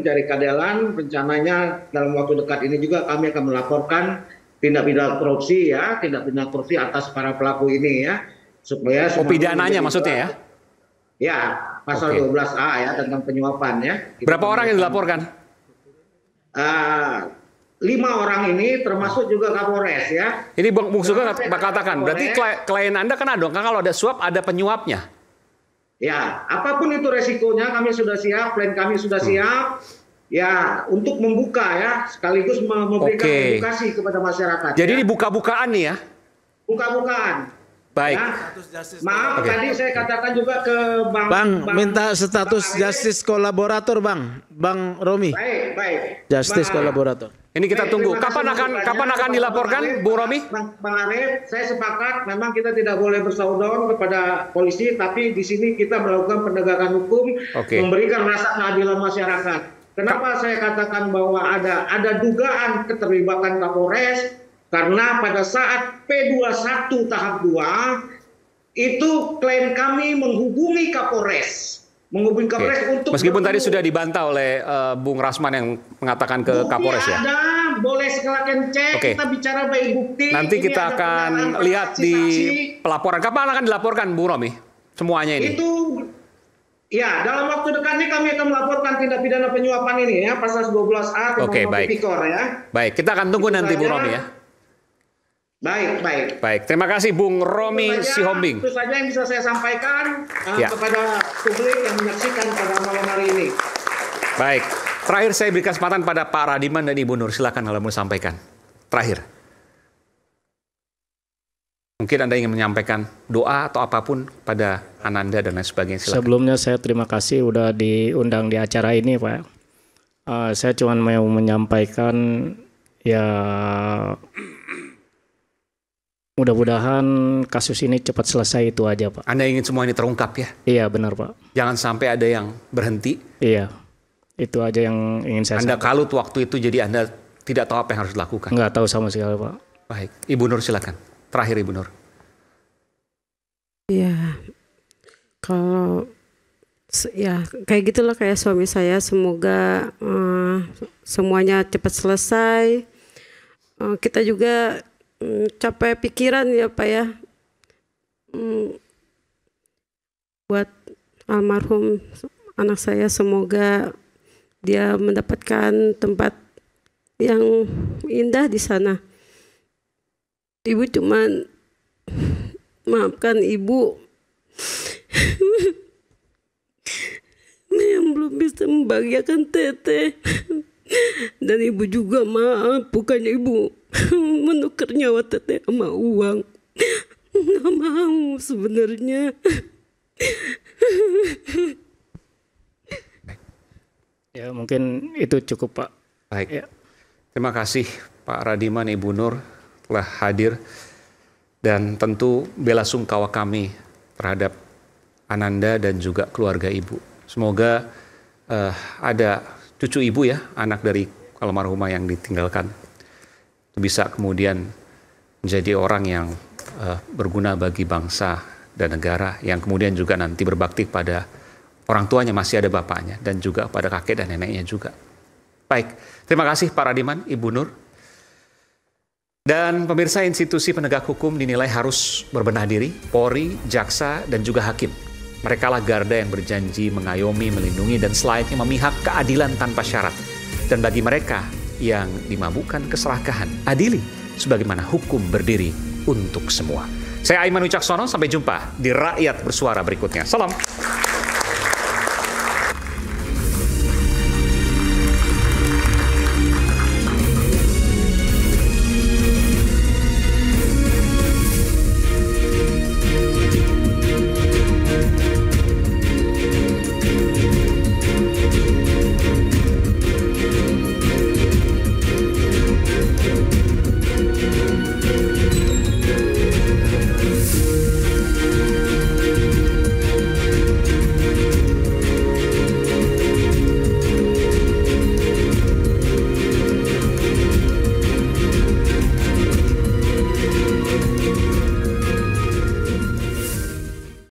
Rencananya dalam waktu dekat ini juga kami akan melaporkan tindak pidana korupsi, ya, tindak pidana korupsi atas para pelaku ini, ya, supaya pidananya maksudnya, ya? Ya, pasal 12A, ya, tentang penyuapan, ya. Berapa orang yang dilaporkan? 5 orang ini termasuk juga Kapolres, ya. Ini Bung Sugeng katakan, berarti klien Anda kan ada dong, kan kalau ada suap ada penyuapnya. Ya, apapun itu resikonya kami sudah siap, klien kami sudah siap, ya, untuk membuka, ya, sekaligus memberikan edukasi kepada masyarakat. Jadi ini buka-bukaan nih, ya? Buka-bukaan. Baik. Ya, maaf, tadi saya katakan juga ke Bang minta status justice kolaborator, Bang Romi. Baik. Justice kolaborator. Ini kita tunggu. Kapan akan dilaporkan, Bung Romi? Bang Arif, saya sepakat memang kita tidak boleh bersaudara kepada polisi, tapi di sini kita melakukan penegakan hukum, memberikan rasa keadilan masyarakat. Kenapa saya katakan bahwa ada dugaan keterlibatan Kapolres? Karena pada saat P21 tahap 2 itu klien kami menghubungi Kapolres. Untuk meskipun tadi sudah dibantah oleh Bung Rasman yang mengatakan ke Kapolres, ya. Ada, boleh silakan cek, kita bicara baik bukti. Nanti kita akan lihat di pelaporan. Kapan akan dilaporkan, Bung Romi? Semuanya ini. Itu ya, dalam waktu dekat ini kami akan melaporkan tindak pidana penyuapan ini, ya, pasal 12A tentang tipikor, ya. Baik, kita akan tunggu nanti, Bung Romi, ya. Baik. Terima kasih Bung Romi Sihombing. Itu saja yang bisa saya sampaikan kepada publik yang menyaksikan pada malam hari ini. Baik. Terakhir saya berikan kesempatan pada Pak Radiman dan Ibu Nur. Silakan kalau mau sampaikan. Terakhir. Mungkin Anda ingin menyampaikan doa atau apapun pada Ananda dan lain sebagainya. Silakan. Sebelumnya saya terima kasih udah diundang di acara ini, Pak. Saya cuma mau menyampaikan, ya, mudah-mudahan kasus ini cepat selesai, itu aja, Pak. Anda ingin semua ini terungkap, ya? Iya, benar, Pak. Jangan sampai ada yang berhenti. Iya, itu aja yang ingin saya sampaikan. Anda kalut waktu itu, jadi Anda tidak tahu apa yang harus dilakukan. Nggak tahu sama sekali, Pak. Baik, Ibu Nur silakan. Terakhir, Ibu Nur. Iya, kalau ya kayak gitulah kayak suami saya. Semoga semuanya cepat selesai. Kita juga capai pikiran, ya, Pak, ya, buat almarhum anak saya. Semoga dia mendapatkan tempat yang indah di sana. Ibu cuman maafkan Ibu yang belum bisa membahagiakan Teteh. Dan Ibu juga maaf, bukannya Ibu menukar nyawa Teteh sama uang. Nggak mau sebenarnya. Ya, mungkin itu cukup, Pak. Baik. Ya. Terima kasih Pak Radiman, Ibu Nur telah hadir. Dan tentu bela sungkawa kami terhadap Ananda dan juga keluarga Ibu. Semoga ada cucu Ibu, ya, anak dari almarhumah yang ditinggalkan, bisa kemudian menjadi orang yang berguna bagi bangsa dan negara, yang kemudian juga nanti berbakti pada orang tuanya, masih ada bapaknya, dan juga pada kakek dan neneknya juga. Baik, terima kasih Pak Radiman, Ibu Nur. Dan pemirsa, institusi penegak hukum dinilai harus berbenah diri, Polri, jaksa, dan juga hakim. Mereka lah garda yang berjanji mengayomi, melindungi, dan selayaknya memihak keadilan tanpa syarat. Dan bagi mereka yang dimabukkan keserakahan, adili sebagaimana hukum berdiri untuk semua. Saya Aiman Wicaksono, sampai jumpa di Rakyat Bersuara berikutnya. Salam.